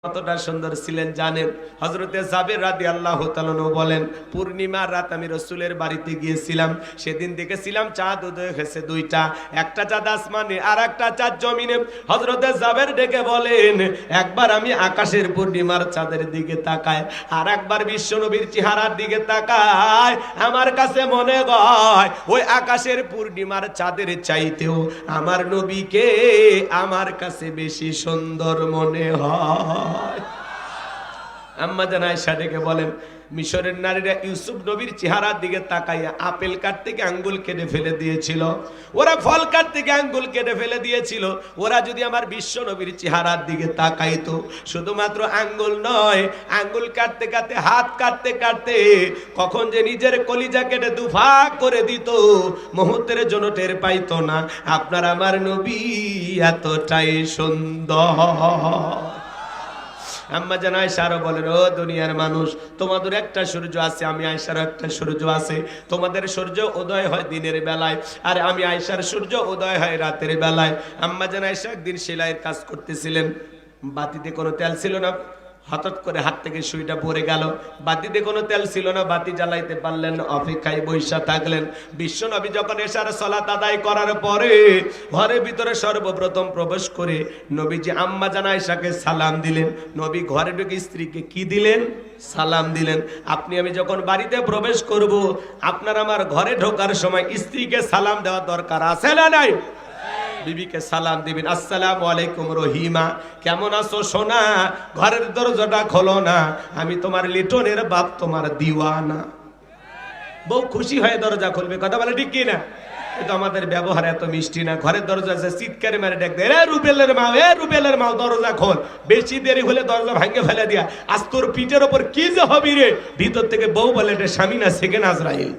কতটা সুন্দর ছিলেন জানেন? হযরতে জাবের রাদিয়াল্লাহু তাআলা বলেন, পূর্ণিমার রাত আমি রাসূলের বাড়িতে গিয়েছিলাম। সেদিন দেখেছিলাম চাঁদ উদয় হয়েছে দুইটা, একটা চাঁদ আসমানে আর একটা চাঁদ জমিনে। হযরতে জাবের ডেকে বলেন, একবার আমি আকাশের পূর্ণিমার চাঁদের দিকে তাকাই, আর একবার বিশ্বনবীর চেহারার দিকে তাকাই। আমার কাছে মনে হয় ওই আকাশের পূর্ণিমার চাঁদের চাইতেও আমার নবীকে আমার কাছে বেশি সুন্দর মনে হয়। আম্মা জান আয়েশা ডেকে বলেন, মিশরের নারীরা ইউসুফ নবীর চেহারার দিকে তাকাইয়া আপেল কাটতে গিয়ে আঙ্গুল কেটে ফেলে দিয়েছিল, ওরা ফল কাটতে গিয়ে আঙ্গুল কেটে ফেলে দিয়েছিল। ওরা যদি আমার বিশ্ব নবীর চেহারার দিকে তাকাইতো, শুধুমাত্র আঙ্গুল নয়, আঙ্গুল কাটতে কাটতে হাত কাটতে কাটতে কখন যে নিজের কলিজা কেটে দুভাগ করে দিত মুহূর্তের জন্য টের পাইতো না। আপনার আমার নবী এতটাই সুন্দর। আম্মা জান আয়েশা আরো বলেন, ও দুনিয়ার মানুষ, তোমাদের একটা সূর্য আছে, আমি আয়েশার একটা সূর্য আছে। তোমাদের সূর্য উদয় হয় দিনের বেলায়, আর আমি আয়েশার সূর্য উদয় হয় রাতের বেলায়। আম্মা জান আয়েশা একদিন সেলাইয়ের কাজ করতেছিলেন, বাতিতে কোনো তেল ছিল না, হঠাৎ করে হাত থেকে সুইটা পড়ে গেল। বাতিতে কোনো তেল ছিল না, বাতি জ্বালাইতে পারলেন না, অপেক্ষায় বৈশা থাকলেন। বিশ্ব নবী যখন এশার সালাত আদায় করার পরে ঘরের ভিতরে সর্বপ্রথম প্রবেশ করে নবীজি আম্মা জান আয়েশাকে সালাম দিলেন। নবী ঘরে ঢুকে স্ত্রীকে কি দিলেন? সালাম দিলেন। আপনি আমি যখন বাড়িতে প্রবেশ করব, আপনার আমার ঘরে ঢোকার সময় স্ত্রীকে সালাম দেওয়া দরকার আছে না নাই? বিবিকে সালাম দিবেন, আসসালামু আলাইকুম রহিমা, কেমন আছো সোনা? ঘরের দরজাটা খোলো না, আমি তোমার লিটনের বাপ, তোমার দিওয়ানা। বউ খুশি হয়ে দরজা খুলবে, কথা বলে ঠিক কি না? কিন্তু আমাদের ব্যবহার এত মিষ্টি না। ঘরের দরজা আছে চিৎকারে মেরে ডাক দেয়, এ রুবেলের মা, এ রুবেলের মা, দরজা খোল। বেশি দেরি হলে দরজা ভাঙে ফেলে দিয়া, আজ তোর পিঠের ওপর কি যে হবি রে। ভিতর থেকে বউ বলে, এটা স্বামী না, সেকেন্ড আজরাইল।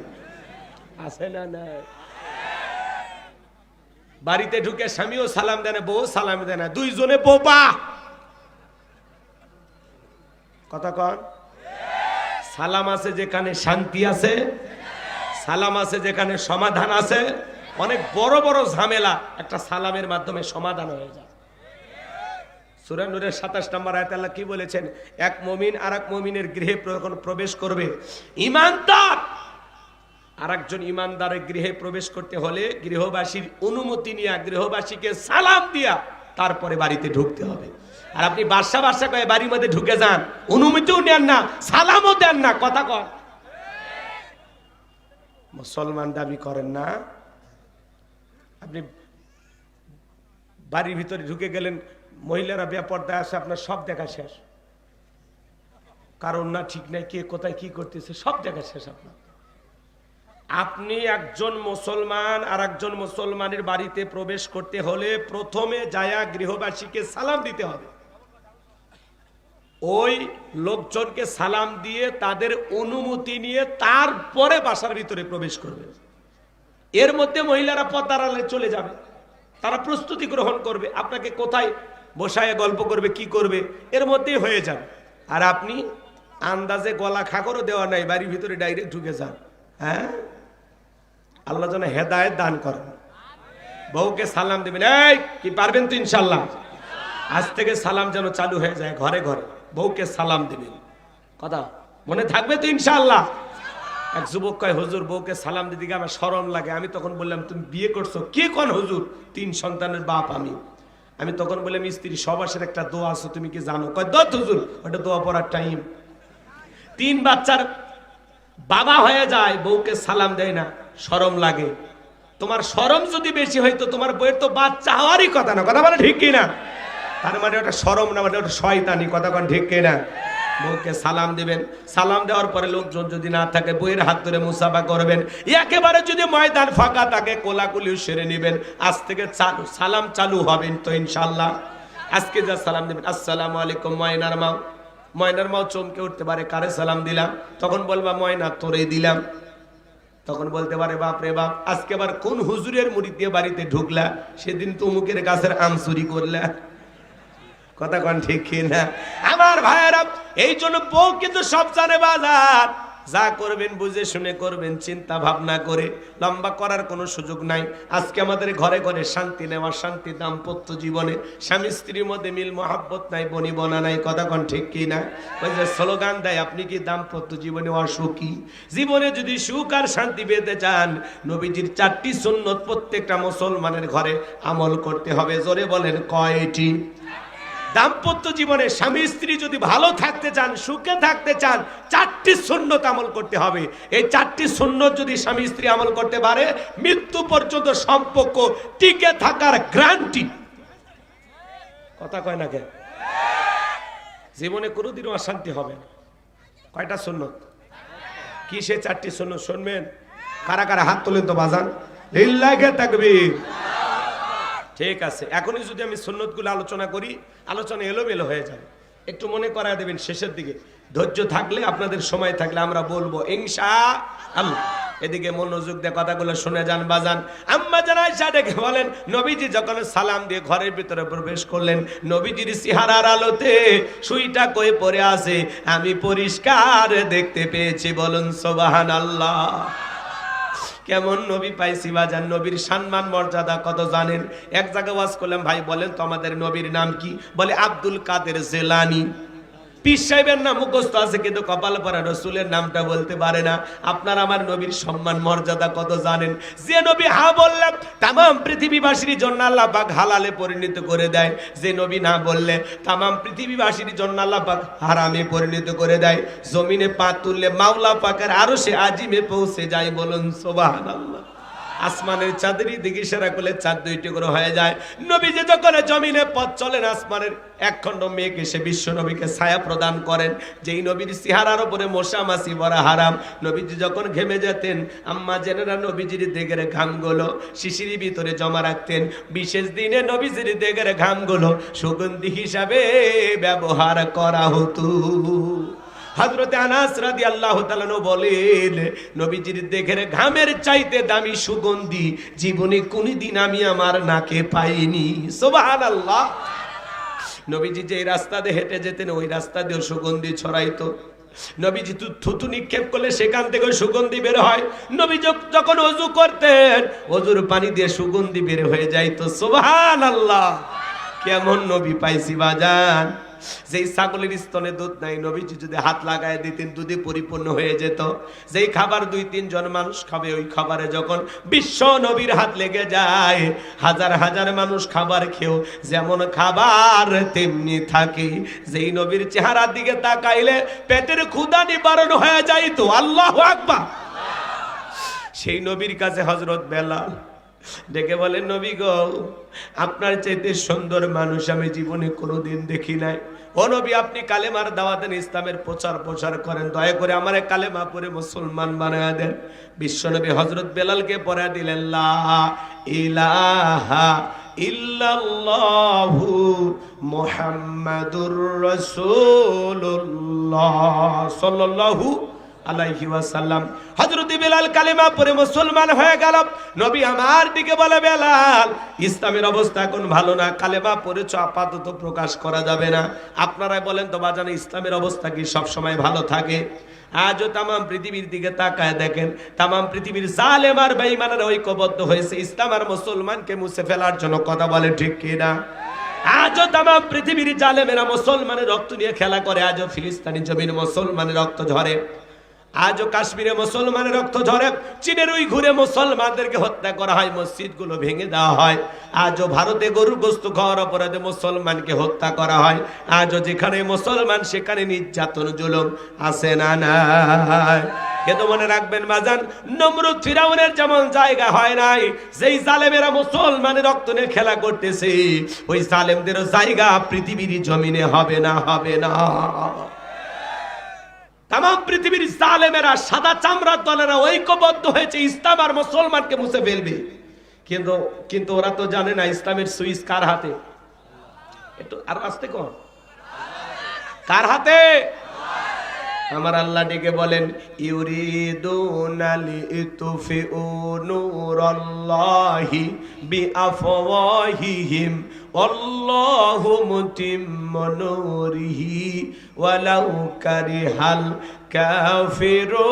আছে না? না। বাড়িতে ঢুকে স্বামীও সালাম দেয় না, বউ সালাম দেয় না, দুইজনে বোবা। কথা কন। সালাম আছে যেখানে শান্তি আছে, সালাম আছে যেখানে সমাধান আছে। অনেক বড় বড় ঝামেলা একটা সালামের মাধ্যমে সমাধান হয়ে যায়। সূরা নূরের 27 নম্বর আয়াতে আল্লাহ কি বলেছেন? এক মুমিন আর এক মুমিনের গৃহে যখন প্রবেশ করবে, ঈমানদার আরেকজন ঈমানদারের গৃহে প্রবেশ করতে হলে গৃহবাসীর অনুমতি নিয়ে গৃহবাসীকে সালাম দিয়া তারপরে বাড়িতে ঢুকতে হবে। আর আপনি বাসা বাসা কয়ে বাড়ির মধ্যে ঢুকে যান, অনুমতিও নেন না, সালামও দেন না। কথা কন। মুসলমান দাবি করেন না, আপনি বাড়ির ভিতরে ঢুকে গেলেন, মহিলারা বেপর্দা আসে, আপনার সব দেখা শেষ। কারণ না ঠিক নাই, কে কোথায় কি করতেছে সব দেখা শেষ আপনার। আপনি একজন মুসলমান আর একজন মুসলমানের বাড়িতে প্রবেশ করতে হলে প্রথমে যায়া গৃহবাসীকে সালাম দিতে হবে। ওই লোকজনকে সালাম দিয়ে তাদের অনুমতি নিয়ে তারপরে বাসার ভিতরে প্রবেশ করবে। এর মধ্যে মহিলারা পর্দার আড়ালে চলে যাবে, তারা প্রস্তুতি গ্রহণ করবে, আপনাকে কোথায় বসায় গল্প করবে, কি করবে, এর মধ্যেই হয়ে যাবে। আর আপনি আন্দাজে গলা খাকরও দেওয়া নাই, বাড়ির ভিতরে ডাইরেক্ট ঢুকে যান। হ্যাঁ, আল্লাহ যেন হেদায়েত দান করেন। বউকে সালাম দেবেন, এই কি পারবেন তো? ইনশাল্লাহ আজ থেকে সালাম যেন চালু হয়ে যায়, ঘরে ঘরে বউকে সালাম দেবেন। কথা মনে থাকবে তো? ইনশাল্লাহ। এক যুবক কয়, হুজুর বউকে সালাম দিতে গিয়ে আমার শরম লাগে। আমি তখন বললাম, তুমি বিয়ে করছো? কে কোন হুজুর? 3 সন্তানের বাপ আমি তখন বললাম, স্ত্রী সবাসের একটা দোয়া আছে, তুমি কি জানো? কয়, দত হুজুর, ওটা দোয়া পড়ার টাইম। 3 বাচ্চার বাবা হয়ে যায়, বউকে সালাম দেয় না, শরম লাগে। তোমার শরম যদি বেশি হইতো, তোমার বউয়ের তো বাচ্চা হওয়ারই কথা না। কথা বলে ঠিক কিনা? তার মানে ওটা শরম না, মানে ওটা শয়তানি। কথা কোন ঠিক কিনা? বউকে সালাম দিবেন, সালাম দেওয়ার পরে লোকজন যদি না থাকে বউয়ের হাত ধরে মুসাফা করবেন। একেবারে যদি ময়দান ফাঁকা থাকে কোলাকুলি সেরে নেবেন। আজ থেকে চালু সালাম চালু হবেন তো ইনশাল্লাহ। আজকে যা সালাম দিবেন, আসসালামু আলাইকুম ময়নার মা। ময়নার মাও চমকে উঠতে পারে, কারে সালাম দিলাম? তখন বলবা, ময়না তোরে দিলাম। তখন বলতে পারে, বাপ রে বাপ, আজকে আবার কোন হুজুরের মুরিদ দিয়ে বাড়িতে ঢুকলা? সেদিন তো মুখের গাছের আম চুরি করলা। কথা কন ঠিক কিনা? আমার ভাইয়েরা, এই জন্য বউ কিন্তু সব জানে বাজার। যা করবেন বুঝে শুনে করবেন, চিন্তা ভাবনা করে। লম্বা করার কোনো সুযোগ নাই। আজকে আমাদের ঘরে ঘরে শান্তি নেওয়া, শান্তি দাম্পত্য জীবনে, স্বামী স্ত্রীর মধ্যে মিল মহাব্বত নাই, বনিবনা নাই। কথা কোন ঠিক কি না? ওই যে স্লোগান দেয়, আপনি কি দাম্পত্য জীবনে অসুখী? জীবনে যদি সুখ আর শান্তি পেতে চান, নবীজির 4টি সুন্নত প্রত্যেকটা মুসলমানের ঘরে আমল করতে হবে। জোরে বলেন কয়টি? দাম্পত্য জীবনে স্বামী স্ত্রী যদি ভালো থাকতে চান, সুখে থাকতে চান, 4টি সুন্নত আমল করতে হবে। এই 4টি সুন্নত যদি স্বামী স্ত্রী আমল করতে পারে, মৃত্যু পর্যন্ত সম্পর্ক টিকে থাকার গ্যারান্টি। কথা কয় না কেন? জীবনে কোনোদিনও অশান্তি হবে না। কয়টা সুন্নত? কি সে 4টি সুন্নত শুনবেন? কারা কারা হাত তোলেন তো বাজান? লিল্লাহি তাকবীর। ঠিক আছে, এখনই যদি আমি সুন্নতগুলো আলোচনা করি, আলোচনা এলোমেলো হয়ে যাবে। একটু মনে করায় দেবেন শেষের দিকে। ধৈর্য থাকলে, আপনাদের সময় থাকলে আমরা বলবো ইনশাআল্লাহ। এদিকে মনোযোগ দিয়ে কথাগুলো শুনে যান বাজান। আম্মা জান আয়েশা ডেকে বলেন, নবীজি যখন সালাম দিয়ে ঘরের ভিতরে প্রবেশ করলেন, নবীজির চেহারার আলোতে সুইটা কই পড়ে আছে আমি পরিষ্কার দেখতে পেয়েছি। বলুন সুবহানাল্লাহ। কেমন নবী পাইছি বাজান, নবীর সম্মান মর্যাদা কত জানেন? এক জায়গায় ওয়াজ করলাম, ভাই বলেন তো আমাদের নবীর নাম কি? বলে আব্দুল কাদের জিলানী। পীর সাহেবের নাম মুখস্থ আছে কিন্তু কপাল পরা রাসূলের নামটা বলতে পারে না। আপনার আমার নবীর সম্মান মর্যাদা কত জানেন? যে নবী হা বললে तमाम পৃথিবীবাসীর জন্য আল্লাহ পাক হালালে পরিণত করে দেয়, যে নবী না বললে तमाम পৃথিবীবাসীর জন্য আল্লাহ পাক হারামে পরিণত করে দেয়। জমিনে পা তুললে মাওলা পাকের আরশে আজিমে পৌঁছে যায়। বলুন সুবহানাল্লাহ। আসমানের চাঁদেরই দিকে ইশারা করলে চাঁদ 2 টুকরো হয়ে যায়। নবীজি যখন জমিনে পথ চলেন, আসমানের একখণ্ড মেঘ এসে বিশ্ব নবীকে ছায়া প্রদান করেন। যেই নবীর চেহারার উপরে মশা মাছি ভরা হারাম। নবীজি যখন ঘেমে যেতেন, আম্মা জেনেরা নবীজির দেগের ঘামগুলো শিশির ভিতরে জমা রাখতেন। বিশেষ দিনে নবীজির দেগের ঘামগুলো সুগন্ধি হিসাবে ব্যবহার করা হতো। হযরত আনাস রাদিয়াল্লাহু তাআলা বলেন, নবীজির দেহের ঘামের চাইতে দামি সুগন্ধি জীবনে কোনদিন আমি আমার নাকে পাইনি। সুবহানাল্লাহ। নবীজি যে রাস্তা দিয়ে হেঁটে যেতেন, ওই রাস্তা দিয়ে সুগন্ধি ছড়াইতো। নবীজি থুতু নিক্ষেপ করলে সেখান থেকে সুগন্ধি বের হয়। নবী যখন ওযু করতেন, ওযুর পানি দিয়ে সুগন্ধি বের হয়ে যাইতো। সুবহানাল্লাহ। কেমন নবী পাইছি বাজান। যেই ছাগলের স্তনে দুধ নাই, নবীজি যদি হাত লাগায় দিতেন দুধে পরিপূর্ণ হয়ে যেত। যেই খাবার 2-3 জন মানুষ খাবে, ওই খাবারে যখন বিশ্ব নবীর হাত লেগে যায়, হাজার হাজার মানুষ খাবার খেয়েও যেমন খাবার তেমনি থাকে। যেই নবীর চেহারার দিকে তাকাইলে পেটের ক্ষুধা নিবারণ হয়ে যাইত। আল্লাহু আকবার। সেই নবীর কাছে হযরত বেলাল ডেকে বলেন, নবী গো, আপনার চাইতে সুন্দর মানুষ আমি জীবনে কোনোদিন দেখি নাই। ও নবী, আপনি কালেমার দাওয়াত দেন, ইসলামের প্রচার করেন, দয়া করে আমারে কালেমা পড়ে মুসলমান বানায়া দেন। বিশ্বনবী হযরত বেলালকে পড়া দিলেন, লা ইলাহা ইল্লাল্লাহু মুহাম্মাদুর রাসূলুল্লাহ সাল্লাল্লাহু আলাইহি ওয়াসাল্লাম। হযরত বেলাল কালেমা পড়ে মুসলমান হয়ে গেল। নবী আমার দিকে বলে, বেলাল, ইসলামের অবস্থা এখন ভালো না, কালেমা পড়েছ আপাতত প্রকাশ করা যাবে না। আপনারাই বলেন তো বাজান, ইসলামের অবস্থা কি সব সময় ভালো থাকে? আজও তামাম পৃথিবীর দিকে তাকায় দেখেন, তামাম পৃথিবীর জালেম আর বেঈমানরা ঐক্যবদ্ধ হয়েছে ইসলাম আর মুসলমানকে মুছে ফেলার জন্য। কথা বলে ঠিক কি না? আজও তামাম পৃথিবীর জালেমেরা মুসলমানের রক্ত নিয়ে খেলা করে। আজও ফিলিস্তিনি জমিন মুসলমানের রক্ত ঝরে, আজও কাশ্মীরে মুসলমানের রক্ত ঝরে, চীনের উইঘুরে মুসলমানদেরকে হত্যা করা হয়, মসজিদগুলো ভেঙে দেওয়া হয়। আজও ভারতে গরুর গোশত খাওয়ার অপরাধে মুসলমানকে হত্যা করা হয়। আজও যেখানে মুসলমান সেখানে নির্যাতন জুলুম আছে না নাই? কিন্তু মনে রাখবেন বাজান, নমরুদ ফিরাউনের যেমন জায়গা হয় নাই, যেই জালেমেরা মুসলমানের রক্ত নিয়ে খেলা করতেছে, ওই জালেমদেরও জায়গা পৃথিবীর জমিনে হবে না, হবে না। তামাম পৃথিবীর জালেমেরা, সাদা চামড়ার দলেরা ঐক্যবদ্ধ হয়েছে ইসলাম আর মুসলমানকে মুছে ফেলবে। কিন্তু ওরা তো জানে না ইসলামের সুইচ কার হাতে। একটু আর আস্তে কর, কার হাতে? আমার আল্লাহ ডেকে বলেন, ইউরিদুনা লিতুফিউ নূরাল্লাহি বিআফওয়াহিহিম আল্লাহু মুতিম্মু নূরিহি ওয়ালাউ কারিহাল কাফিরুন।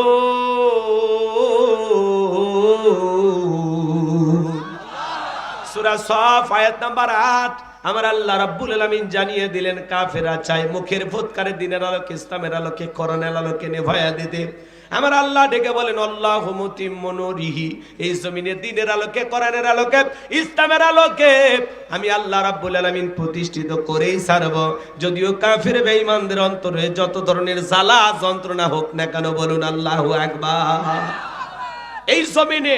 সূরা সফ আয়াত নাম্বার 8। আমার আল্লাহ রাব্বুল আলামিন জানিয়ে দিলেন কাফেররা চায় মুখের ফুৎকারে দিনের আলোকে, ইসলামের আলোকে, কোরআনের আলোকে নেভায়া দিতে। আমার আল্লাহ ডেকে বলেন আল্লাহু মুতিম্মু নূরিহি, এই জমিনে দিনের আলোকে, কোরআনের আলোকে, ইসলামের আলোকে আমি আল্লাহ রাব্বুল আলামিন প্রতিষ্ঠিত করেই ছাড়ব। যদিও কাফের বেঈমানদের অন্তরে যত ধরনের জ্বালা যন্ত্রণা হোক না কেন, বলুন আল্লাহু আকবার। এই জমিনে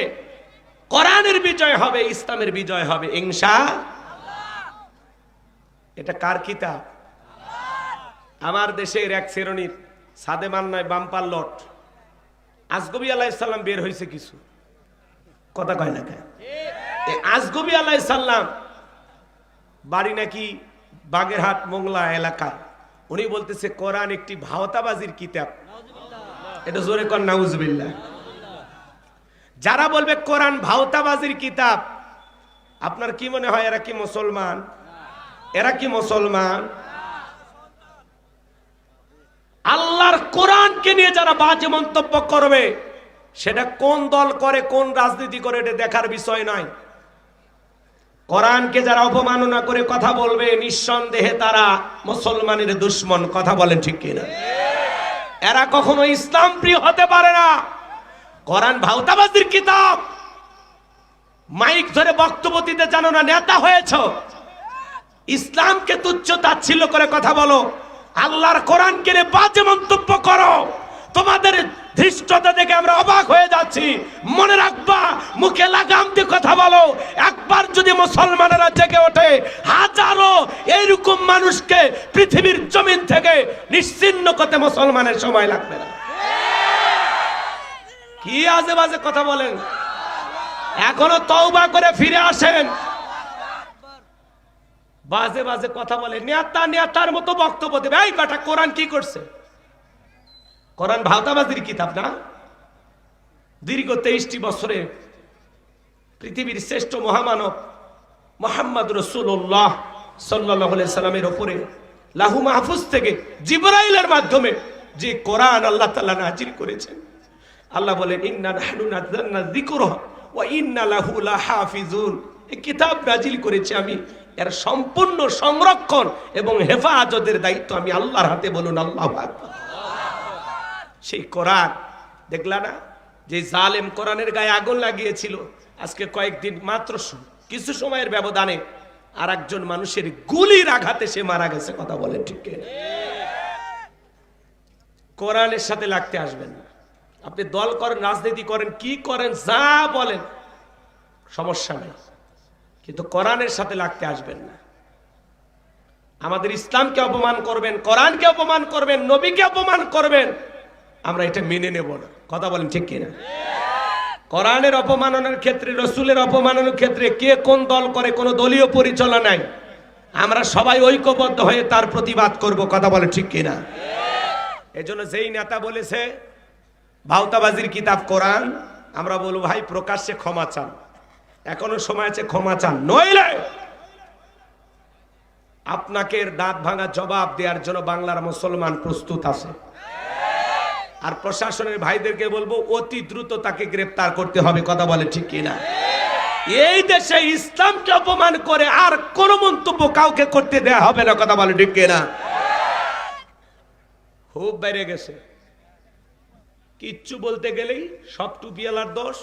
কোরআনের বিজয় হবে, ইসলামের বিজয় হবে ইনশাআল্লাহ। এটা কার কিতাব? আমার দেশের এক শ্রেণীর সাদে মান্নায় বাম্পার লট আজগবি আলাইহিস সালাম বের হয়েছে কিছু কথা কয় না কেন? এই আজগবি আলাইহিস সালাম বাড়ি নাকি বাগেরহাট মোংলা এলাকায়। উনি বলতেছে কোরআন একটি ভাওতাবাজির কিতাব। এটা জোরে কর নাউজুবিল্লাহ। যারা বলবে কোরআন ভাওতাবাজির কিতাব, আপনার কি মনে হয় এরা কি মুসলমান? এরা কি মুসলমান? আল্লাহর কোরআনকে নিয়ে যারা বাজে মন্তব্য করবে, সেটা কোন দল করে, কোন রাজনীতি করে, এটা দেখার বিষয় নয়। কোরআনকে যারা অপমাননা করে কথা বলবে, নিঃসন্দেহে তারা মুসলমানের দুশমন। কথা বলেন ঠিক কিনা? এরা কখনো ইসলাম প্রিয় হতে পারে না। কোরআন ভাওতাবাজির কিতাব। মাইক ধরে বক্তব্য দিতে জানো না, নেতা হয়েছ, ইসলামকে তুচ্ছ তাচ্ছিল্য করে কথা বলো, আল্লাহর কোরআনকে নিয়ে বাজে মন্তব্য করো, তোমাদের ধৃষ্টতা দেখে আমরা অবাক হয়ে যাচ্ছি। মনে রাখবা, মুখে লাগাম দিয়ে কথা বলো। একবার যদি মুসলমানেরা জেগে ওঠে, হাজারো এইরকম মানুষকে পৃথিবীর জমিন থেকে নিশ্চিহ্ন করতে মুসলমানের সময় লাগবে না। কি আজে বাজে কথা বলেন? এখনো তওবা করে ফিরে আসেন। বাজে বাজে কথা বলে, নেতা নেতার মতো বক্তব্য দেবে। এই বেটা, কোরআন কি করছে? কোরআন ভাওতাবাজির কিতাব না? দীর্ঘ 23টি বছরে পৃথিবীর শ্রেষ্ঠ মহামানব মুহাম্মদ রাসূলুল্লাহ সাল্লাল্লাহু আলাইহি সাল্লামের উপরে লাহু মাহফুজ থেকে জিবরাইলের মাধ্যমে যে কোরআন আল্লাহ তাআলা নাজিল করেছেন, আল্লাহ বলেন ইন্না নাহনু নাযালনা যিকরা ওয়া ইন্না লাহু লাহাফিজুন। এই কিতাব নাজিল করেছি আমি, এর সম্পূর্ণ সংরক্ষণ এবং হেফাজতের দায়িত্ব আমি আল্লাহর হাতে। বলুন আল্লাহু আকবার। সেই কোরআন দেখলা না, যে জালেম কোরআনের গায়ে আগুন লাগিয়েছিল, আজকে কয়েকদিন মাত্র কিছু সময়ের ব্যবধানে আর একজন মানুষের গুলির আঘাতে সে মারা গেছে। কথা বলেন ঠিক কিনা? কোরআনের সাথে লাগতে আসবেন না। আপনি দল করেন, রাজনীতি করেন, কি করেন, যা বলেন, সমস্যা নেই, কিন্তু কোরআনের সাথে লাগতে আসবেন না। আমাদের ইসলামকে অপমান করবেন, কোরআনকে অপমান করবেন, নবীকে অপমান করবেন, আমরা এটা মেনে নেব না। কথা বলেন ঠিক কিনা? কোরআনের অপমাননার ক্ষেত্রে, রাসূলের অপমাননার ক্ষেত্রে কে কোন দল করে, কোনো দলীয় পরিচালনা নাই। আমরা সবাই ঐক্যবদ্ধ হয়ে তার প্রতিবাদ করব। কথা বলেন ঠিক কিনা? এজন্য যেই নেতা বলেছে ভাওতাবাজির কিতাব কোরআন, আমরা বলবো ভাই প্রকাশ্যে ক্ষমা চান, এখনো সময় আছে, ক্ষমা চান, নইলে আপনাকে দাঁত ভাঙা জবাব দেওয়ার জন্য বাংলার মুসলমান প্রস্তুত আছে। আর প্রশাসনের ভাইদেরকে বলবো অতি দ্রুত তাকে গ্রেফতার করতে হবে। কথা বলে ঠিক কিনা? এই দেশে ইসলামকে অপমান করে আর কোন মন্তব্য কাউকে করতে দেয়া হবে না। কথা বলে ঠিক কিনা? খুব বেড়ে গেছে, কিচ্ছু বলতে গেলেই সব টুপিওয়ালার দোষ,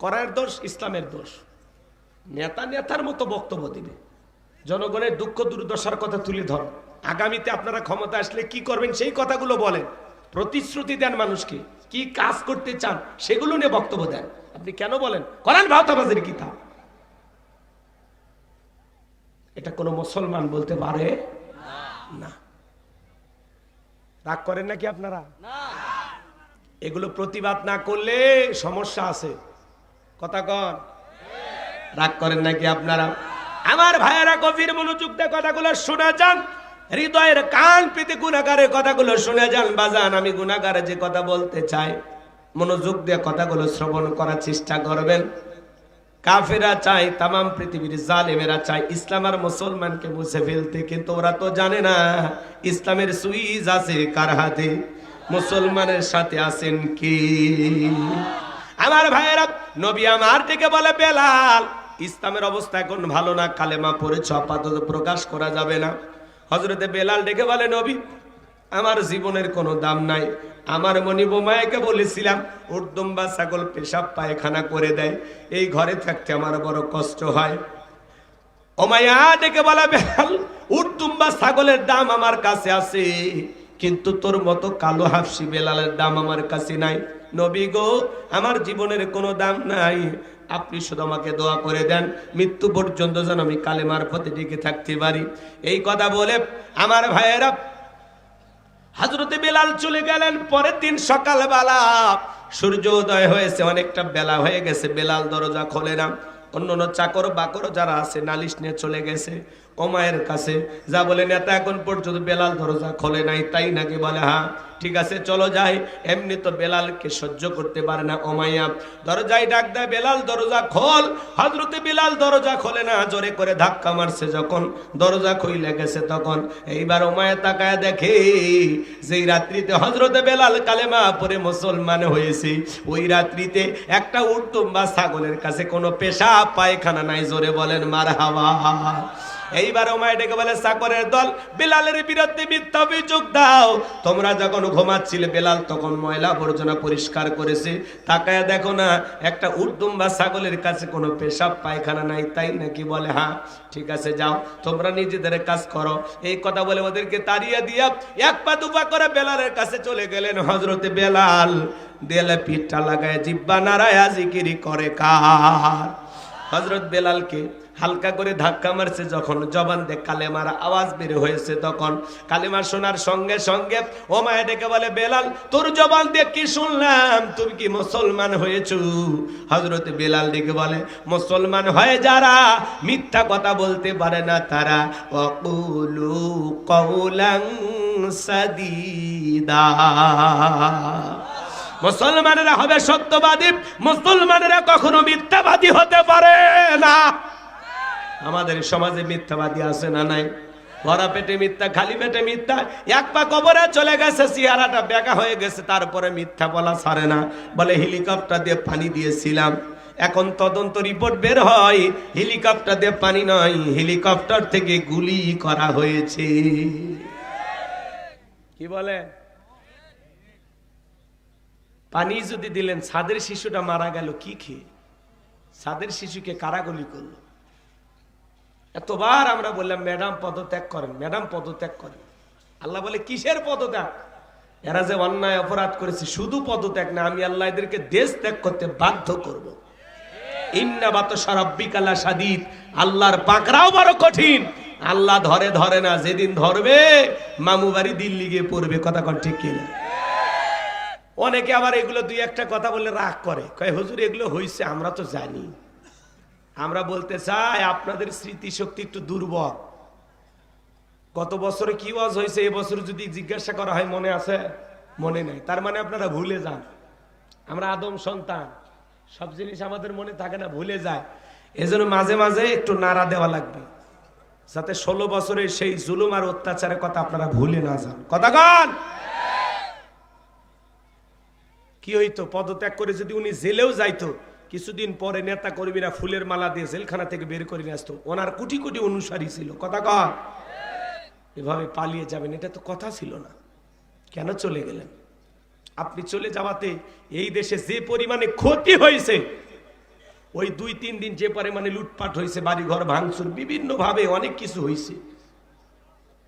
করার দোষ, ইসলামের দোষ। নেতা নেতার মতো বক্তব্য দিবে, জনগণের দুঃখ দুর্দশার কথা তুলে ধর। আগামীতে আপনারা ক্ষমতা আসলে কি করবেন সেই কথাগুলো বলেন, প্রতিশ্রুতি দেন মানুষকে, কি কাজ করতে চান সেগুলো নিয়ে বক্তব্য দেন। আপনি কেন বলেন কোরআন ভাওতাবাজির কিতাব? এটা কোনো মুসলমান বলতে পারে না। রাগ করেন নাকি আপনারা? এগুলো প্রতিবাদ না করলে সমস্যা আছে। কথা কন, রাগ করেন নাকি আপনারা? আমার ভাইয়েরা গভীর মনোযোগ দিয়ে কথাগুলো শুনে যান, হৃদয়ের কান পেতে গুনাহগারের কথাগুলো শুনে যান। বাজান, আমি গুনাহগারে যে কথা বলতে চাই, মনোযোগ দিয়ে কথাগুলো শ্রবণ করার চেষ্টা করবেন। কাফেরা চায়, তামাম পৃথিবীর জালেমেরা চায় ইসলাম আর মুসলমানকে মুছে ফেলতে, কিন্তু ওরা তো জানে না ইসলামের সুইচ আছে কার হাতে, মুসলমানের সাথে আছেন কি। আমার ভাইয়েরা, নবী আমার থেকে বলে, বেলাল ইসলামের অবস্থা এখন ভালো না, কালেমা পড়েছ, আপাতত প্রকাশ করা যাবে না। হযরতে বেলাল ডেকে বলে, নবী আমার জীবনের কোনো দাম নাই, আমার মনিব মায়াকে বলেছিলাম উর্দুম্বা ছাগল পেশাব পায়খানা করে দেয়, এই ঘরে থাকতে আমার বড় কষ্ট হয়। ও মায়া ডেকে বলে, বেলাল উর্দুম্বা ছাগলের দাম আমার কাছে আছে, কিন্তু তোর মতো কালো হাফসি বেলালের দাম আমার কাছে নাই। নবী গো, আমার জীবনের কোনো দাম নাই, আপনি শুধু আমাকে দোয়া করে দেন, মৃত্যু পর্যন্ত যেন আমি কালেমার পথে টিকে থাকতে পারি। এই কথা বলে আমার ভাইয়েরা হযরতে বেলাল চলে গেলেন। পরের দিন সকালবেলা সূর্য উদয় হয়েছে, অনেকটা বেলা হয়ে গেছে, বেলাল দরজা খোলে না। অন্য চাকর বাকর যারা আছে নালিশ নিয়ে চলে গেছে ওমায়ের কাছে, যা বলে নেতা এখন পর্যন্ত বেলাল দরজা খোলে নাই, তাই নাকি? বলে হ্যাঁ, ঠিক আছে চলো যাই। এমনি তো বেলালকে সহ্য করতে পারে না ওমাইয়া, দরজায় ডাক দেয়, বেলাল দরজা খোল। হযরতে বেলাল দরজা খোলে না, জোরে করে ধাক্কা মারছে, যখন দরজা খুইলে গেছে তখন এইবার ওমায়া তাকায় দেখে যেই রাত্রিতে হযরতে বেলাল কালেমা পড়ে মুসলমান হয়েছে, ওই রাত্রিতে একটা উর্দুম্বা ছাগলের কাছে কোনো পেশাব পায়খানা নাই। জোরে বলেন মারহাবা। এইবার ওমায় ডেকে বলে, চাকরের দল বেলালের বিরুদ্ধে মিথ্যা অভিযোগ দাও, তোমরা যখন ঘুমাচ্ছিলে বেলাল তখন ময়লা আবর্জনা পরিষ্কার করেছে, তাকায় দেখো না একটা উর্দুম্বা ছাগলের কাছে কোনো পেশাব পায়খানা নাই, তাই নাকি? বলে হ্যাঁ, ঠিক আছে যাও তোমরা নিজেদের কাজ করো। এই কথা বলে ওদেরকে তাড়িয়ে দিয়া এক পা দুপা করে বেলালের কাছে চলে গেলেন। হযরতে বেলাল দেয়ালে পিঠটা লাগায় জিব্বা নাড়ায় জিকিরি করে কার? হযরত বেলালকে হালকা করে ধাক্কা মারছে, যখন জবান দিয়ে কালেমার আওয়াজ বের হয়েছে, তখন কালেমা শোনার সঙ্গে সঙ্গে ও মায়া ডেকে বলে, বেলাল তোর জবান দিয়ে কি শুনলাম, তুমি কি মুসলমান হয়েছো? হযরত বেলাল ডেকে বলে, মুসলমান হয়ে যারা মিথ্যা কথা বলতে পারে না তারা ওয়াকুলু কওলান সাদীদা, মুসলমানেরা হবে সত্যবাদী, মুসলমানেরা কখনো মিথ্যাবাদী হতে পারে না। আমাদের সমাজে মিথ্যাবাদী আছে না নাই? ভরা পেটে মিথ্যা, খালি পেটে মিথ্যা, এক পা কবরে চলে গেছে, চেহারাটা বেঁকা হয়ে গেছে, তারপরে মিথ্যা বলা ছাড়ে না। বলে হেলিকপ্টার দিয়ে পানি দিয়েছিলাম, এখন তদন্ত রিপোর্ট বের হয় হেলিকপ্টার দিয়ে পানি নয়, হেলিকপ্টার থেকে গুলি করা হয়েছে। কি বলে? পানি যদি দিলেন, ছাদের শিশুটা মারা গেল কি খেয়ে? ছাদের শিশুকে কারা গুলি করলো? এতবার আমরা বললাম ম্যাডাম পদত্যাগ করেন, ম্যাডাম পদত্যাগ করেন। আল্লাহ বলে কিসের পদত্যাগ? এরা যে অন্যায় অপরাধ করেছে, শুধু পদত্যাগ না, আমি আল্লাহ এদেরকে দেশ ত্যাগ করতে বাধ্য করব। ইন্না বাতশা রাব্বিকা লাশাদীদ, আল্লাহর পাকড়াও বড় কঠিন। আল্লাহ ধরে ধরে না, যেদিন ধরবে মামু বাড়ি দিল্লি গিয়ে পড়বে। কথা কন ঠিক কিনা? অনেকে আবার এগুলো দুই একটা কথা বলে রাগ করে, কয় হুজুর এগুলো হইছে আমরা তো জানি। আমরা বলতে চাই আপনাদের স্মৃতিশক্তি একটু দুর্বল। গত বছরে কি ওয়াজ হয়েছে এবছর যদি জিজ্ঞাসা করা হয় মনে আছে? মনে নাই, তার মানে আপনারা ভুলে যান। আমরা আদম সন্তান, সব জিনিস আমাদের মনে থাকে না, ভুলে যায়। এজন্য মাঝে মাঝে একটু নাড়া দেওয়া লাগবে, যাতে 16 বছরের সেই জুলুম আর অত্যাচারের কথা আপনারা ভুলে না যান। কথা কন। কি হইতো? পদত্যাগ করে যদি উনি জেলেও যাইতো, কিছুদিন পরে নেতা কর্মীরা ফুলের মালা দিয়ে জেলখানা থেকে বের করে নিয়ে আসতো। ওনার কোটি কোটি অনুসারী ছিল। কথা কন। এভাবে পালিয়ে যাবেন, এটা তো কথা ছিল না। কেন চলে গেলেন? আপনি চলে যাওয়াতে এই দেশে যে পরিমাণে ক্ষতি হয়েছে, ওই 2-3 দিন যে পরিমাণে লুটপাট হয়েছে, বাড়িঘর ভাঙচুর, বিভিন্ন ভাবে অনেক কিছু হয়েছে,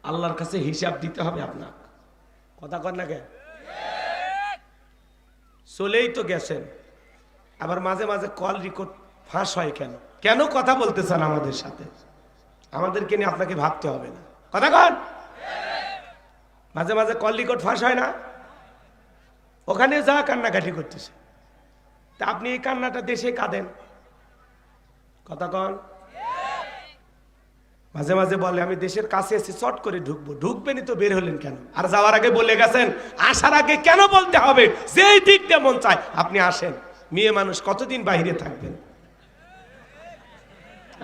আল্লাহর কাছে হিসাব দিতে হবে আপনার। কথা কন না কেন? চলেই তো গেছেন, আবার মাঝে মাঝে কল রেকর্ড ফাঁস হয় কেন? কেন কথা বলতে চান আমাদের সাথে? আমাদেরকে নিয়ে আপনাকে ভাবতে হবে না। কথা কন। মাঝে মাঝে কল রেকর্ড ফাঁস হয় না? ওখানে যা কান্নাকাটি করতেছে, তা আপনি এই কান্নাটা দেশে কাঁদেন। কথা কন। মাঝে মাঝে বলে আমি দেশের কাছে এসে চট করে ঢুকবো, ঢুকবেনই তো বের হলেন কেন? আর যাওয়ার আগে বলে গেছেন, আসার আগে কেন বলতে হবে? যেই দিক দিয়ে মন চায় আপনি আসেন। মেয়ে মানুষ কতদিন বাইরে থাকবেন?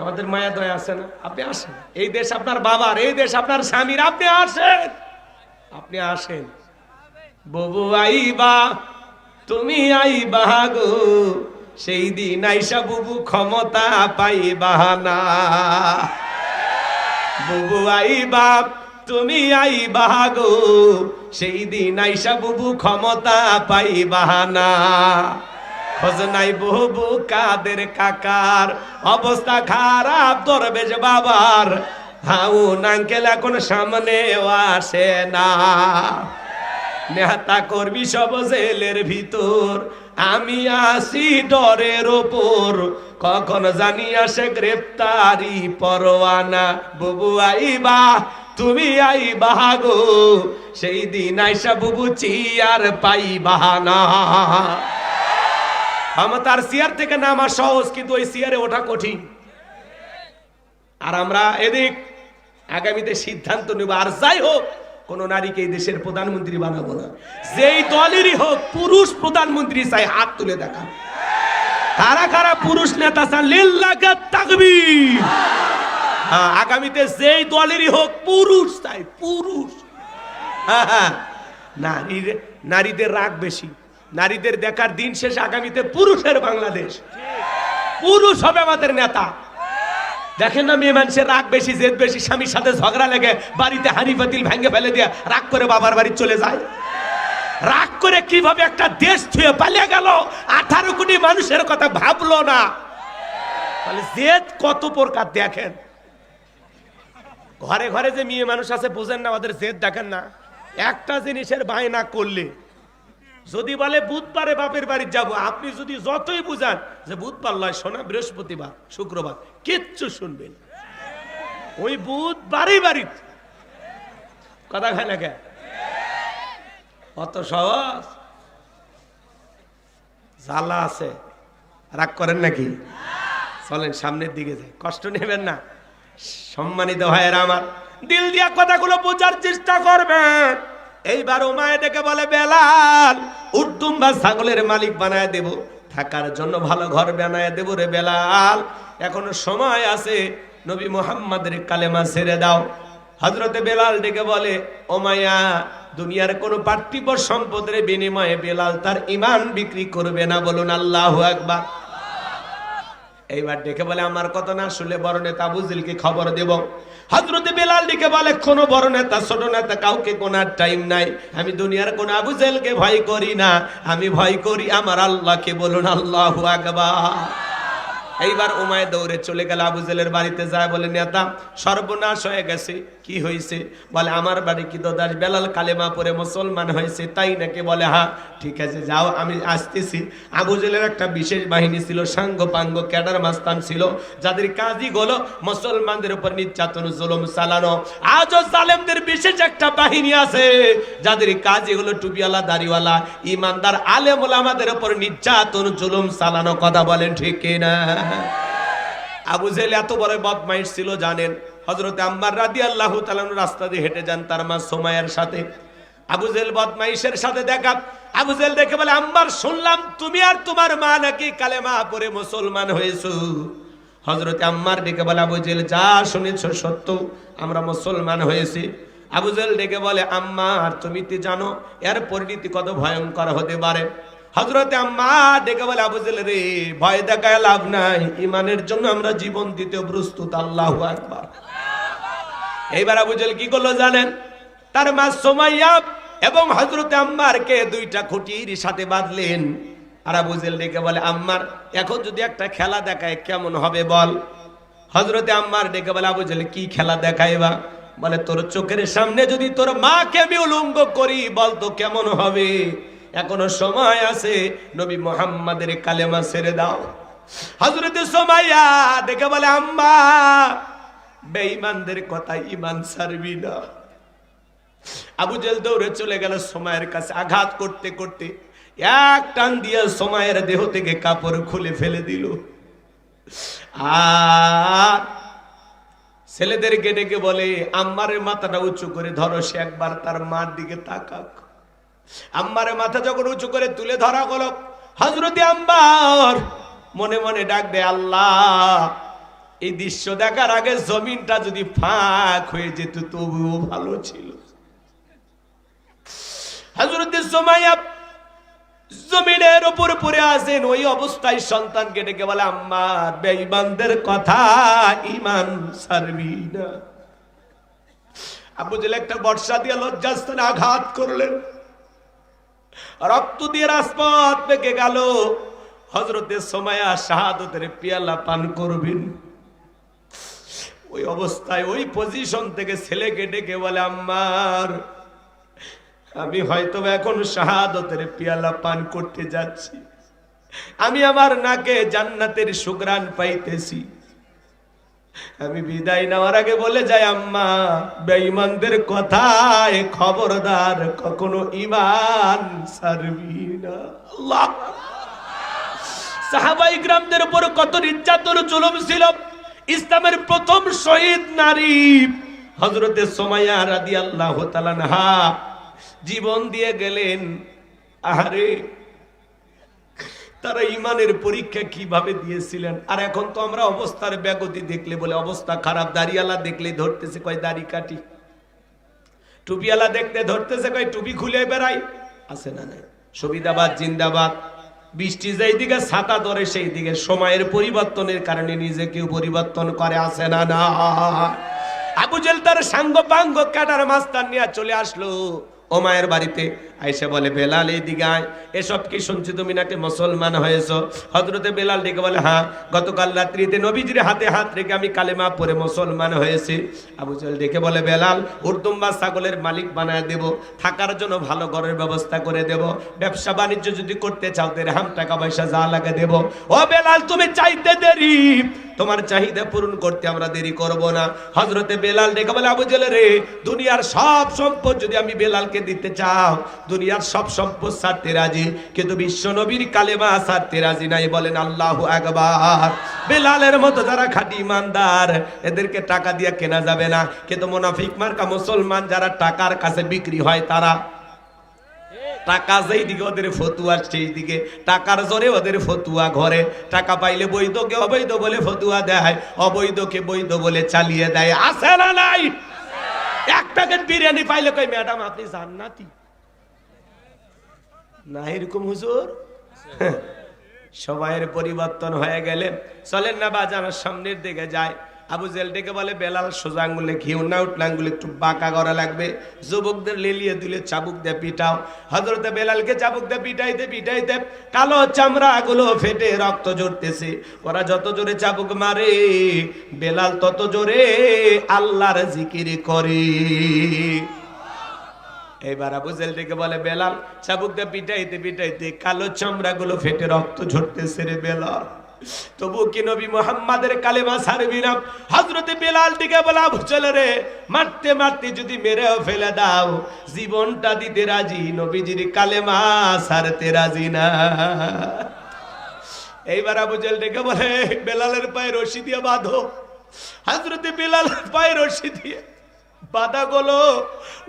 আমাদের মায়া দয়া আছে না? আপনি আসেন, এই দেশ আপনার বাবার, এই দেশ আপনার স্বামীর, আপনি আসেন, আপনি আসেন। বুবু আইবা, তুমি আইবা গো, সেই দিন আইসা বুবু ক্ষমতা পাইবা না। বুবু আইবা, তুমি আইবা গো, সেই দিন আইসা বুবু ক্ষমতা পাইবা না। খোঁজ নাই বুবু কাদের কাকার, অবস্থা খারাপ দরবেশ বাবার, হাউন আঙ্কেল এখন সামনেও আসে না। নেতা কর্মী সব জেলের ভিতর, আমি আসি ডরের ওপর, কখন জানি আসে গ্রেপ্তারি পরোয়ানা। বুবু আইবা, তুমি আইবা গো, সেই দিন আইসা বুবু চিয়ার পাইবা না। ক্ষমতার চেয়ার থেকে নামা সহজ, কিন্তু ওই চেয়ারে ওঠা কঠিন। আর আমরা এদিক আগামীতে সিদ্ধান্ত নেব, আর যাই হোক কোন নারীকে এই দেশের প্রধানমন্ত্রী বানাবো না। যেই দলেরই হোক পুরুষ প্রধানমন্ত্রী চাই, হাত তুলে দেখা। কারা কারা পুরুষ নেতা চান? লিল্লাহি তাকবীর। আগামীতে যেই দলেরই হোক পুরুষ চাই, পুরুষ। নারীদের রাগ বেশি, নারীদের দেখার দিন শেষ। আগামীতে পুরুষের বাংলাদেশ, পুরুষ হবে আমাদের নেতা। দেখেন না, মেয়ে মানুষের রাগ বেশি, জেদ বেশি, স্বামীর সাথে ঝগড়া লেগে বাড়িতে হাঁড়ি পাতিল ভেঙে ফেলে দিয়ে রাগ করে বাবার বাড়ি চলে যায়। রাগ করে কিভাবে একটা দেশ ছুঁয়ে পালিয়ে গেল, 18 কোটি মানুষের কথা ভাবলো না। তাহলে জেদ কত প্রকার দেখেন। ঘরে ঘরে যে মেয়ে মানুষ আছে বুঝেন না, ওদের জেদ দেখেন না। একটা জিনিসের বায়না করলে, যদি বলে বুধবারে বাপের বাড়ি যাব, আপনি যদি যতই বুঝান যে বুধবার লয়, শোনা বৃহস্পতিবার শুক্রবার, কিচ্ছু শুনবেন। ওই বুধবারই বাড়ি, কথা খায় না কে? অত সহজ? জ্বালা আছে, রাগ করেন নাকি? চলেন সামনের দিকে যাই, কষ্ট নেবেন না। সম্মানিত ভাইয়েরা আমার, দিল দিয়া কথাগুলো বোঝার চেষ্টা করবেন। এইবার উমায় ডেকে বলে, বেলাল উর্দুম বা ছাগলের মালিক বানায় দেব, থাকার জন্য ভালো ঘর বানায় দেব রে বেলাল, এখনো সময় আছে, নবী মুহাম্মাদের কালেমা ছেড়ে দাও। হযরতে বেলাল ডেকে বলে, ওমাইয়া দুনিয়ার কোন পার্থিব সম্পদের বিনিময়ে বেলাল তার ঈমান বিক্রি করবে না। বলুন আল্লাহু আকবার। এইবার ডেকে বলে, আমার কথা না শুনলে বড় নেতা আবু জেহেলকে খবর দেব। হযরতে বেলাল ডেকে বলে, কোন বড় নেতা ছোট নেতা কাউকে কোনার টাইম নাই, আমি দুনিয়ার কোন আবু জেহেলকে ভয় করি না, আমি ভয় করি আমার আল্লাহকে। বলুন আল্লাহু আকবার। এইবার উমায় দৌড়ে চলে গেল আবু জেহেলের বাড়িতে, যায় বলে, নেতা সর্বনাশ হয়ে গেছে। কি হয়েছে? বলে, আমার বাড়ি কি দোদাস বেলাল কালেমা পড়ে মুসলমান হয়েছে, তাই নাকি? বলে, হ্যাঁ। ঠিক আছে, যাও, আমি আসতেছি। আবু জেহেলের একটা বিশেষ বাহিনী ছিল, সাঙ্গ পাঙ্গ ক্যাডার মাস্তান ছিল, যাদের কাজই হলো মুসলমানদের উপর নির্যাতন জুলুম চালানো। আজও জালেমদের বিশেষ একটা বাহিনী আছে, যাদের কাজই হলো টুপিওয়ালা দাড়িওয়ালা ইমানদার আলেম ওলামাদের উপর নির্যাতন জুলুম চালানো। কথা বলেন ঠিক কিনা? আবু জেহেল এত বড় বদমাইশ ছিল জানেন? হযরতে আম্মার রাদিয়াল্লাহু তাআলা রাস্তা দিয়ে হেঁটে যান তার মা সুমাইয়ার সাথে। আবু জেহেল বদমাইশের সাথে দেখা। আবু জেহেল দেখে বলে, আম্মার শুনলাম তুমি আর তোমার মা নাকি কালেমা পড়ে মুসলমান হয়েছো। হযরতে আম্মার ডেকে বলে, আবু জেহেল যা শুনেছো সত্য, আমরা মুসলমান হয়েছি। আবু জেহেল ডেকে বলে, আম্মার তুমি তো জানো এর পরিণতি কত ভয়ঙ্কর হতে পারে। হযরতে আম্মা ডেকে বলে, আবু জেহেল রে, ভয় দেখায় লাভ নাই, ঈমানের জন্য আমরা জীবন দিতে প্রস্তুত। আল্লাহু আকবার। এইবার আবু জেহেল কি করলো জানেন? তার মা সুমাইয়া এবং হযরতে আম্মারকে দুইটা খুঁটির সাথে বাঁধলেন। আর আবু জেহেল ডেকে বলে, আম্মার এখন যদি একটা খেলা দেখায় কেমন হবে বল। হযরতে আম্মার ডেকে বলে, আবু জেহেল কি খেলা দেখাইবা? বলে, তোর চোখের সামনে যদি তোর মাকে আমি উলঙ্গ করি, বল তো কেমন হবে? এখনো সময় আছে, নবী মুহাম্মাদের কালেমা ছেড়ে দাও। হযরতে সুমাইয়া ডেকে বলে, আম্মা বেঈমানদের কথা ঈমান ছাড়বি না। আবু জেহেল দৌড়ে চলে গেল সুমাইয়ার কাছে, আঘাত করতে করতে এক টান দিয়ে সুমাইয়ার দেহ থেকে কাপড় খুলে ফেলে দিল। আর ছেলেদেরকে ডেকে বলে, আম্মারের মাথাটা উঁচু করে ধরো, সে একবার তার মার দিকে তাকাক। আম্মারের মাথা যখন উঁচু করে তুলে ধরা হলো, হযরতে আম্মার মনে মনে ডাক দেয়, আল্লাহ এই দৃশ্য দেখার আগে জমিনটা যদি ফাঁক হয়ে যেত তবুও ভালো ছিল। হযরত সুমাইয়া জমিনের উপর পড়ে আছেন, ওই অবস্থায় সন্তানকে ডেকে বলে, আম্মা বেঈমানদের কথা ঈমান ছাড়বি না। আবু জেহেল একটা বর্ষা দিয়ে লজ্জাস্থানে আঘাত করলেন, রক্ত দিয়ে রাজপথ পেকে গেল। হযরতে সুমাইয়া শাহাদাতের পেয়ালা পান করবেন, ওই অবস্থায় ওই পজিশন থেকে ছেলেকে ডেকে বলে, আম্মার আমি হয়তো এখন শাহাদাতের পেয়ালা পান করতে যাচ্ছি, আমি আমার নাকে জান্নাতের সুঘ্রাণ পাইতেছি, আমি বিদায় নেওয়ার আগে বলে যাই, আম্মা বেঈমানদের কথায় খবরদার কখনো ঈমান ছাড়বি না। আল্লাহ, সাহাবায়ে কিরামদের উপর কত নির্যাতন জুলুম ছিল। ইসলামের প্রথম শহীদ নারী হযরতে সুমাইয়া রাদিয়াল্লাহু তাআলা আনহা জীবন দিয়ে গেলেন। আরে তারা ইমানের পরীক্ষা কিভাবে দিয়েছিলেন। আর এখন তো আমরা অবস্থার ব্যাগতি দেখলে বলে অবস্থা খারাপ, দাড়িওয়ালা দেখলে ধরতেছে কয় দাড়ি কাটি, টুপিওয়ালা দেখতে ধরতেছে কয় টুপি খুলে বেড়াই, আছে না নাই? সুবিধাবাদ জিন্দাবাদ। বৃষ্টি যেই দিকে ছাতা ধরে সেই দিকে। সময়ের পরিবর্তনের কারণে নিজেকেও পরিবর্তন করে, আছে না না? আবু জেহেল তার সাঙ্গ পাঙ্গ কাটার মাস্তান নিয়ে চলে আসলো ওমায়ের বাড়িতে। আয়েশা বলে, বেলাল এইদিকে আয়, এসব কি শুনছি তুমি নাকি মুসলমান হয়েছো? হযরতে বেলাল ডেকে বলে, হ্যাঁ, গতকাল রাত্রিতে নবীজির হাতে হাত রেখে আমি কালেমা পড়ে মুসলমান হয়েছি। আবু জেহেল ডেকে বলে, বেলাল উর্দুম্বা ছাগলের মালিক বানায় দেব, থাকার জন্য ভালো ঘরের ব্যবস্থা করে দেব, ব্যবসা বাণিজ্য যদি করতে চাও দিরহাম টাকা পয়সা যা লাগে দেব। ও বেলাল, তুমি চাইতে দেরি, তোমার চাহিদা পূরণ করতে আমরা দেরি করব না। হযরতে বেলাল ডেকে বলে, আবু জেহেল রে, দুনিয়ার সব সম্পদ যদি আমি বেলালকে দিতে চাও, দুনিয়ার সব সম্পদ ছাড়তে রাজি, কিন্তু বিশ্ব নবীর কালেমা ছাড়তে রাজি নাই। বলেন আল্লাহু আকবার। বেলালের মতো যারা খাঁটি ইমানদার, এদেরকে টাকা দিয়ে কেনা যাবে না। কিন্তু মুনাফিক মার্কা মুসলমান যারা টাকার কাছে বিক্রি হয়, তারা টাকা যেই দিকে ওদের ফতুয়া সেই দিকে, টাকার জোরে ওদের ফতুয়া ঘরে। টাকা পাইলে বৈধকে অবৈধ বলে ফতুয়া দেয়, অবৈধকে বৈধ বলে চালিয়ে দেয়, আছে না নাই? এক প্যাকেট বিরিয়ানি পাইলে কই ম্যাডাম আপনি জান্নাতি না, এরকম হুজুর। সবাইয়ের পরিবর্তন হয়ে গেলে চলেন না বাজানোর সামনের দিকে যায়। আবু জেহেল ডেকে বলে, বেলাল সোজা আঙ্গুলে ঘিউ না উঠলে আঙ্গুলে একটু বাঁকা করা লাগবে, যুবকদের লেলিয়ে দিলে চাবুক দিয়ে পিটাও। হযরতে বেলালকে চাবুক দিয়ে পিটাইতে পিটাইতে কালো চামড়া গুলো ফেটে রক্ত ঝরতেছে। ওরা যত জোরে চাবুক মারে, বেলাল তত জোরে আল্লাহর জিকির করে। এবার আবু জেহেল ডেকে বলে, বেলাল চাবুক দিয়ে পিটাইতে পিটাইতে কালো চামড়া গুলো ফেটে রক্ত ঝরতেছে রে বেলাল, তবু কি নবী মুহাম্মাদের কালেমা ছাড়বি না? হযরতে বেলাল দিকে বলে, আবু জেহেল রে, মারতে মারতে যদি মেরেও ফেলে দাও, জীবনটা দিতে রাজি, নবীজির কালেমা ছাড়তে রাজি না। এইবার আবু জেহেল ডেকে বলে, বেলালের পায়ে রশি দিয়ে বাঁধো। হযরতে বেলাল পায়ে রশি দিয়ে বাঁধা গুলো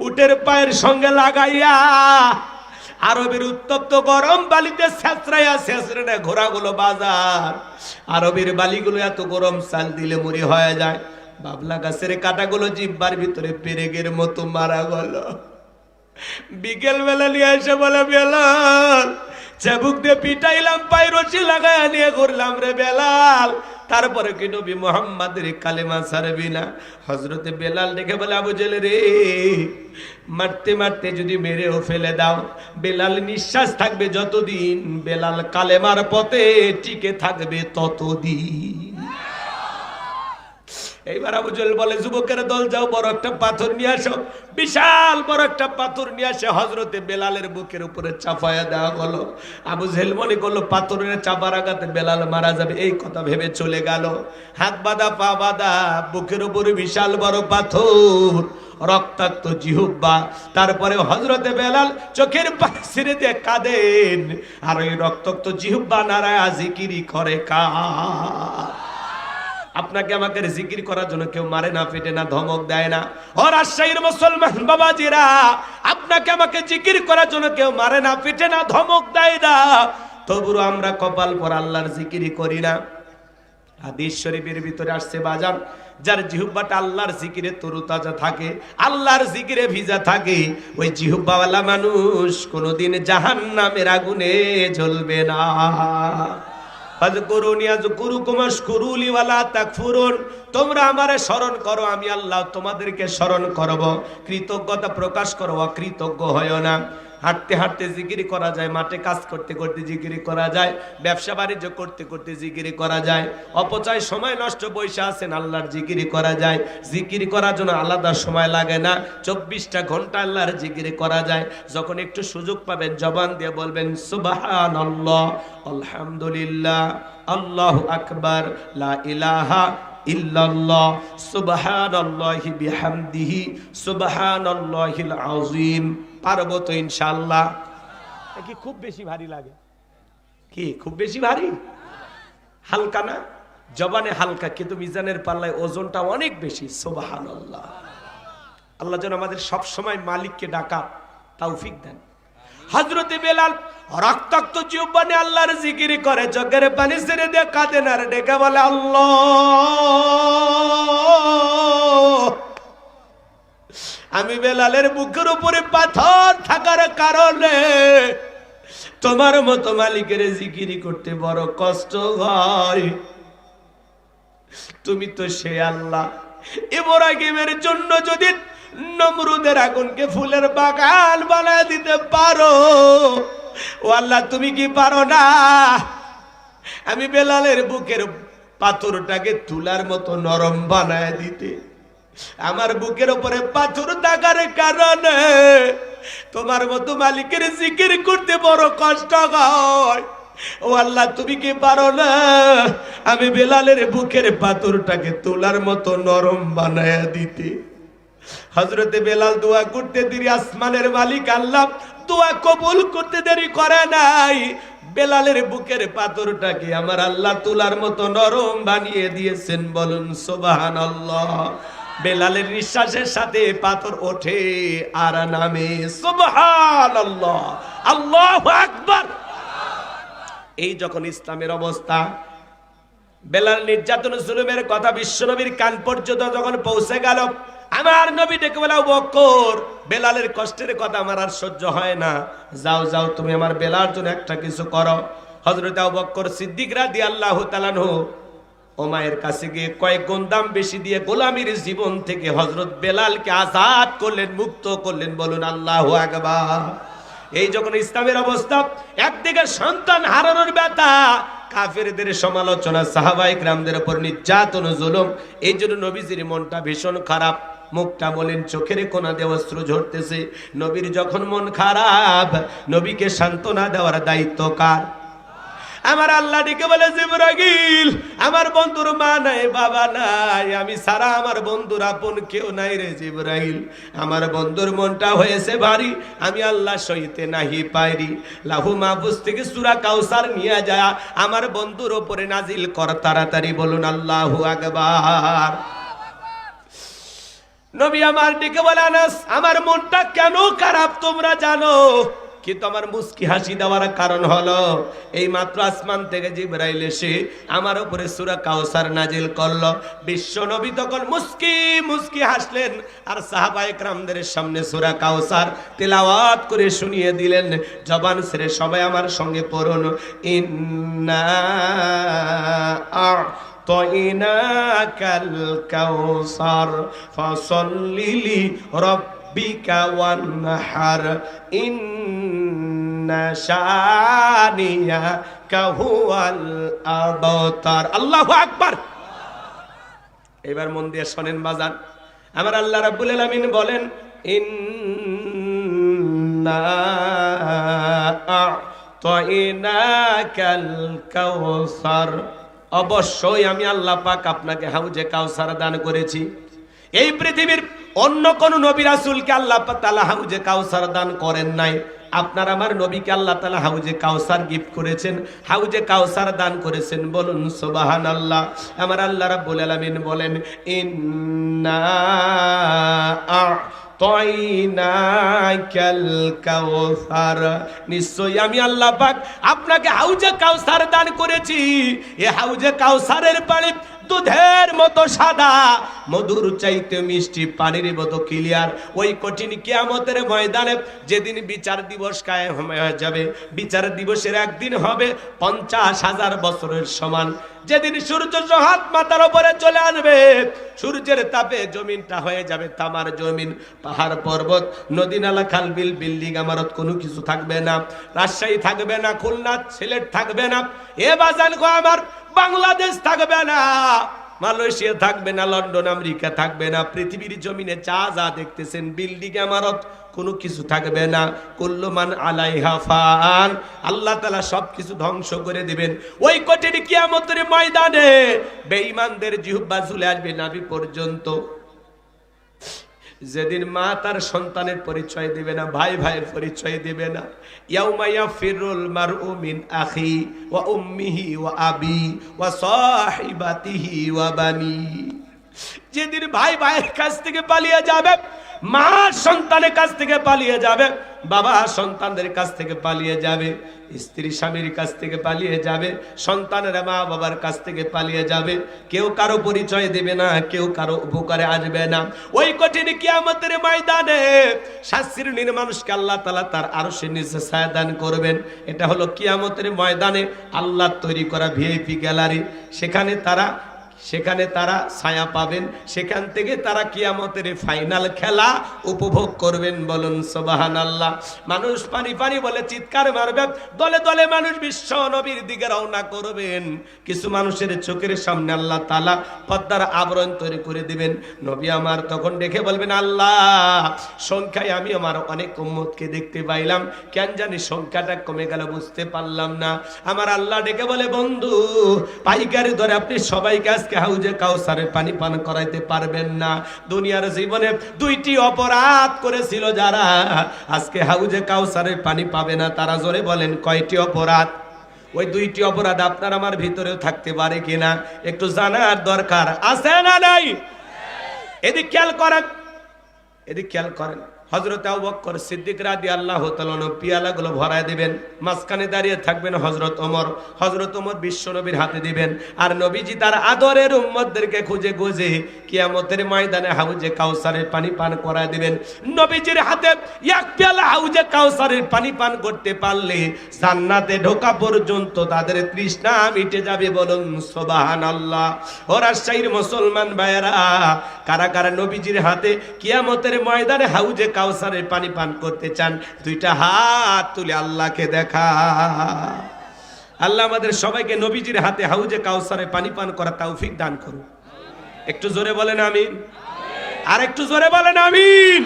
উটের পায়ের সঙ্গে লাগাইয়া আরবের উত্তপ্ত গরম বালিতে ছেঁচড়াইয়া ছেঁচড়ে ঘোড়াগুলো বাজার। আরবের বালিগুলো এত গরম, চাল দিলে মুড়ি হয়ে যায়। বাবলা গাছের কাটাগুলো জিব্বার ভিতরে পেরেকের মতো মারা গেল। বিকেল বেলা নিয়ে এসে বলে, বেলাল চাবুক দিয়ে পিটাইলাম, পায়ে রশি লাগাইয়া নিয়ে ঘুরলাম রে বেলাল, তারপরে কি নবী মুহাম্মাদের কালেমা ছাড়বি না? হযরতে বেলাল ডেকে বলে, আবু জেহেল রে, মারতে মারতে যদি মেরেও ফেলে দাও, বেলাল নিঃশ্বাস থাকবে যতদিন, বেলাল কালেমার পথে টিকে থাকবে ততদিন। এইবার আবু জেহেল বলে, যুবকের দল যাও, বড় একটা পাথর নিয়ে আসো। বিশাল বড় একটা পাথর নিয়ে আসে হযরতে বেলালের বুকের উপরে চাপায়া দেওয়া হলো। আবু জেহেল মনে করলো পাথরের চাপার আঘাতে বেলাল মারা যাবে, এই কথা ভেবে চলে গেল। হাত বাঁধা পা বাঁধা, বুকের উপরে বিশাল বড় পাথর, রক্তাক্ত জিহ্বা। তারপরে হযরতে বেলাল চোখের পানি ছেড়ে দিয়ে কাঁদেন, আর ওই রক্তাক্ত জিহ্বা নারায় জিকিরি করে কার। আপনাকে আমাকে জিকির করার জন্য কেউ মারে না, পেটে না, ধমক দেয় না। ও রাজশাহীর মুসলমান বাবাজিরা, আপনাকে আমাকে জিকির করার জন্য কেউ মারে না, পেটে না, ধমক দেয় না, তবুও আমরা কপাল পর আল্লাহর জিকির করি না। হাদিস শরীফের ভিতরে আসছে বাজান, যার জিহ্বাটা আল্লাহর জিকিরে তরুতাজা থাকে, আল্লাহর জিকিরে ভিজা থাকে, ওই জিহ্বাওয়ালা মানুষ কোনোদিন জাহান্নামের আগুনে জ্বলবে না। ফাযকুরুনি আযকুরুকুম ওয়াশকুরুলি ওয়ালা তাকফুরুন, তোমরা আমারে স্মরণ করো, আমি আল্লাহ তোমাদেরকে স্মরণ করব। কৃতজ্ঞতা প্রকাশ করো, অকৃতজ্ঞ হয় না। হাঁটতে হাঁটতে জিকির করা যায়, মাঠে কাজ করতে করতে জিকির করা যায়, ব্যবসা বাণিজ্য করতে করতে জিকির করা যায়, অপচয় সময় নষ্ট বৈশা আছেন আল্লাহর জিকির করা যায়। জিকির করার জন্য আলাদা সময় লাগে না, 24টা ঘন্টা আল্লাহর জিকির করা যায়। যখন একটু সুযোগ পাবেন জবান দিয়ে বলবেন সুবহানাল্লাহ, আলহামদুলিল্লাহ, আল্লাহু আকবার, লা ইলাহা ইল্লাল্লাহ, সুবহানাল্লাহি বিহামদিহি, সুবহানাল্লাহিল আযীম। পারবো তো ইনশাআল্লাহ? কি খুব বেশি ভারী লাগে? কি খুব বেশি ভারী? হালকা না, জবানে হালকা, কিন্তু মিজানের পাল্লায় ওজনটা অনেক বেশি। সুবহানাল্লাহ। আল্লাহ যেন আমাদের সব সময় মালিককে ডাকা তৌফিক দেন। হযরতে বেলাল রক্তাক্ত জিহ্বানে আল্লাহর জিকির করে, চোখের পানি ছেড়ে দিয়ে কাঁদেন আর ডেকে বলে আল্লাহ। আমি বেলালের বুকের উপরে পাথর থাকার কারণে তোমার মতো মালিকের জিকির করতে বড় কষ্ট হয়। তুমি তো সে আল্লাহ, ইব্রাহিমের জন্য যদি নমরুদের আগুনকে ফুলের বাগান বানায় দিতে পারো, ও আল্লাহ তুমি কি পারো না আমি বেলালের বুকের পাথরটাকে তুলার মতো নরম বানায় দিতে? আমার বুকের উপরে পাথর থাকার কারণে তোমার মতো মালিকের জিকির করতে বড় কষ্ট হয়। ও আল্লাহ তুমি কি পারো না আমি বেলালের বুকের পাথরটাকে তুলার মতো নরম বানায় দিতে? হযরতে বেলাল দোয়া করতে দেরি, আসমানের মালিক আল্লাহ দোয়া কবুল করতে দেরি করে নাই। বেলালের বুকের পাথরটাকে আমার আল্লাহ তুলার মতো নরম বানিয়ে দিয়েছেন। বলুন সুবহানাল্লাহ। বেলালের নিঃশ্বাসের সাথে পাথর ওঠে আর নামে। সুবহানাল্লাহ, আল্লাহু আকবার। এই যখন ইসলামের অবস্থা, বেলাল নির্যাতন জুলুমের কথা বিশ্বনবীর কান পর্যন্ত যখন পৌঁছে গেল, আমার নবী ডেকে বলে, আবু বকর, বেলালের কষ্টের কথা আমার আর সহ্য হয় না, যাও যাও তুমি আমার বেলার জন্য একটা কিছু করো। হযরত আবু বকর সিদ্দিক রাদিয়াল্লাহু তাআলা আনহু ওমায়ের কাছে গিয়ে কয়েক গুণ দাম বেশি দিয়ে গোলামীর জীবন থেকে হযরত বেলালকে আজাদ করলেন, মুক্ত করলেন। বলুন আল্লাহু আকবার। এই যখন ইসলামের অবস্থা, একদিকে সন্তান হারানোর ব্যথা, কাফেরদের সমালোচনা, সাহাবায়ে কেরামদের উপর নির্যাতন জুলুম, এই জন্য নবীজির মনটা ভীষণ খারাপ, মুখটা বলেন চোখের কোনা দিয়ে অশ্রু ঝরতেছে। নবীর যখন মন খারাপ, নবীকে সান্ত্বনা দেওয়ার দায়িত্ব কার? আমার আল্লাহ ডেকে বলে, জিবরাইল, আমার বন্ধুর মা নাই, বাবা নাই, আমি সারা আমার বন্ধুর আপন কেউ নাই রে জিবরাইল। আমার বন্ধুর মনটা হয়েছে ভারী, আমি আল্লাহ সইতে নাহি পাইরি। লাহু মাহফুজ থেকে সূরা কাউসার নিয়ে যায় আমার বন্ধুর উপরে নাজিল কর তাড়াতাড়ি। বলুন আল্লাহু আকবার। নবী আমার ডেকে বলে, আনাস, আমার মনটা কেন খারাপ তোমরা জানো, কিন্তু আমার মুস্কি হাসি দেওয়ার কারণ হলো এই মাত্র আসমান থেকে জিবরাইল এসে আমার উপরে সূরা কাউসার নাজিল করলো। বিশ্ব নবী তখন মুস্কি মুস্কি হাসলেন আর সাহাবায়ে কেরামদের সামনে সূরা কাউসার তেলাওয়াত করে শুনিয়ে দিলেন। জবান ছেড়ে সবাই আমার সঙ্গে পড়ুন, ইন্না আ'তাইনাকাল কাউসার ফাসাল্লি লিরাব্বিকা ওয়ানহার ইন্না শানিয়াকা হুয়াল আবতার। আল্লাহু আকবার। এবার মন দিয়ে শোনেন বাজান, আমার আল্লাহ রাব্বুল আলামিন বলেন, ইন্না আ'তাইনাকাল কাউসার, অবশ্যই আমি আল্লাহ পাক আপনাকে হাউজে কাউসার দান করেছি। এই পৃথিবীর অন্য কোন নবী রাসূলকে আল্লাহ তাআলা হাউজে কাউসার দান করেন নাই। আপনার আমার নবীকে আল্লাহ তাআলা হাউজে কাউসার গিফট করেছেন, হাউজে কাউসার দান করেছেন। বলুন সুবহানাল্লাহ। আমার আল্লাহ রাব্বুল আলামিন বলেন, ইন্না আ'তাইনাকাল কাউসার, নিশ্চয়ই আমি আল্লাহ পাক আপনাকে হাউজে কাউসার দান করেছি। এই হাউজে কাউসারের পানি দুধের মতো সাদা, মধুর চাইতে মিষ্টি, পানির মতো ক্লিয়ার। ওই কঠিন কিয়ামতের ময়দানে যেদিন বিচার দিবস কায়েম হয়ে যাবে, বিচার দিবসের একদিন হবে 50,000 বছরের সমান। যেদিন সূর্য হাত মাথার উপরে চলে আসবে, সূর্যের তাপে জমিনটা হয়ে যাবে তামার জমিন, পাহাড় পর্বত নদী নালা খাল বিল বিল্ডিং ইমারত কোনো কিছু থাকবে না। রাজশাহী থাকবে না, খুলনা সিলেট থাকবে না, এ বাজান গো আমার বাংলাদেশ থাকবে না, মালয়েশিয়া থাকবে না, লন্ডন আমেরিকা থাকবে না। পৃথিবীর জমিনে যা যা দেখতেছেন বিল্ডিং ইমারত কোনো কিছু থাকবে না। কুল্লু মান আলাইহা ফান, আল্লাহ তাআলা সবকিছু ধ্বংস করে দিবেন। ওই কঠিন কিয়ামতের ময়দানে বেঈমানদের জিহ্বা ঝুলে আসবে নাভি পর্যন্ত। যেদিন মা তার সন্তানের পরিচয় দিবে না, ভাই ভাইয়ের পরিচয় দিবে না। ইয়াউমা ইয়াফিরুল মারউ মিন আখি ওয়া উম্মিহি ওয়া আবি ওয়া সাহিবাতিহি ওয়া বানি। যেদিন ভাই ভাইয়ের কাছ থেকে পালিয়ে যাবে, মা সন্তানের কাছ থেকে পালিয়ে যাবে, বাবা সন্তানদের কাছ থেকে পালিয়ে যাবে, স্ত্রী স্বামীর কাছ থেকে পালিয়ে যাবে, সন্তানেরা মা বাবার কাছ থেকে পালিয়ে যাবে। কেউ কারো পরিচয় দেবে না, কেউ কারো উপকারে আসবে না। ওই কঠিন কিয়ামতের ময়দানে শাস্তির মানুষকে আল্লাহ তাআলা তার আরশের নিচে ছায়া দান করবেন। এটা হলো কিয়ামতের ময়দানে আল্লাহ তৈরি করা ভিআইপি গ্যালারি। সেখানে তারা ছায়া পাবেন, সেখান থেকে তারা কিয়ামতের ফাইনাল খেলা উপভোগ করবেন। বলুন সুবহানাল্লাহ। মানুষ পানি পানি বলে চিৎকার মারবে, দলে দলে মানুষ বিশ্ব নবীর দিকে রওনা করবেন। কিছু মানুষের চোখের সামনে আল্লাহ তাআলা পর্দার আবরণ তৈরি করে দিবেন। নবী আমার তখন দেখে বলবেন, আল্লাহ সংখ্যায় আমি আমার অনেক উম্মতকে দেখতে পাইলাম, কেন জানি সংখ্যাটা কমে গেল, বুঝতে পারলাম না। আমার আল্লাহ ডেকে বলে, বন্ধু পাইকারি ধরে আপনি সবাইকে আজকে হাউজে কাউসারের পানি পান করাইতে পারবেন না। দুনিয়ার জীবনে 2টি অপরাধ করেছিল যারা, আজকে হাউজে কাউসারের পানি পাবে না। তারা জোরে বলেন কয়টি অপরাধ? ওই 2টি অপরাধ আপনার আমার ভিতরেও থাকতে পারে কিনা একটু জানার দরকার আছে না নাই? এদিক খেয়াল করেন, এদিক খেয়াল করেন। হযরত আবু বকর সিদ্দিক রাদিয়াল্লাহু তাআলা পিয়ালাগুলো ভরায় দিবেন, মাঝখানে দাঁড়িয়ে থাকবেন হযরত ওমর। হযরত ওমর বিশ্ব নবীর হাতে দিবেন, আর নবীজি তার আদরের উম্মতদেরকে খুঁজে খুঁজে কিয়ামতের ময়দানে হাউজে কাউসারের পানি পান করায় দিবেন। নবীজির হাতে এক পেয়ালা হাউজে কাউসারের পানি পান করতে পারলে জান্নাতে ঢোকা পর্যন্ত তাদের তৃষ্ণা মিটে যাবে। বলুন সুবহানাল্লাহ। ও রাজশাহীর মুসলমান ভাইয়েরা, কারা কারা নবীজির হাতে কিয়ামতের ময়দানে হাউজে কাউসারের পানি পান করতে চান? 2টা হাত তুলে আল্লাহকে দেখা। আল্লাহ আমাদের সবাইকে নবীজির হাতে হাউজে কাউসারের পানি পান করা তৌফিক দান করুন। একটু জোরে বলেন আমিন। আর একটু জোরে বলেন আমিন।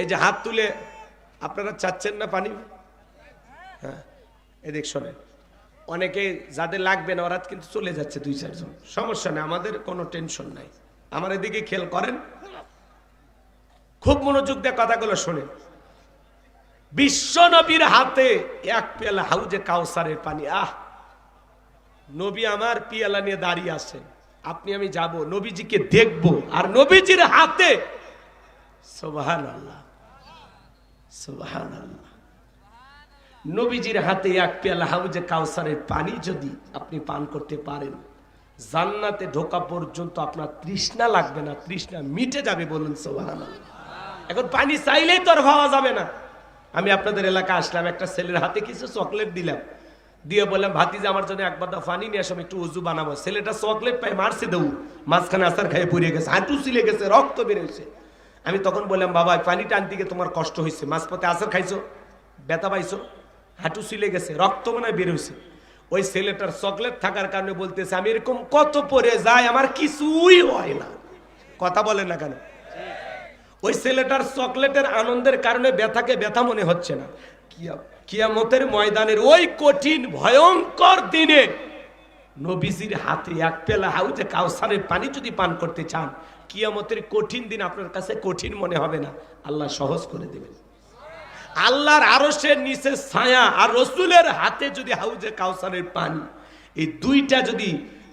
এই যে হাত তুলে আপনারা চাচ্ছেন না পানি? হ্যাঁ, এদিক শোনেন। অনেকে যাদের লাগবে না ওরা কিন্তু চলে যাচ্ছে 2-4 জন, সমস্যা নেই, আমাদের কোনো টেনশন নাই। আমার এদিকে খেয়াল করেন, খুব মনোযোগ দিয়ে কথাগুলো শোনেন। বিশ্ব নবীর হাতে এক পেয়ালা হাউজে কাউসারের পানি। নবী আমার পিয়ালা নিয়ে দাঁড়িয়ে আছেন, আপনি আমি যাব নবীজিকে দেখব, আর নবীজির হাতে সুবহানাল্লাহ সুবহানাল্লাহ, নবীজির হাতে এক পেয়ালা হাউজে কাউসারের পানি যদি আপনি পান করতে পারেন, জান্নাতে ঢোকা পর্যন্ত আপনার তৃষ্ণা লাগবে না, তৃষ্ণা মিটে যাবে। বলুন সুবহানাল্লাহ। এখন পানি চাইলেই তো আর খাওয়া যাবে না। আমি আপনাদের এলাকা আসলাম, একটা ছেলের হাতে কিছু চকলেট দিলাম, দিয়ে বললাম ভাতিজা আমার জন্য এক বাদা পানি নিয়ে আসো, একটু উজু বানাবো। ছেলেটা চকলেট পাই মারছে দেউ, মাঝখানে আসার খাইয়ে পড়ে গেছে, হাঁটু ছিলে গেছে, রক্ত বেরোচ্ছে। আমি তখন বললাম, বাবা পানিটা আনতে গিয়ে তোমার কষ্ট হয়েছে, মাঝপথে আসার খাইছো, ব্যথা পাইছো, হাঁটু ছিলে গেছে, রক্ত মনে হয় বেরোচ্ছে। ওই ছেলেটার চকলেট থাকার কারণে বলতেছে, আমি এরকম কত পরে যাই, আমার কিছুই হয় না। কথা বলে না কেন? ওই ছেলেটার চকলেটের আনন্দের কারণে ব্যথাকে ব্যথা মনে হচ্ছে না। কিয়ামতের ময়দানের ওই কঠিন ভয়ঙ্কর দিনে নবীজির হাতে এক পেলা হাউজে কাউসারের পানি যদি পান করতে চান, কিয়ামতের কঠিন দিন আপনার কাছে কঠিন মনে হবে না, আল্লাহ সহজ করে দেবেন। আল্লাহর আরশের নিচে ছায়া আর রসুলের হাতে যদি হাউজে কাউসারের পানি, এই 2টা যদি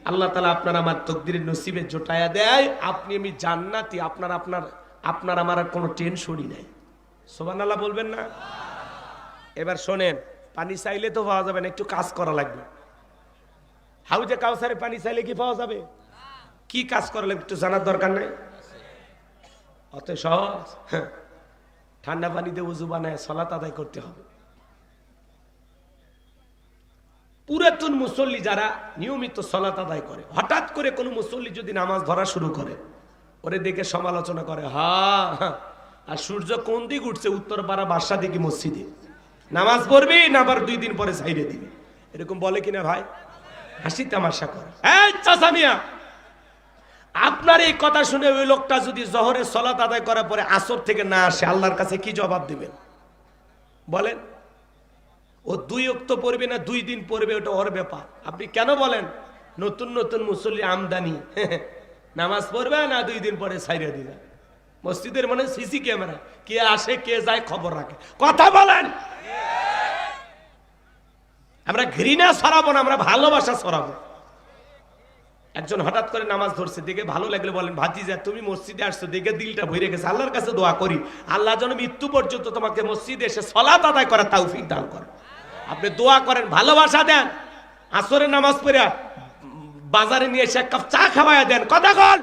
আল্লাহ তাআলা আপনার আমার তকদিরের নসিবে জোটায়া দেয়, আপনি আমি জান্নাতি, আপনার আপনার আমার আর কোনো টেনশনই নাই। সুবহানাল্লাহ বলবেন না? এবার শোনেন, পানি চাইলে তো পাওয়া যাবে না, একটু কাজ করা লাগবে। হাউজে কাউসারে পানি চাইলে কি পাওয়া যাবে? কি কাজ করা লাগবে একটু জানার দরকার নাই? অত সহজ? ঠান্ডা পানিতে উযু বানায় সালাত আদায় করতে হবে। পুরাতন মুসল্লি যারা নিয়মিত সালাত আদায় করে, হঠাৎ করে কোনো মুসল্লি যদি নামাজ ধরা শুরু করে, ওরে দেখে সমালোচনা করে, আর সূর্য কোন দিক উঠছে, উত্তর পাড়া বাসা দিকে মসজিদে নামাজ পড়বি না আবার 2 দিন পরে ছাইড়ে দিবি, এরকম বলে কিনা ভাই? হাসি তামাশা করে। এই চাচা মিয়া, আপনার এই কথা শুনে ওই লোকটা যদি জোহরের সালাত আদায় করার পরে আসর থেকে না আসে, আল্লাহর কাছে কি জবাব দিবেন বলেন? ও 2 ওয়াক্ত পড়বে না 2 দিন পড়বে, ওটা ওর ব্যাপার। আপনি কেন বলেন নতুন নতুন মুসল্লি আমদানি, নামাজ পড়বে না 2 দিন পরে ছাইড়ে দিবে? মসজিদের মানে সিসি ক্যামেরা, কে আসে কে যায় খবর রাখে। কথা বলেন। আমরা ঘৃণা ছড়াবো না, আমরা ভালোবাসা ছড়াবো। একজন হঠাৎ করে নামাজ ধরছে, দেখে ভালো লাগলে বলেন, ভাতিজা তুমি মসজিদে আসছো দেখে দিলটা ভরে গেছে, আল্লাহর কাছে দোয়া করি আল্লাহ যেন মৃত্যু পর্যন্ত তোমাকে মসজিদে এসে সালাত আদায় করার তৌফিক দান করে। আপনি দোয়া করেন, ভালোবাসা দেন। আসরের নামাজ পড়ে বাজারে নিয়ে এসে 1 কাপ চা খাওয়ায় দেন। কথা কন।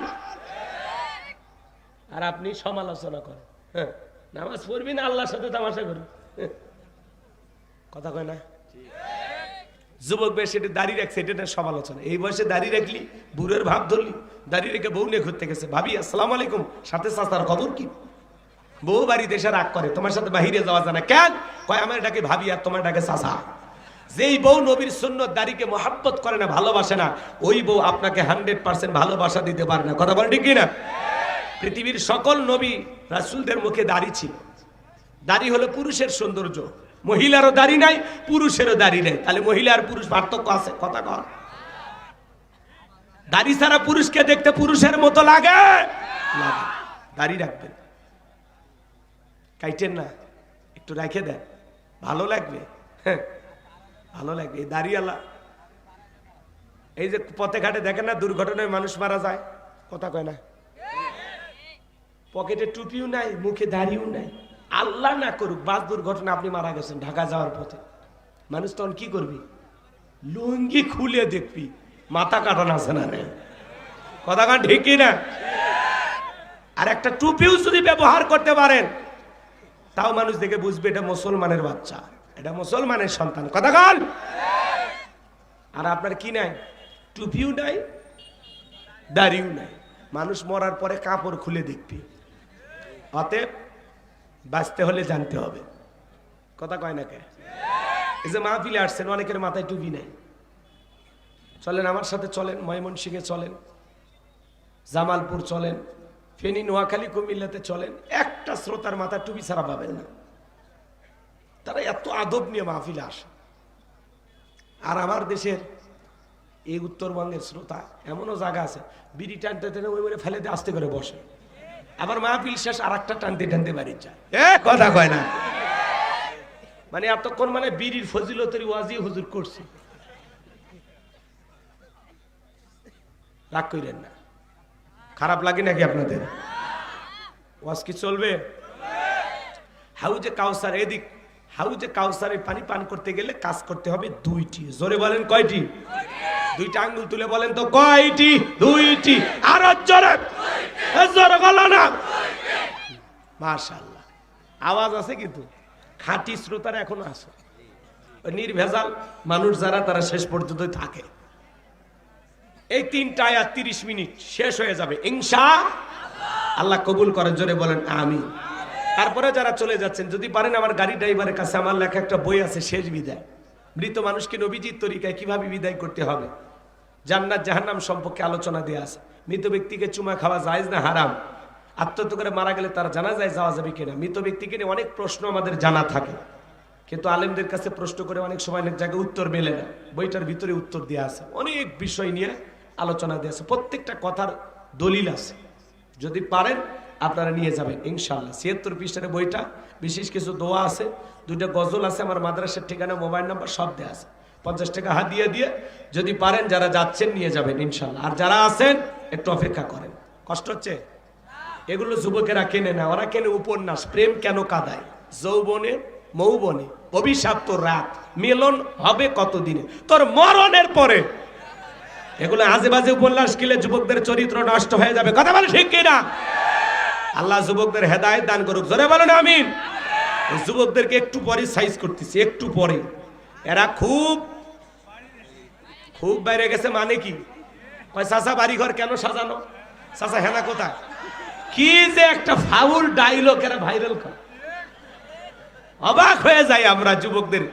আর আপনি সমালোচনা করেন, নামাজ পড়বি না আল্লাহর সাথে তামাশা করবি। কথা কয় না? যুবক বেশি দাড়ি রাখছে, এটা সমালোচনা। এই বয়সে দাড়ি রাখলি, বুড়ের ভাব ধরলি, দাড়ি রেখে বউ নিয়ে ঘুরতে গেছে, ভাবি আসসালামু আলাইকুম, সাথে চাচার খবর কি? বউ বাড়িতে এসে রাগ করে, তোমার সাথে বাহিরে যাওয়া যায় না কেন? কয় আমার ডাকে ভাবি আর তোমার ডাকে চাচা। যেই বউ নবীর সুন্নত দাড়িকে মহাব্বত করে না, ভালোবাসে না, ওই বউ আপনাকে 100% ভালোবাসা দিতে পারে না। কথা বল ঠিক কিনা? পৃথিবীর সকল নবী রাসূলদের মুখে দাড়ি ছিল। দাড়ি হলো পুরুষের সৌন্দর্য। মহিলারও দাড়ি নাই, পুরুষেরও দাড়ি নেই, তাহলে মহিলা আর পুরুষ পার্থক্য আছে? কথা কর। দাড়ি ছাড়া পুরুষকে দেখতে পুরুষের মতো লাগে? দাড়ি রাখবেন, কাইটেন না, একটু রেখে দেন, ভালো লাগবে। হ্যাঁ, ভালো লাগবে। এই দাড়িওয়ালা, এই যে পথে ঘাটে দেখেন না দুর্ঘটনায় মানুষ মারা যায়, কথা কয় না? পকেটে টুপিও নাই, মুখে দাড়িও নাই। আল্লাহ না করুক বাস দুর্ঘটনা আপনি মারা গেছেন ঢাকা যাওয়ার পথে, মানুষ তখন কি করবি? লুঙ্গি খুলে দেখবি মাথা কাটানো আছে না নেই। কথা কান ঠিক না? আর একটা টুপিও যদি ব্যবহার করতে পারেন, তাও মানুষ দেখে বুঝবে এটা মুসলমানের বাচ্চা, এটা মুসলমানের সন্তান। কথা কান। আর আপনার কি নাই? টুপিও নাই, দাড়িও নাই। মানুষ মরার পরে কাপড় খুলে দেখবি। অতএব বাঁচতে হলে জানতে হবে। কথা কয় না কে? এই যে মাহফিলে আসছেন, অনেকের মাথায় টুপি নাই। চলেন আমার সাথে, চলেন ময়মনসিংহে চলেন, জামালপুর চলেন, ফেনী, নোয়াখালী, কুমিল্লাতে চলেন, একটা শ্রোতার মাথা টুপি ছাড়া পাবেন না। তারা এত আদব নিয়ে মাহফিলে আসে। আর আমার দেশের এই উত্তরবঙ্গের শ্রোতা এমনও জায়গা আছে, বিড়ি টানতে টানতে ওই মনে ফেলে দিয়ে আস্তে করে বসে, আবার মাহফিল শেষ আর একটা টানতে টানতে বাড়ি যায়। কথা কয় না? মানে এতক্ষণ মানে বিড়ির ফজিলতের ওয়াজি হুজুর করছে। রাগ করেন না, খারাপ লাগে নাকি আপনাদের? ওয়াজ কি চলবে? হাউজে কাউসার, এদিক হাউজে কাউসারে পানি পান করতে গেলে কাজ করতে হবে 2টি। জোরে বলেন কয়টি? 2টা আঙ্গুল তুলে বলেন তো কয়টি? 2টি। আর জোরে জোরে বলো না। মাশাআল্লাহ, আওয়াজ আছে কিন্তু খাঁটি শ্রোতারা এখনো আছে। নির্ভেজাল মানুষ যারা, তারা শেষ পর্যন্ত থাকে। এই 3টা আয়াত 30 মিনিট শেষ হয়ে যাবে ইনশাআল্লাহ। আল্লাহ কবুল করে, জোরে বলেন আমিন। তারপরে যারা চলে যাচ্ছেন, যদি পারেন আমার গাড়ি ড্রাইভারের কাছে আমার লেখা একটা বই আছে, শেষ বিদায়। মৃত মানুষকে নবীজির তরিকায় কিভাবে বিদায় করতে হবে, জান্নাত জাহান্নাম সম্পর্কে আলোচনা দেয়া আছে। মৃত ব্যক্তিকে চুমা খাওয়া জায়েজ না হারাম? আত্মহত্যা করে মারা গেলে তার জানাজায় যাওয়া যাবে কিনা? মৃত ব্যক্তিকে নিয়ে অনেক প্রশ্ন আমাদের জানা থাকে, কিন্তু আলেমদের কাছে প্রশ্ন করে অনেক সময় অনেক জায়গায় উত্তর মেলে না। বইটার ভিতরে উত্তর দেওয়া আছে, অনেক বিষয় নিয়ে আলোচনা দেওয়া আছে, প্রত্যেকটা কথার দলিল আছে। যদি পারেন আপনারা নিয়ে যাবেন ইনশাআল্লাহ। 76 পৃষ্ঠার বইটা, বিশেষ কিছু দোয়া আছে, 2টা গজল আছে, আমার মাদ্রাসার ঠিকানা, মোবাইল নাম্বার সব দেওয়া আছে। 50 টাকা হাদিয়া দিয়ে যদি পারেন যারা যাচ্ছেন নিয়ে যাবেন ইনশাআল্লাহ। আর যারা আছেন একটু অপেক্ষা করেন। কষ্ট হচ্ছে? এগুলো যুবকেরা কেনে না, ওরা কেনে উপন্যাস। প্রেম কেন কাঁদায়, যৌবনে মৌবনে অভিশাপ্ত রাত, মিলন হবে কতদিনে, তোর মরণের পরে। এগুলো আজে বাজে উপন্যাস কিলে যুবকদের চরিত্র নষ্ট হয়ে যাবে। কথা বলে ঠিক কিনা? আল্লাহ যুবকদের হেদায়েত দান করুক, জোরে বলেন আমিন। যুবকদেরকে একটু পরে সাইজ করতেছি, একটু পরে। এরা খুব খুব বাইরে গেছে। মানে কি কয়, চাচা বাড়ি ঘর কেন সাজানো, চাচা হেনা কোথায়? কি যে একটা ফাউল ডায়লগ এরা ভাইরাল করে, অবাক হয়ে যায় আমরা যুবকদের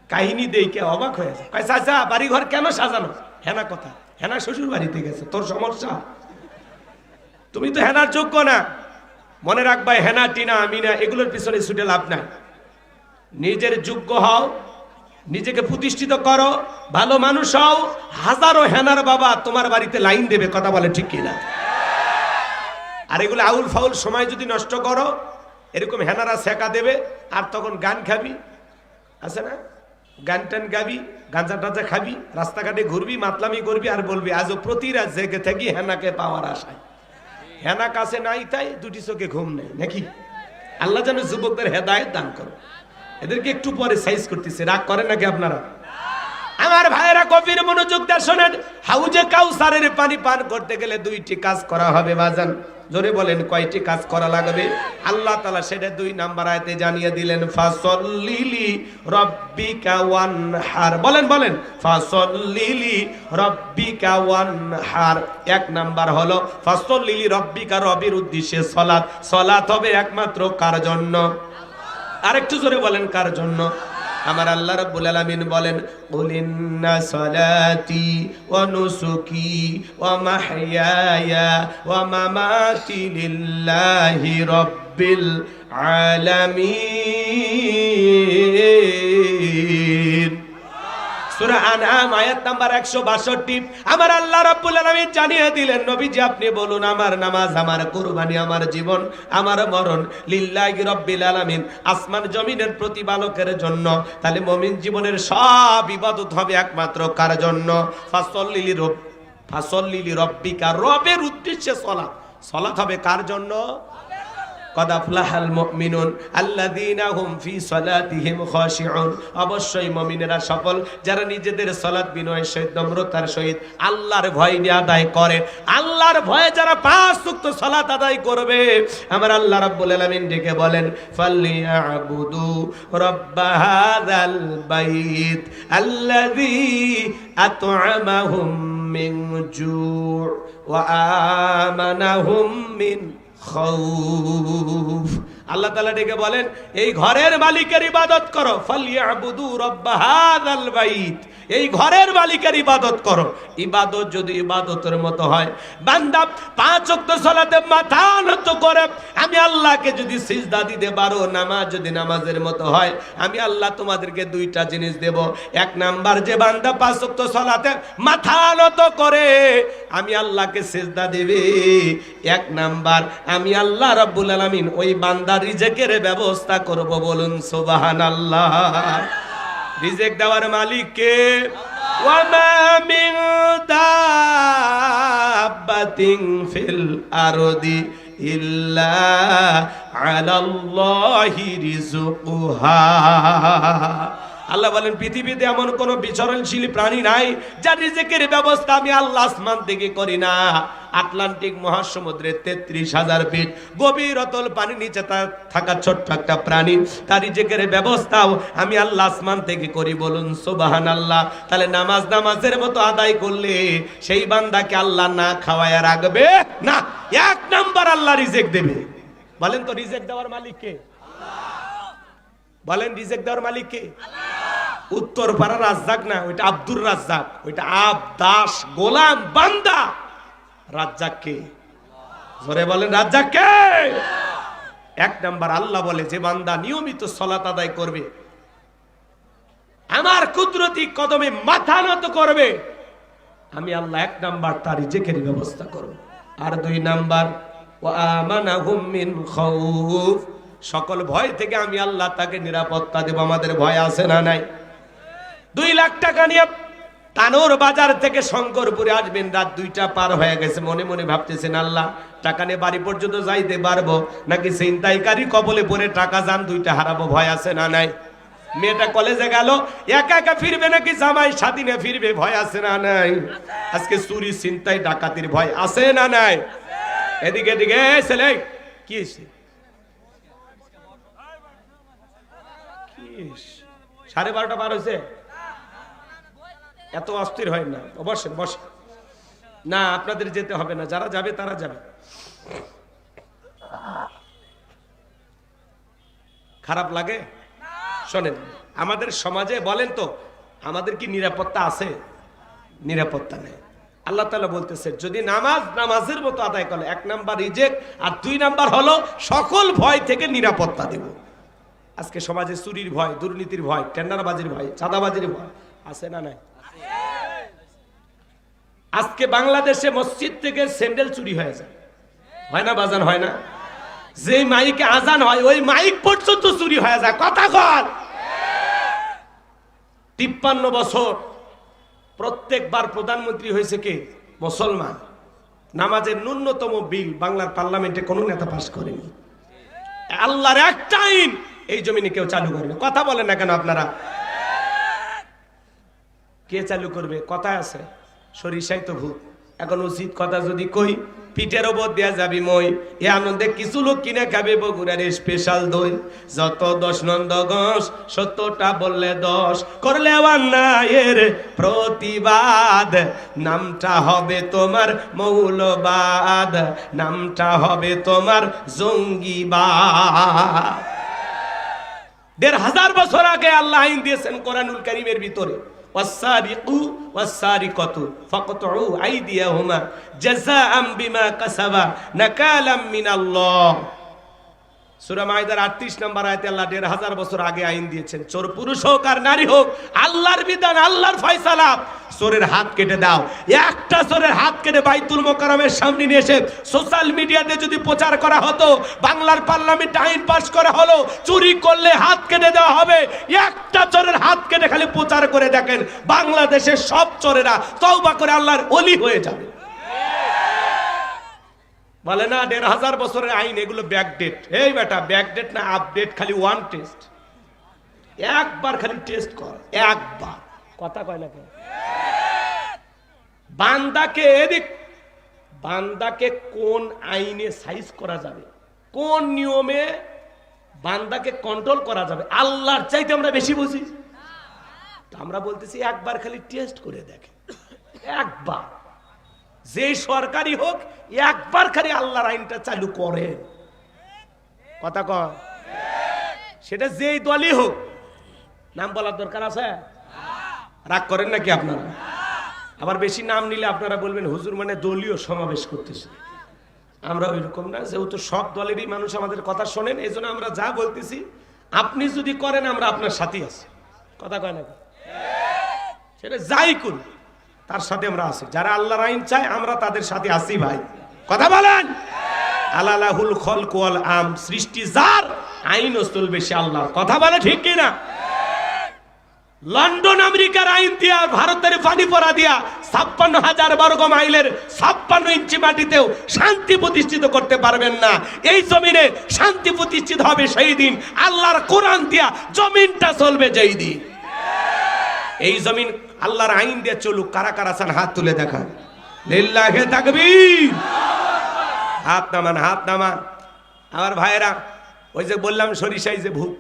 কাহিনী দেখে অবাক হয়ে যায়। কয় চাচা বাড়ি ঘর কেন সাজানো, হেনা কোথায়? হেনা শ্বশুর বাড়িতে গেছে, তোর সমস্যা? তুমি তো হেনার যোগ্য না। মনে রাখবা, হেনা টিনা আমিনা এগুলোর পিছনে ছুটে লাভ নাই। নিজের যোগ্য হও, নিজেকে প্রতিষ্ঠিত করো, ভালো মানুষ হও। হাজারো হেনার বাবা তোমার বাড়িতে লাইন দেবে। কথা বলে ঠিক কিনা? আর এগুলো আউল ফাউল সময় যদি নষ্ট করো, এরকম হেনারা শেখা দেবে, আর তখন গান খাবি, আছে না, গান টান গাবি, গাঁজা টাজা খাবি, রাস্তাঘাটে ঘুরবি, মাতলামি করবি, আর বলবি আজও প্রতি রাত জেগে থাকি হেনাকে পাওয়ার আশায়। হেনা কাছে নাই তাই দুটি চোখে ঘুম নেই নাকি? আল্লাহ যেন যুবকদের হেদায়েত দান করো। এদেরকে একটু পরে সাইজ করতেছে, রাগ করেন নাকি আপনারা? আমার ভাইয়েরা গভীর মনোযোগ দিয়ে শোনেন। হাউজে কাউসারের পানি পান করতে গেলে দুইটি কাজ করা হবে বাজান। জোরে বলেন কয়টি কাজ করা লাগবে? আল্লাহ তাআলা সেটা 2 নাম্বার আয়াতে জানিয়ে দিলেন। ফাসল্লিলি রাব্বিকা ওয়ানহার। বলেন বলেন, ফাসল্লিলি রাব্বিকা ওয়ানহার। 1 নাম্বার হলো ফাসল্লিলি রাব্বিকা, রবের উদ্দেশ্যে সালাত। সালাত হবে একমাত্র কার জন্য? আরেকটু জোরে বলেন, কার জন্য? আমার আল্লাহ রাব্বুল আলামিন বলেন, কুলিন্না সালাতি ওয়া নুসুকি ওয়া মাহইয়ায়া ওয়া মামাতি লিল্লাহি রাব্বিল আলামিন। সূরা আনআম আয়াত নাম্বার 162। আমার আল্লাহ রাব্বুল আলামিন জানিয়ে দিলেন, নবীজি আপনি বলুন, আমার নামাজ, আমার কুরবানি, আমার জীবন, আমার মরণ লিল্লাহি রাব্বিল আলামিন, আসমান জমিনের প্রতিপালকের জন্য। তাহলে মুমিন জীবনের সব ইবাদত হবে একমাত্র কার জন্য? ফাসল্লিলি রাব্বিকা, রবের উদ্দেশ্যে সালাত। সালাত হবে কার জন্য? قد أفلح المؤمنون الذين هم في صلاتهم خاشعون। অবশ্যই মুমিনেরা সফল যারা নিজেদের সালাত বিনয়ের সহিত, নম্রতার সহিত, আল্লাহর ভয় নিয়ে আদায় করে। আল্লাহর ভয়ে যারা 5 ওয়াক্ত সালাত আদায় করবে, আমার আল্লাহ রাব্বুল আলামিন ডেকে বলেন, ফালিয়াবুদু রাব্ব হাযাল বাইত আল্লাযী আত'আমাহুম মিন জু' ওয়া আমানাহুম মিন খাউফ। আল্লাহ তাআলা ডেকে বলেন, এই ঘরের মালিকের ইবাদত করো। ফালিয়াবুদু রাব্ব হাযাল বাইত, এই ঘরের মালিকের ইবাদত করো। ইবাদত যদি ইবাদতের মতো হয়, বান্দা 5 ওয়াক্ত সালাতে মাথা নত করে আমি আল্লাহকে যদি সিজদা দিতে পারো, নামাজ যদি নামাজের মতো হয়, আমি আল্লাহ তোমাদেরকে 2টা জিনিস দেব। 1 নাম্বার, যে বান্দা 5 ওয়াক্ত সালাতে মাথা নত করে আমি আল্লাহকে সিজদা দেবে, 1 নাম্বার আমি আল্লাহ রাব্বুল আলামিন ওই বান্দার রিজেকের ব্যবস্থা করব। বলুন সুবহানাল্লাহ। রিজেক দেওয়ার মালিক কে? ওয়া মা মিন দাব্বাতিন ফিল আরদি ইল্লা আলাল্লাহি রিজকুহা। আল্লাহ বলেন, পৃথিবীতে এমন কোন বিচরণশীল প্রাণী নাই যার রিজেকের ব্যবস্থা আমি আল্লাহ আসমান থেকে করি না। আটলান্টিক মহাসমুদ্রে 33,000 ফিট গভীর অতল পানি নিচে থাকা ছোট্ট একটা প্রাণী, তার রিজেকের ব্যবস্থাও আমি আল্লাহ আসমান থেকে করি। বলুন সুবহানাল্লাহ। তাহলে নামাজের মতো আদায় করলে সেই বান্দাকে আল্লাহ না খাওয়ায় রাখবে না। 1 নাম্বার আল্লাহ রিজেক দেবে। বলেন তো রিজেক দেওয়ার মালিক কে? বলেন রিজেক দেওয়ার মালিক কে? উত্তর পাড়া রাজ্জাক না, ওইটা আব্দুর রাজ্জাক, ওইটা দাস গোলাম বান্দা। রাজ্জাক কে? জোরে বলেন, রাজ্জাক কে? 1 নাম্বার আল্লাহ বলে, যে বান্দা নিয়মিত সালাত আদায় করবে, আমার কুদরতি কদমে মাথা নত করবে, আমি আল্লাহ 1 নাম্বার তার রিজেকের ব্যবস্থা করব। আর 2 নাম্বার, ওয়া আমানাহুম মিন খাউফ, সকল ভয় থেকে আমি আল্লাহ তাকে নিরাপত্তা দেব। আমাদের ভয় আছে না নাই? 2 লাখ টাকা নিয়ে কানোর বাজার থেকে শঙ্করপুরে আসবেন, রাত 2টা পার হয়ে গেছে, মনে মনে ভাবতেছেন আল্লাহ টাকা নিয়ে বাড়ি পর্যন্ত যাইতে পারবো নাকি ছিনতাইকারী কবলে পড়ে টাকা যান 2টা হারাবো, ভয় আছে না নাই? মেয়েটা কলেজে গেল, একা একা ফিরবে নাকি জামাই সাথী নিয়ে ফিরবে, ভয় আছে না নাই? আজকে চুরি ছিনতাই ডাকাতির ভয় আছে না নাই? এদিকে এদিকে ছেলে কি হয়েছে? 12:30 পার হয়েছে, এত অস্থির হয় না, বসেন বসেন। না আপনাদের যেতে হবে না, যারা যাবে তারা যাবে। খারাপ লাগে? শোনেন, আমাদের সমাজে বলেন তো আমাদের কি নিরাপত্তা আছে? নিরাপত্তা নেই। আল্লাহ তাআলা বলতেছে যদি নামাজের মতো আদায় করে, 1 নাম্বার রিজেক্ট, আর 2 নাম্বার হলো সকল ভয় থেকে নিরাপত্তা দেব। আজকে সমাজে চুরির ভয়, দুর্নীতির ভয়, টেন্ডারবাজির ভয়, চাঁদাবাজির ভয় আছে না নাই? আজকে বাংলাদেশে মসজিদ থেকে স্যান্ডেল চুরি হয়ে যায়, হয় না বাজান? হয় না? যে মাইকে আজান হয় ওই মাইক পর্যন্ত চুরি হয়ে যায়। কথা কর। 53 বছর প্রত্যেকবার প্রধানমন্ত্রী হয়েছে কে? মুসলমান। নামাজের ন্যূনতম বিল বাংলার পার্লামেন্টে কোন নেতা পাস করেনি। আল্লাহর একটা আইন এই জমিনে কেউ চালু করবে। কথা বলেন না কেন আপনারা? কে চালু করবে? কথা আছে, সরিষাই তো ভূত। এখন উচিত কথা যদি কই, পিঠের ওপর দেয়া যাবি মই, এ আনন্দে কিছু লোক কিনে খাবে বগুড়ার স্পেশাল দই। যত 10 নন্দ ঘোষ, 70টা বললে 10, করলে অন্যায়ের প্রতিবাদ, নামটা হবে তোমার মৌলবাদ, নামটা হবে তোমার জঙ্গিবাদ। 1500 বছর আগে আল্লাহ আইন দিয়েছেন কোরআনুল কারীমের ভিতরে, ওয়াসসারিকু ওয়াসসারিকাতু ফাকতুউ আইদিয়াহুমা জাযাআম বিমা কাসাবা নাকালাম মিনাল্লাহ। সূরা মাইদার 38 নম্বর আয়াতে আল্লাহ 1500 বছর আগে আইন দিয়েছেন, চোর পুরুষ হোক আর নারী হোক, আল্লাহর বিধান, আল্লাহর ফয়সালা, চোরের হাত কেটে দাও। একটা চোরের হাত কেটে বাইতুল মোকাররমের সামনে নিয়ে এসে সোশ্যাল মিডিয়াতে যদি প্রচার করা হতো, বাংলার পার্লামেন্টে আইন পাস করা হলো চুরি করলে হাত কেটে দেওয়া হবে, একটা চোরের হাত কেটে খালি প্রচার করে দেখেন, বাংলাদেশের সব চোরেরা তওবা করে আল্লাহর ওলি হয়ে যাবে। বলে না 1500 বছরের আইন, এগুলো ব্যাকডেট। এই বেটা ব্যাকডেট না আপডেট, খালি ওয়ান টেস্ট, একবার খালি টেস্ট কর, একবার। কথা কয় না কেন? বান্দাকে এদিক, বান্দাকে কোন আইনে সাইজ করা যাবে, কোন নিয়মে বান্দাকে কন্ট্রোল করা যাবে, আল্লাহর চাইতে আমরা বেশি বুঝি। আমরা বলতেছি একবার খালি টেস্ট করে দেখে, একবার। যে সরকারি হোক একবার খালি আল্লাহর আইনটা চালু করে। কথা কয়? সেটা যেই দলই হোক। নাম বলার দরকার আছে? রাগ করেন নাকি আপনারা? আবার বেশি নাম নিলে আপনারা বলবেন হুজুর মানে দলীয় সমাবেশ করতেছে। আমরা ওইরকম না, যেহেতু সব দলেরই মানুষ আমাদের কথা শোনেন, এই জন্য আমরা যা বলতেছি আপনি যদি করেন আমরা আপনার সাথেই আছি। কথা কয় নাকি? সেটা যাই করুন তার সাথে আমরা আছি। যারা আল্লাহর আইন চায় আমরা তাদের সাথে আছি ভাই। কথা বলেন। আলালাহুল খলক ওয়াল আম, সৃষ্টি যার, আইনও চলবে সে আল্লাহর। কথা বলে ঠিক কি না? লন্ডন আমেরিকার আইন দিয়া, ভারতের পানি পড়া দিয়া 56,000 বর্গ মাইলের 56 ইঞ্চি মাটিতেও শান্তি প্রতিষ্ঠিত করতে পারবেন না। এই জমিনে শান্তি প্রতিষ্ঠিত হবে সেই দিন আল্লাহর কোরআন দিয়া জমিনটা চলবে যেই দিন। এই জমিন আল্লাহর আইন দিয়ে চলুক। কারা কারা চান হাত তুলে দেখান। লিল্লাহি তাকবীর। হাত নামান, হাত নামান। আমার ভাইয়েরা, ওই যে বললাম সরিষাই যে ভূত,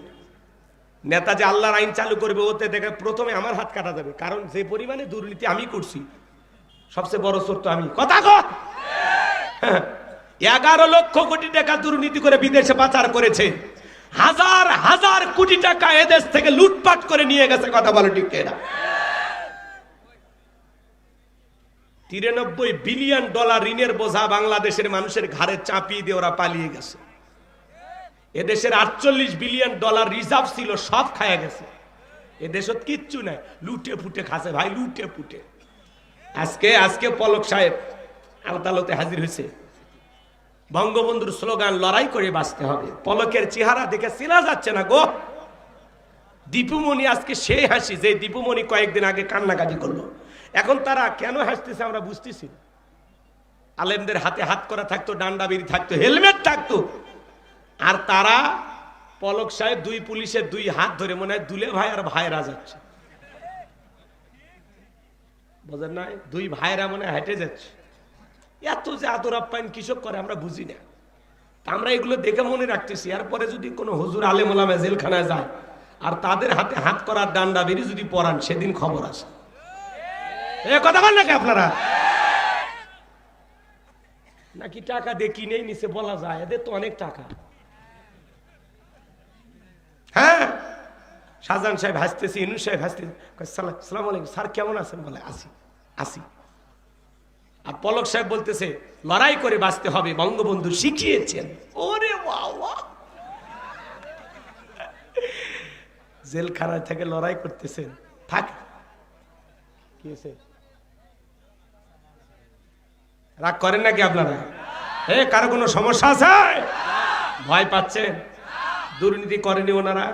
নেতা যে আল্লাহর আইন চালু করবে, ওতে দেখে প্রথমে আমার হাত কাটা যাবে, কারণ যে পরিমাণে দুর্নীতি আমি করছি, সবচেয়ে বড় চোর তো আমি। কথা কর। 11 লক্ষ কোটি টাকা দুর্নীতি করে বিদেশে পাচার করেছে, হাজার হাজার কোটি টাকা এদেশ থেকে লুটপাট করে নিয়ে গেছে। কথা বলে ঠিক না? 93 বিলিয়ন ডলার ঋণের বোঝা বাংলাদেশের মানুষের ঘাড়ে চাপিয়ে দিয়ে ওরা পালিয়ে গেছে। এদেশের 48 বিলিয়ন ডলার রিজার্ভ ছিল, সব খায়া গেছে। এদেশত কিচ্ছু নাই, লুটে ফুটে খাসে ভাই, লুটে ফুটে। আজকে পলক সাহেব আদালতে হাজির হয়েছে। বঙ্গবন্ধুর স্লোগান লড়াই করে বাঁচতে হবে। পলকের চেহারা দেখে চেনা যাচ্ছে না গো। দীপুমণি আজকে সেই হাসি যে দীপুমণি কয়েকদিন আগে কান্নাকাটি করলো। এখন তারা কেন হাসতেছে আমরা বুঝতেছি না। আলেমদের হাতে হাত করা থাকতো, ডান্ডা বিড়ি থাকতো, হেলমেট থাকতো, আর তারা পলক সাহেব দুই পুলিশের দুই হাত ধরে মনে হয় দুলে ভাই আর ভাইরা যাচ্ছে, বোঝেন না? দুই ভাইরা মনে হয় হেঁটে যাচ্ছে। এত যে আদর আপ্যায়ন কৃষক করে আমরা বুঝি না। আমরা এগুলো দেখে মনে রাখতেছি, এরপরে যদি কোনো হুজুর আলেম ওলামা জেলখানায় যায় আর তাদের হাতে হাত করার ডান্ডা বেরি যদি পড়ান, সেদিন খবর আসে। এ কথা বল নাকি আপনারা? নাকি টাকা দিয়ে কিনেই নিছে বলা যায়, এদের তো অনেক টাকা। হ্যাঁ, শাহজাহান সাহেব হাসতেছি, ইনু সাহেব হাসতেছি, সালাম আলাইকুম স্যার, কেমন আছেন? বলে আসি আসি। আর পলক সাহেব বলতেছে লড়াই করে বাঁচতে হবে, বঙ্গবন্ধু শিখিয়েছেন। ওরে বাবা, জেলখানায় থেকে লড়াই করতেছেন, থাক। কি হয়েছে, রাগ করেন নাকি আপনারা? কারো কোনো সমস্যা আছে? ভয় পাচ্ছেন? দুর্নীতি করেনি ওনারা?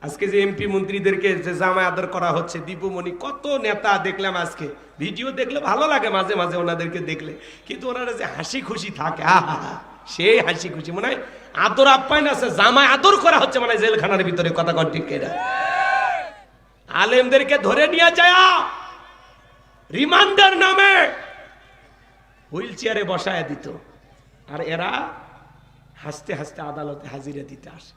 আজকে যে এমপি মন্ত্রীদেরকে যে জামায় আদর করা হচ্ছে, দীপুমণি, কত নেতা দেখলাম আজকে, ভিডিও দেখলে ভালো লাগে মাঝে মাঝে ওনাদেরকে দেখলে, কিন্তু ওনারা যে হাসি খুশি থাকে, আহা, সেই হাসি খুশি, মনে হয় আদর আপ্যায়ন আছে, জামায় আদর করা হচ্ছে মানে জেলখানার ভিতরে। কথা কন ঠিক কিনা? আলেমদেরকে ধরে নিয়ে যায় রিমান্ডের নামে হুইল চেয়ারে বসায় দিত, আর এরা হাসতে হাসতে আদালতে হাজিরা দিতে আসে।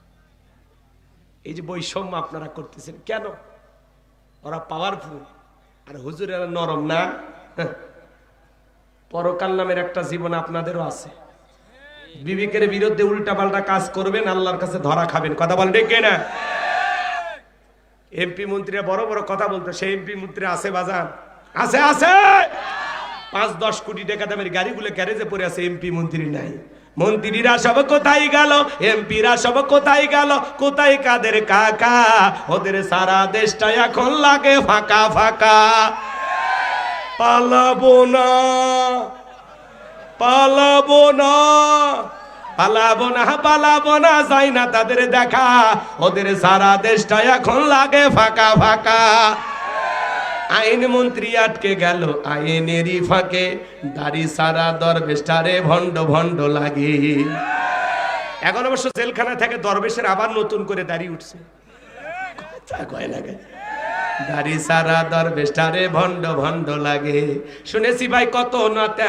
এই যে বৈষম্য আপনারা করতেছেন কেন? ওরা পাওয়ারফুল আর হুজুরেরা নরম না? পরকাল নামের একটা জীবন আপনাদেরও আছে। বিবেকের বিরুদ্ধে উল্টাপাল্টা কাজ করবেন, আল্লাহর কাছে ধরা খাবেন। কথা বলেন ঠিক না? এমপি মন্ত্রীরা বড় বড় কথা বলতো, সেই এমপি মন্ত্রী আছে বাজার? আছে, আছে। 5-10 কোটি টাকা দামের গাড়িগুলো গ্যারেজে পড়ে আছে, এমপি মন্ত্রী নাই। মন্ত্রীরা সব কোথায় গেল? এমপিরা সব কোথায় গেল? কোথায় কাদের কাকা? ওদের সারা দেশটা এখন লাগে ফাঁকা ফাঁকা। পালাবো না, পালাবো না, পালাবো না, পালাবো না, যাই না তাদের দেখা। ওদের সারা দেশটা এখন লাগে ফাঁকা ফাঁকা। আইন মন্ত্রী আটকে গেল আইনেরই ফাঁকে, দাড়ি সারা দরবেশটারে ভণ্ড ভণ্ড লাগে। এখন অবশ্য জেলখানা থেকে দরবেশের আবার নতুন করে দাড়ি উঠছে, দাড়ি সারা দরবেশটারে ভণ্ড ভণ্ড লাগে। শুনেছি ভাই কত নেতা,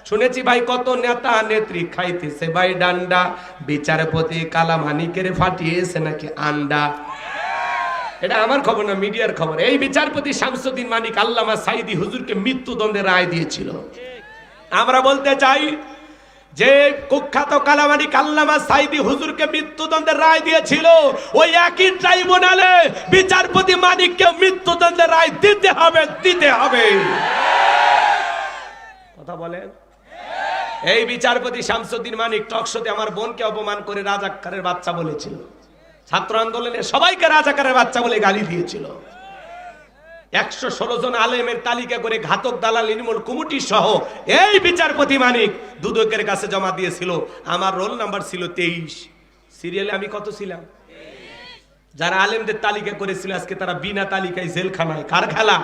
শুনেছি ভাই কত নেতা নেত্রী খাইতেছে ভাই ডান্ডা, বিচারপতি কালামানিকের ফাটিয়েছে নাকি আন্ডা। এটা আমার খবর না, মিডিয়ার খবর। এই বিচারপতি শামসুদ্দিন মানিক আল্লামা সাইদি হুজুরকে মৃত্যুদণ্ডের রায় দিয়েছিল। আমরা বলতে চাই যে কুখ্যাত কালামানিক আল্লামা সাইদি হুজুরকে মৃত্যুদণ্ডের রায় দিয়েছিল, ওই একই ট্রাইব্যুনালে বিচারপতি মানিককে মৃত্যুদণ্ডের রায় দিতে হবে, দিতে হবে। কথা বলেন। এই বিচারপতি শামসুদ্দিন মানিক টকশোতে আমার বোনকে অপমান করে রাজাকারের বাচ্চা বলেছিল। ছাত্র আন্দোলনে সবাইকে রাজাকারের বাচ্চা বলে গালি দিয়েছিল। 116 জন আলেমের তালিকা করে ঘাতক দালাল নির্মূল কমিটি সহ এই বিচারপতি মানিক দুদকের কাছে জমা দিয়েছিল। আমার রোল নাম্বার ছিল 23, সিরিয়ালে আমি কত ছিলাম? যারা আলেমদের তালিকা করেছিল আজকে তারা বিনা তালিকায় জেলখানায়। কার খেলা?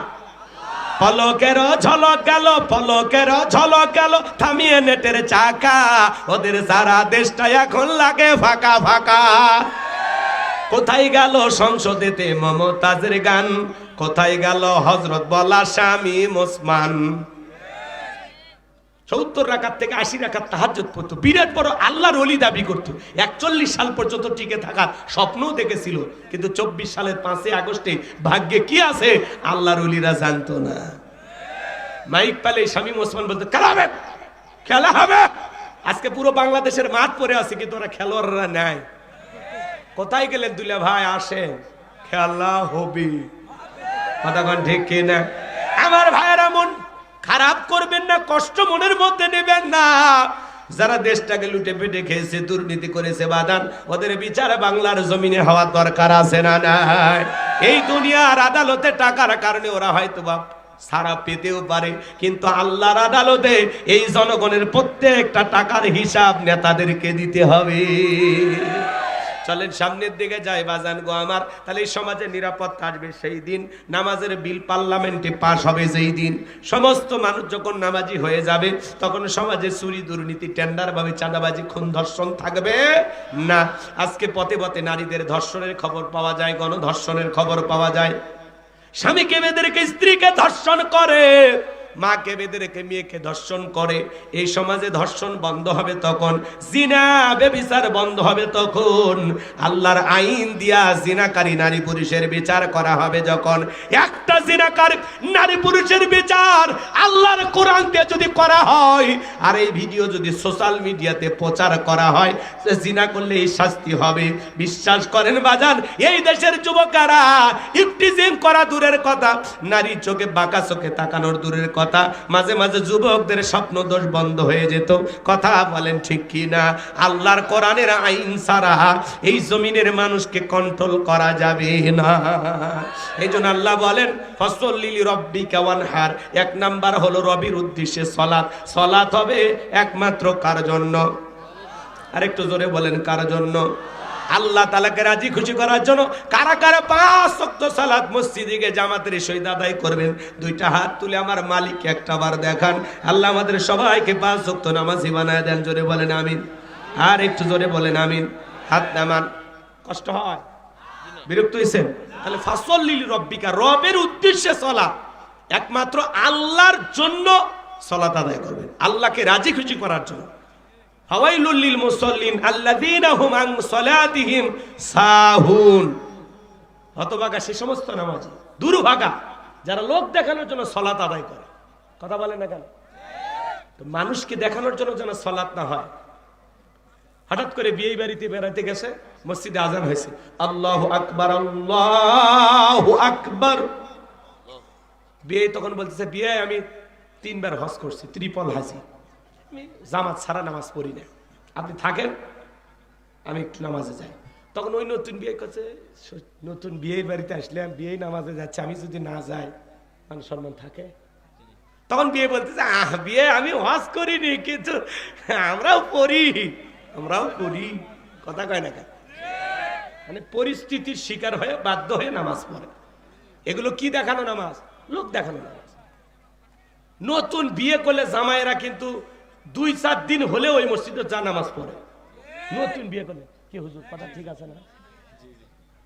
পলকের ঝলক গেল, পলকের ঝলক গেল, থামিয়ে নেটের চাকা। ওদের সারা দেশটা এখন লাগে ফাঁকা ফাঁকা। কোথায় গেল সংসদেতে মমতাজের গান? কোথায় গেল হযরত বলা স্বামী ওসমান? 70 রাকাত থেকে 80 রাকাত তাহাজ্জুদ পড়তো, বিরাট বড় আল্লাহর ওলি দাবি করত। 41 সাল পর্যন্ত টিকে থাকার স্বপ্নও দেখেছিল, কিন্তু 24 সালের 5 আগস্টে ভাগ্যে কি আছে আল্লাহর ওলিরা জানতো না। মাইক পেলে স্বামী ওসমান বলতো খেলা হবে, খেলা হবে। আজকে পুরো বাংলাদেশের মাঠ পড়ে আছে, কিন্তু ওরা খেলোয়াড়রা নাই। কোথায় গেলেন দুলা ভাই? আসেন, খেলা হবে। কতক্ষণ ঠিক কিনা? আমার ভাইয়েরা মন খারাপ করবেন না, কষ্ট মনের মধ্যে নেবেন না। যারা দেশটাকে লুটে পেটে খেয়েছে, দুর্নীতি করেছে বাদান, ওদের বিচার বাংলার জমিনে হওয়ার দরকার আছে না নাই? এই দুনিয়ার আদালতে টাকার কারণে ওরা হয়তো বাপ সারা পেতেও পারে, কিন্তু আল্লাহর আদালতে এই জনগণের প্রত্যেকটা টাকার হিসাব নেতাদেরকে দিতে হবে। চলেন সামনের দিকে যাই বাজান গো আমার। তাহলে এই সমাজে নিরাপত্তা আসবে সেই দিন, নামাজের বিল পার্লামেন্টে পাস হবে যেই দিন, সমস্ত মানুষ যখন নামাজি হয়ে যাবে, তখন সমাজে চুরি দুর্নীতি টেন্ডারভাবে চাঁদাবাজি খুন ধর্ষণ থাকবে না। আজকে পথে পথে নারীদের ধর্ষণের খবর পাওয়া যায়, গণধর্ষণের খবর পাওয়া যায়। স্বামীকে বেঁধে রেখে স্ত্রীকে ধর্ষণ করে, মাকে বেঁধে রেখে মেয়েকে ধর্ষণ করে। এই সমাজে ধর্ষণ বন্ধ হবে তখন, জিনা ব্যভিচার বন্ধ হবে তখন, আল্লাহর আইন দিয়া জিনাকারী নারী পুরুষের বিচার করা হবে যখন। একটা জিনাকার নারী পুরুষের বিচার আল্লাহর কোরআন দিয়ে যদি করা হয়, আর এই ভিডিও যদি সোশ্যাল মিডিয়াতে প্রচার করা হয়, জিনা করলে এই শাস্তি হবে। বিশ্বাস করেন বাজান, এই দেশের যুবকেরা ইফটিজিং করা দূরের কথা, নারী চোখে বাঁকা চোখে তাকানোর দূরের কথা, মাঝে মাঝে যুবকদের স্বপ্ন দোষ বন্ধ হয়ে যেত। কথা বলেন ঠিক কি না? আল্লাহর কোরআনের আইন ছাড়া এই জমিনের মানুষকে কন্ট্রোল করা যাবে না। এই জন্য আল্লাহ বলেন ফসল্লি লিরাব্বিকা ওয়ানহার, এক নাম্বার হলো রবির উদ্দেশ্যে সালাত। সালাত হবে একমাত্র কার জন্য? আরেকটু জোরে বলেন, কার জন্য? আল্লাহ তাআলাকে রাজি খুশি করার জন্য। কারা কারা 5 ওয়াক্ত সালাত মসজিদে গিয়ে জামাতের সহিত আদায় করবেন? দুইটা হাত তুলে আমার মালিককে একটা বার দেখান। আল্লাহ আমাদের সবাইকে 5 ওয়াক্ত নামাজি বানায় দেন। জোরে বলেন আমিন। আর একটু জোরে বলেন আমিন। হাত নামান। কষ্ট হয়? বিরক্ত হইছেন? তাহলে ফাসল্লি লিরাব্বিকা, রবের উদ্দেশ্যে সালাত, একমাত্র আল্লাহর জন্য সালাত আদায় করবেন, আল্লাহকে রাজি খুশি করার জন্য। ফাওয়াইলুল লিল মুসাল্লিন আল্লাযীনা হুম আন সালাতিহিম সাহুন। হতভাগা সে সমস্ত নামাজি, দুর্ভাগা যারা লোক দেখানোর জন্য সালাত আদায় করে। কথা বলেন না কেন? তো মানুষকে দেখানোর জন্য যেন সালাত না হয়। হঠাৎ করে বিয়ে বাড়িতে বেড়াতে গেছে, মসজিদে আজান হয়েছে, আল্লাহু আকবার আল্লাহু আকবার। বিয়ে তখন বলতেছে, বিয়ে আমি 3 বার হজ করছি, ট্রিপল হাজি, আমি জামাত ছাড়া নামাজ পড়ি না, আপনি থাকেন, আমি একটু নামাজে যাই। তখন ওই নতুন বিয়ে করছে, নতুন বিয়ের বাড়িতে আসলাম, বিয়ে নামাজে যাচ্ছে, আমি যদি না যাই মান সম্মান থাকে? তখন বিয়ে বলতেছে, বিয়ে আমি হজ করিনি, কিন্তু আমরাও পড়ি, আমরাও পড়ি। কথা কয় না কেন? মানে পরিস্থিতির শিকার হয়ে বাধ্য হয়ে নামাজ পড়ে। এগুলো কি দেখানো নামাজ? লোক দেখানো নামাজ। নতুন বিয়ে করলে জামাইরা কিন্তু 2-4 দিন হলে ওই মসজিদে যা নামাজ পড়ে। নতুন বিয়ে করলে কি হুজুর কথা ঠিক আছে না?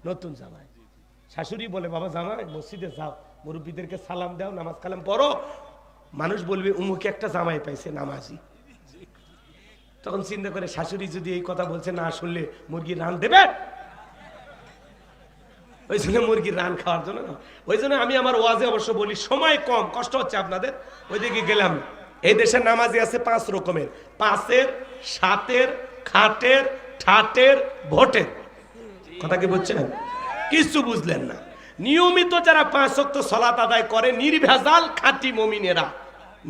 নতুন জামাই, শাশুড়ি বলে, বাবা জামাই মসজিদে যাও, মুরব্বীদেরকে সালাম দাও, নামাজ কালাম পড়ো, মানুষ বলবে উমুকে একটা জামাই পাইছে নামাজি। তখন চিন্তা করে, শাশুড়ি যদি এই কথা বলছে, না শুনলে মুরগির রান দেবে, ওই জন্য মুরগির রান খাওয়ার জন্য না। ওই জন্য আমি আমার ওয়াজে অবশ্য বলি, সময় কম, কষ্ট হচ্ছে আপনাদের, ওইদিকে গেলাম। এই দেশের নামাজি আছে 5 রকমের, 5-এর, 7-এর, খাটের, ঠাটের, ভোটের। কথা কি বুঝছেন? কিছু বুঝলেন না। নিয়মিত যারা 5 ওয়াক্ত সালাত আদায় করে, নির্ভেজাল খাঁটি মুমিনেরা,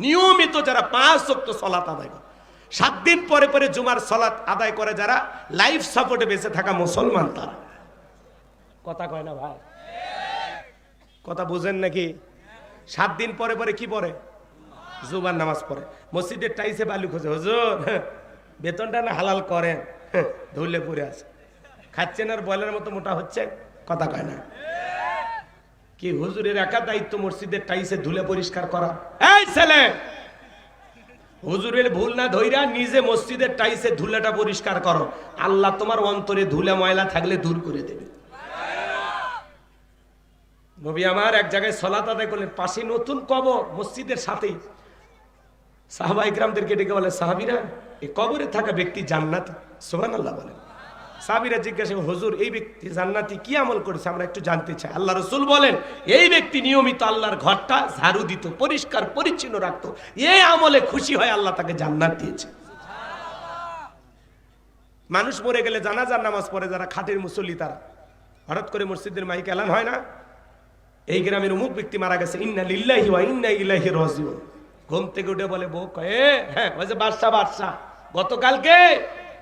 নিয়মিত যারা 5 ওয়াক্ত সালাত আদায় করে, 7 দিন পরে পরে জুমার সালাত আদায় করে, যারা লাইফ সাপোর্টে বেঁচে থাকা মুসলমান তারা। কথা কয় না ভাই? কথা বুঝেন নাকি? 7 দিন পরে পরে কি পড়ে? জুমার নামাজ পড়ে। মসজিদের টাইসে বালু খোঁজে, হুজুর বেতনটা না হালাল করেন, ধুলে পড়ে আছে, খাচ্ছেন আর বয়লার মতো মোটা হচ্ছে। কথা কয় না? কি হুজুরের একা দায়িত্ব মসজিদের টাইসে ধুলে পরিষ্কার করা? এই ছেলে, হুজুরের ভুল না ধইরা নিজে মসজিদের টাইসে ধুলাটা পরিষ্কার করো, আল্লাহ তোমার অন্তরে ধুলা ময়লা থাকলে দূর করে দেবে। নবী আমার এক জায়গায় সালাত আদায় করলেন, পাশে নতুন কবর, মসজিদের সাথেই। সাহাবা ইকরামদেরকে ডেকে বলে, সাহাবীরা এই কবরে থাকা ব্যক্তি জান্নাতি। সুবহানাল্লাহ বলেন। সাহাবীরা জিজ্ঞাসা, হুজুর এই ব্যক্তি জান্নাতি, কি আমল করেছে আমরা একটু জানতে চাই। আল্লাহ রাসূল বলেন, এই ব্যক্তি নিয়মিত আল্লাহর ঘরটা ঝাড়ু দিত, পরিষ্কার পরিচ্ছন্ন রাখতো, এই আমলে খুশি হয় আল্লাহ তাকে জান্নাত দিয়েছে। মানুষ মরে গেলে জানাজার নামাজ পড়ে যারা খাটের মুসল্লি, তারা হঠাৎ করে মসজিদের মাইকে এলান হয় না, এই গ্রামের অমুক ব্যক্তি মারা গেছে, ইন্না লিল্লাহি ওয়া ইন্না ইলাইহি রাজিউন। ঘুম থেকে উঠে বলে, বউ কয়ে, হ্যাঁ ওই যে বাদশা গতকালকে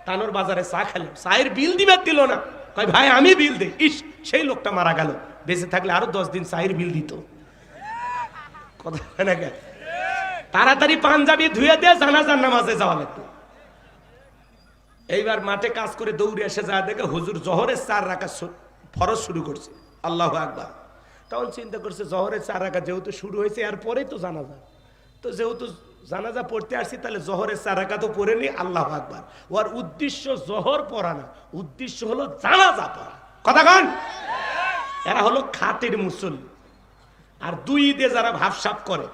তানোর বাজারে চা খেলাম, চায়ের বিল দিবে, দিল না। কয় ভাই আমি বিল দেই। ইস, সেই লোকটা মারা গেল, বেঁচে থাকলে আরো 10 দিন চায়ের বিল দিত। কথা হয় না? তাড়াতাড়ি পাঞ্জাবি ধুয়ে দিয়ে জানাজার নামাজে যাওয়া লাগতো। এইবার মাঠে কাজ করে দৌড়ে এসে যা দেখে হুজুর জোহরের 4 রাকাত ফরজ শুরু করছে। আল্লাহু আকবার। তখন চিন্তা করছে জোহরের 4 রাকাত যেহেতু শুরু হয়েছে এর পরেই তো জানাজা, তো যেহেতু জানাজা পড়তে আসছি তাহলে জোহরের 4 রাকাতও পড়ে নি। আল্লাহু আকবার। ওর উদ্দেশ্য জোহর পড়া না, উদ্দেশ্য হলো জানাজা পড়া। কথা কন? এরা হলো খাটের মুসল্লি। আর দুই ঈদে যারা ভাবসাব করে,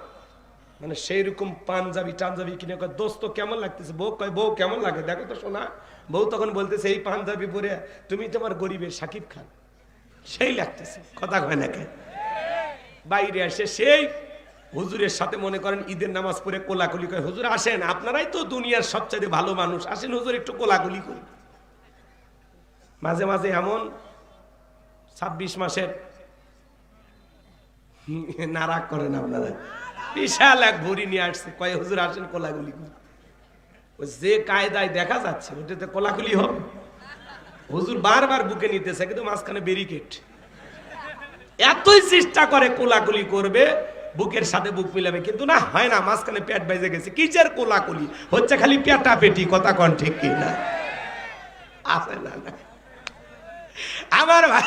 মানে সেই রকম পাঞ্জাবি টাঞ্জাবি কিনে কয় দোস্ত কেমন লাগতেছে, বউ কয় বউ কেমন লাগে দেখো তো শোনা। বউ তখন বলতেছে এই পাঞ্জাবি পরে তুমি তোমার গরিবের সাকিব খান সেই লাগতেছে। কথা কয় না কে? বাইরে আসে সেই হুজুরের সাথে মনে করেন ঈদের নামাজ পড়ে কোলাকুলি করে, হুজুর আসেন আপনারাই তো দুনিয়ার সবচেয়ে ভালো মানুষ, আসেন হুজুর একটু কোলাকুলি করি। মাঝে মাঝে এমন 26 মাসের নারাক করেন আপনারা, বিশাল এক ভরি নিয়ে আসছে, কয় হুজুর আসেন কোলাকুলি করি। যে কায়দায় দেখা যাচ্ছে ওটাতে কোলাকুলি হবে? হুজুর বারবার বুকে নিতেছে কিন্তু মাঝখানে ব্যারিকেড। এতই চেষ্টা করে কোলাকুলি করবে, বুকের সাথে বুক মিলাবে, কিন্তু না হয় না, মাঝখানে পেট বাইজে গেছে। কিসের কোলাকুলি হচ্ছে? খালি পেটা পেটি। কথা কন ঠিক কি না? আছে না না আমার ভাই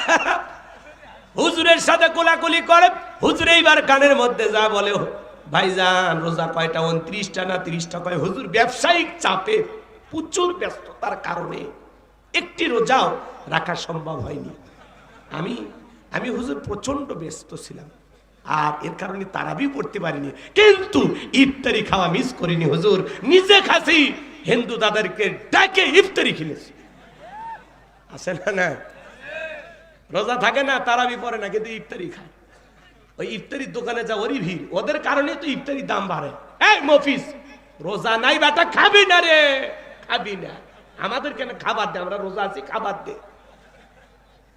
হুজুরের সাথে কোলাকুলি করে। হুজুর এইবার কানের মধ্যে যা বলে, ভাইজান রোজা কয়টা? 29টা না 30টা? কয় হুজুর ব্যবসায়িক চাপে প্রচুর ব্যস্ততার কারণে একটি রোজাও রাখা সম্ভব হয়নি। আমি হুজুর প্রচন্ড ব্যস্ত ছিলাম আর এর কারণে তারাবি পড়তে পারিনি, কিন্তু ইফতারি খাওয়া মিস করিনি হুজুর। নিজে খাসি হিন্দু দাদারকে ডাকে ইফতারি খেলেছি। আছে না না? রোজা থাকে না, তারাবি পড়ে না, কিন্তু ইফতারি খায়। ওই ইফতারির দোকানে যা ওরই ভিড়, ওদের কারণে তো ইফতারির দাম বাড়ে। এই মফিস রোজা নাই বেটা, খাবি না রে, খাবি না। আমাদের কেন খাবার দে, আমরা রোজা আছি, খাবার দে।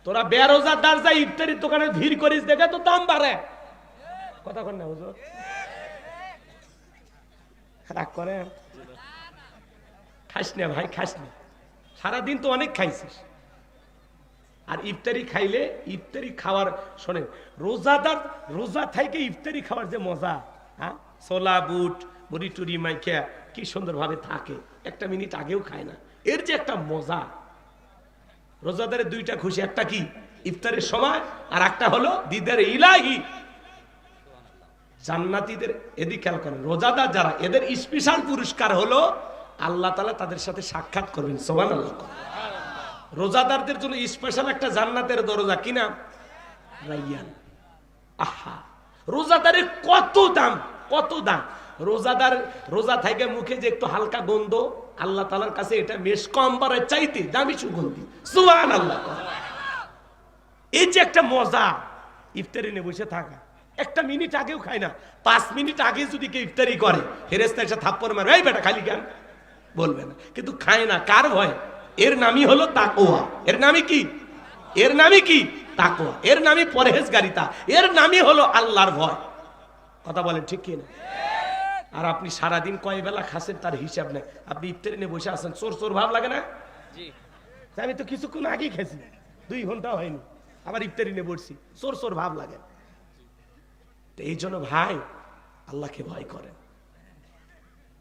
তোরা বেরোজাদার যা ইফতারির দোকানে ভিড় করিস দেখে তো দাম বাড়ে। কথা কন না হুজুর? রাগ করে? খাস না ভাই, খাস না। সারাদিন তো অনেক খাইছিস। আর ইফতারি খাইলে, ইফতারি খাওয়ার শোনেন, রোজাদার রোজা থেকে ইফতারি খাওয়ার যে মজা, হ্যাঁ, ছোলা বুট বড়ি টুরি মাইখা কি সুন্দরভাবে থাকে, 1 মিনিট আগেও খায় না। এর যে একটা মজা, রোজাদারের 2টা খুশি, একটা কি ইফতারের সময়, আর একটা হলো দিদার ইলাহি জান্নাতীদের। এদিকে খেয়াল করেন, রোজাদার যারা, এদের স্পেশাল পুরস্কার হলো আল্লাহ তাআলা তাদের সাথে সাক্ষাৎ করবেন। সুবহানাল্লাহ। রোজাদারদের জন্য স্পেশাল একটা জান্নাতের দরজা, কি নাম? রাইয়ান। আহা, রোজাদারের কত দাম, কত দাম। রোজাদার রোজা থেকে মুখে যে একটু হালকা গন্ধ, আল্লাহ তাআলার কাছে এটা মেশক আম্বারের চাইতে দামি সুগন্ধি। সুবহানাল্লাহ। এই যে একটা মজা, ইফতারি নিয়ে বসে থাকা, 1 মিনিট আগেও খায় না, 5 মিনিট আগে যদি কেউ ইফতারি করে, ফেরেশতা এসে থাপ্পড় মারবে, এই বেটা খালি কেন বলবে না, কিন্তু খায় না। কার ভয়? এর নামই হলো তাকওয়া। এর নামই কি? এর নামই কি? তাকওয়া। এর নামই পরহেজগারিতা। এর নামই হলো আল্লাহর ভয়। কথা বলেন ঠিক কি না? আর আপনি সারাদিন কয় বেলা খাচ্ছেন তার হিসাব নেই। আপনি ইফতারি নিয়ে বসে আছেন, চোর চোর ভাব লাগে না? আমি তো কিছুক্ষণ আগেই খেয়েছি, 2 ঘন্টা হয়নি, আবার ইফতারি নিয়ে বসছি, চোর চোর ভাব লাগে। এই জন্য ভাই আল্লাহকে ভয় করেন।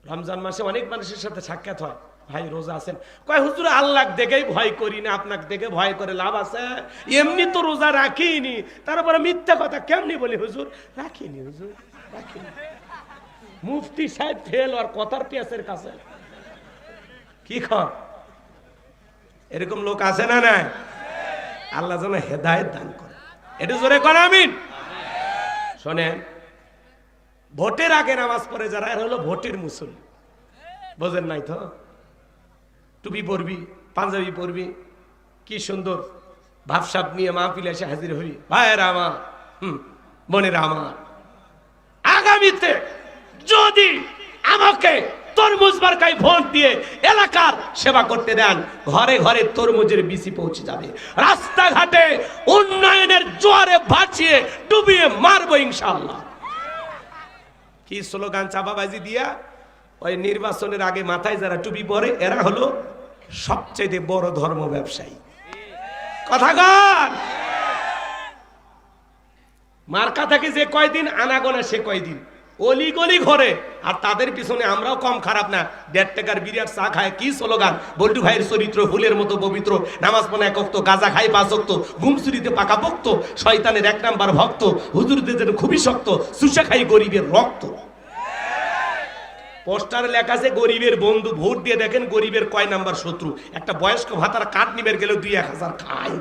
রমজান মাসে অনেক মানুষের সাথে সাক্ষাৎ হয়, ভাই রোজা আছেন? কয় হুজুর আল্লাহ দেখেই ভয় করি না, আপনাকে দেখে ভয় করে লাভ আছে? এমনি তো রোজা রাখিনি। তারপরে মিথ্যা কথা কেমনি বলি হুজুর? রাখিনি হুজুর, রাখিনি। মুফতি সাহেব ফেল আর কথার পেঁয়াজের কাছে কি খান? এরকম লোক আছে না? না, আল্লাহ যেন হেদায়েত দান করে। এটা জোরে কর আমিন। শোনেন, ভোটের আগে নামাজ পড়ে যারা, এরা হলো ভোটের মুসল্লি। বোঝেন নাই তো? টুপি পরবি, পাঞ্জাবি পরবি, কি সুন্দর ভাবসাব নিয়ে মাহফিলে এসে হাজির হই। ভাইয়েরা আমার, বোনেরা আমার, আগামীতে যদি আমাকে তরমুজ মার্কায় ভোট দিয়ে এলাকার সেবা করতে দেন, ঘরে ঘরে তরমুজের বিচি পৌঁছে যাবে, রাস্তাঘাটে উন্নয়নের জোয়ারে ভাসিয়ে ডুবিয়ে মারবো ইনশাআল্লাহ। কি স্লোগান চাপাবাজি দিয়া, ওই নির্বাচনের আগে মাথায় যারা টুপি পরে, এরা হলো সবচেয়ে বড় ধর্ম ব্যবসায়ী। কথা কন? মার্কা থাকে যে কয়দিন, আনাগোনা সে কয়দিন। অলি গলি ঘরে, আর তাদের পিছনে আমরাও কম খারাপ না। 1.5 টাকার বিরিয়ার চা খায়, কি স্লোগান, বল্টু ভাইয়ের চরিত্র ফুলের মতো পবিত্র, নামাজ পড়ে 1 ওয়াক্ত, গাঁজা খাই 5 ওয়াক্ত, ঘুমচুরিতে পাকা পোক্ত, শয়তানের 1 নাম্বার ভক্ত, হুজুরদের যেন খুবই শক্ত, সুশা খাই গরিবের রক্ত। পোস্টারে লেখা আছে গরিবের বন্ধু, ভোট দিয়ে দেখেন গরিবের কয় নাম্বার শত্রু। একটা বয়স্ক ভাতার কাঠ নিবের গেলেও 2-1000 খায়।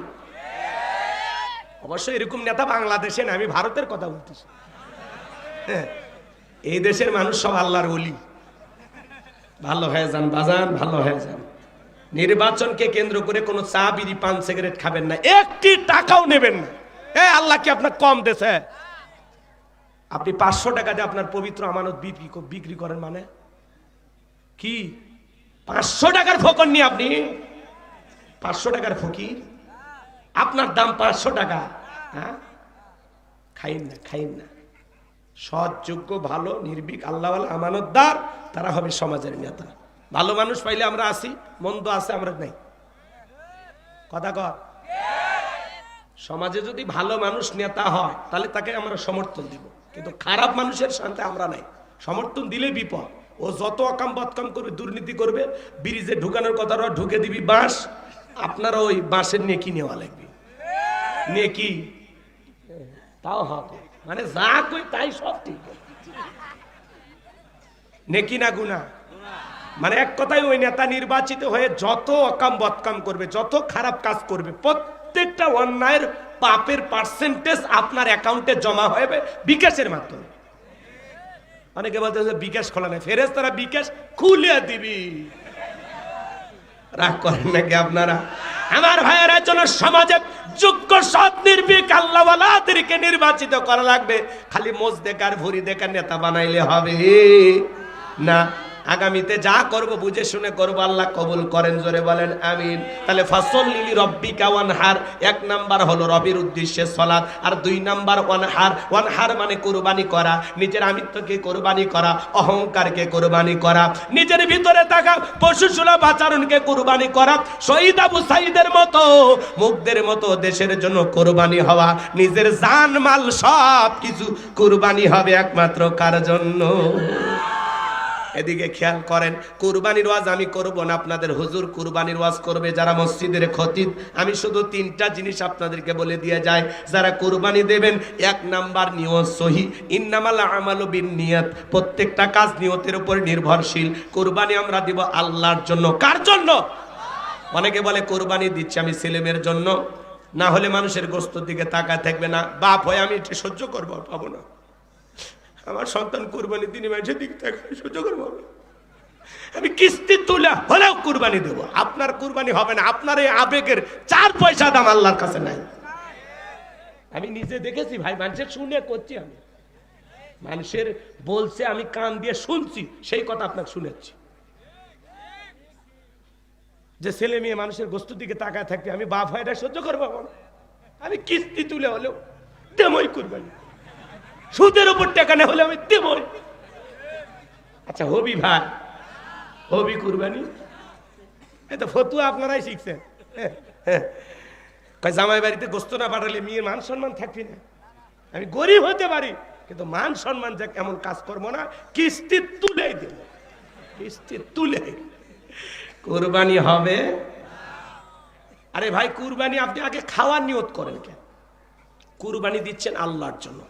অবশ্যই এরকম নেতা বাংলাদেশে না, আমি ভারতের কথা বলতেছি। হ্যাঁ, এই দেশের মানুষ সব আল্লাহর ওলি। ভালো হয়ে যান বাজান, ভালো হয়ে যান। নির্বাচনকে কেন্দ্র করে কোনো চা বিড়ি পান সিগারেট খাবেন না, একটি টাকাও নেবেন না। আল্লাহ কি আপনার কম দেশে? আপনি 500 টাকা দিয়ে আপনার পবিত্র আমানত বিক্রি করেন, মানে কি? 500 টাকার ফকর নিয়ে আপনি 500 টাকার ফকির, আপনার দাম 500 টাকা। হ্যাঁ, খাইন না, খাইন না। সৎ, যোগ্য, ভালো, নির্ভীক, আল্লাহওয়ালা, আমানতদার, তারা হবে সমাজের নেতা। ভালো মানুষ পাইলে আমরা আসি, মন্দ আছে আমরা নাই। কথা কর। সমাজে যদি ভালো মানুষ নেতা হয় তাহলে তাকে আমরা সমর্থন দিব, কিন্তু খারাপ মানুষের সাথে আমরা নাই। সমর্থন দিলে বিপদ। ও যত অকাম বদকাম করবে, দুর্নীতি করবে, ব্রিজে ঢুকানোর কথা ঢুকে দিবি বাঁশ, আপনারা ওই বাঁশের নেকি নেওয়া লাগবে। নেকি তাও হবে, মানে যা কই তাই সব ঠিক। নেকি না গুনাহ? মানে এক কথায় ওই নেতা নির্বাচিত হয়ে যত অকাম বদকাম করবে, যত খারাপ কাজ করবে, প্রত্যেকটা অন্যায়ের পাপের পার্সেন্টেজ আপনার অ্যাকাউন্টে জমা হবে বিকাশের মাধ্যমে। অনেকে বলতে বিকাশ খোলা নেই, ফেরেশতারা বিকাশ খুলে দিবি। রাগ করেন নাকি আপনারা? আমার ভাইয়েরা জন্য সমাজে যোগ্য, সৎ, নির্ভীক, আল্লাহওয়ালাদেরকে নির্বাচিত করা লাগবে। খালি মোজ দেখার ভুরি দেখার নেতা বানাইলে হবে না। আগামীতে যা করব বুঝে শুনে করব, আল্লাহ কবুল করেন, জোরে বলেন আমিন। তাহলে ফাসল্লি লিরাব্বিকা ওয়ানহার, 1 নাম্বার হলো রবের উদ্দেশ্যে সালাত, আর 2 নাম্বার ওয়ানহার। ওয়ানহার মানে কুরবানি করা, নিজের আমিত্বকে কুরবানি করা, অহংকারকে কুরবানি করা, নিজের ভিতরে থাকা পশুসুলভ আচরণকে কুরবানি করা, শহীদ আবু সাঈদের মতো, মুগ্ধের মতো দেশের জন্য কুরবানি হওয়া, নিজের জান মাল সব কিছু কুরবানি হবে একমাত্র কার জন্য? এদিকে খেয়াল করেন, কুরবানির ওয়াজ আমি করব না, আপনাদের হুজুর কুরবানির ওয়াজ করবে, যারা মসজিদের খতিব। আমি শুধু 3টা জিনিস আপনাদেরকে বলে দিয়ে যাই, যারা কুরবানি দেবেন, 1 নাম্বার নিয়ত সহি, ইন্নামাল আমালু বিন্নিয়াত, প্রত্যেকটা কাজ নিয়তের উপর নির্ভরশীল। কুরবানি আমরা দিব আল্লাহর জন্য। কার জন্য? অনেকে বলে কুরবানি দিচ্ছি আমি ছেলেমেয়ের জন্য, না হলে মানুষের গোশতের দিকে তাকায় থাকবে না, বাপ হয়ে আমি এটা সহ্য করবো পাবো না, আমার সন্তান কুরবানি দিনে মানুষের দিকে তাকায় সহ্য করবো, আমি কিস্তি তুলে হলেও কুরবানি দেবো। আপনার কুরবানি হবে না, আপনার এই আবেগের 4 পয়সা দাম আল্লাহর কাছে নাই। আমি নিজে দেখেছি ভাই, মানুষের শুনে করছি, আমি মানুষের বলছে, আমি কান দিয়ে শুনছি, সেই কথা আপনাকে শুনেছি, যে ছেলে মেয়ে মানুষের গোশতের দিকে তাকায় থাকবে, আমি বাপ হয় এটা সহ্য করবো না, আমি কিস্তি তুলে হলেও দেবই কুরবানি, সুদের উপর টাকা না হলে আমি দেবই। আচ্ছা হবি ভাই, হবি কুরবানি? এত ফতুয়া আপনারাই শিখছেন। জামাই বাড়িতে গোশত না পাঠালে মেয়ের মান সম্মান থাকবি না। আমি গরিব হতে পারি, কিন্তু মান সম্মান যা এমন কাজ করবো না, কিস্তি তুলে দেব, কিস্তি তুলে কুরবানি হবে। আরে ভাই, কুরবানি আপনি আগে খাওয়ার নিয়ত করেন কেন? কুরবানি দিচ্ছেন আল্লাহর জন্য,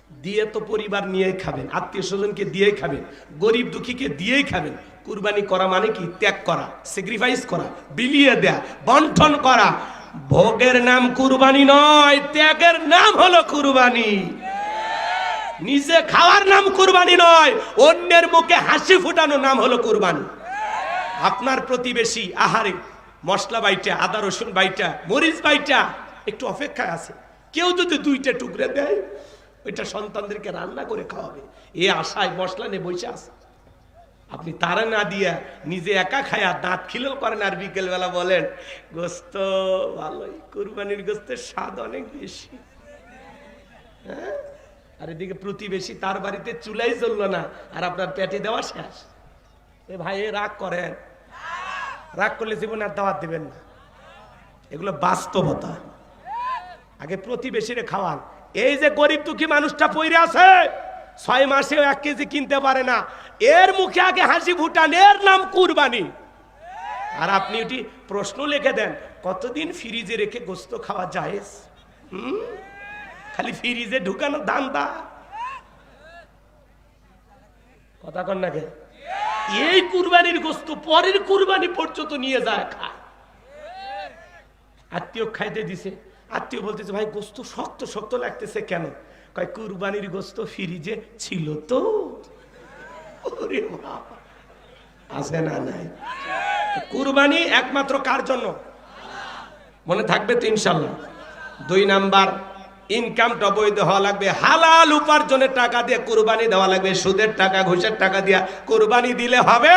দিয়ে তো পরিবার নিয়েই খাবেন, আত্মীয় স্বজনকে দিয়েই খাবেন, গরিব দুঃখীকে দিয়েই খাবেন। কুরবানি করা মানে কি? ত্যাগ করা, স্যাক্রিফাইস করা, বিলিয়ে দেয়া, বন্টন করা। ভোগের নাম কুরবানি নয়, ত্যাগের নাম হলো কুরবানি। নিজে খাওয়ার নাম কুরবানি নয়, অন্যের মুখে হাসি ফুটানোর নাম হলো কুরবানি। আপনার প্রতিবেশী আহারে মশলা বাইটা, আদা রসুন বাইটা, মরিচ বাইটা একটু অপেক্ষায় আছে, কেউ যদি 2টা টুকরে দেয়, ওইটা সন্তানদেরকে রান্না করে খাওয়াবে, এ আশায় মশলা নিয়ে বসে আছে। আপনি তারা না দিয়া নিজে একা খায়া দাঁত খিলেও করেন, আর বিকেল বেলা বলেন গোস্ত ভালোই, কুরবানির গোস্তের স্বাদ অনেক বেশি। হ্যাঁ, আর এদিকে প্রতিবেশী তার বাড়িতে চুলাই জ্বললো না, আর আপনার পেটে দেওয়া শেষ। এ ভাই, এ রাগ করেন, রাগ করলে জীবনে আর দাওয়াত দিবেন না। এগুলো বাস্তবতা। আগে প্রতিবেশীরে খাওয়ান। এই যে গরিব দুঃখী মানুষটা পইরে আছে, 6 মাসেও 1 কেজি কিনতে পারে না, এর মুখে আগে হাসি ফুটান, এর নাম কুরবানি। আর আপনি এটি প্রশ্ন লিখে দেন, কতদিন ফ্রিজে রেখে গোস্ত খাওয়া জায়েজ? খালি ফ্রিজে ঢুকানো ধান্দা, কথা কন না কে? এই কুরবানির গোস্ত পরের কুরবানি পর্যন্ত নিয়ে যায় খায়। আত্মীয় খাইতে দিছে, আত্মীয় বলতেছে ভাই গোস্ত শক্ত শক্ত লাগতেছে কেন? কয় কুরবানির গোস্ত ফ্রিজে ছিল তো। ওরে বাবা, আছে না নাই? কুরবানি একমাত্র কার জন্য? মনে থাকবে তো ইনশাল্লাহ। 2 নাম্বার, ইনকামটা বৈধ হওয়া লাগবে, হালাল উপার্জনের টাকা দিয়ে কুরবানি দেওয়া লাগবে। সুদের টাকা ঘুষের টাকা দিয়া কুরবানি দিলে হবে?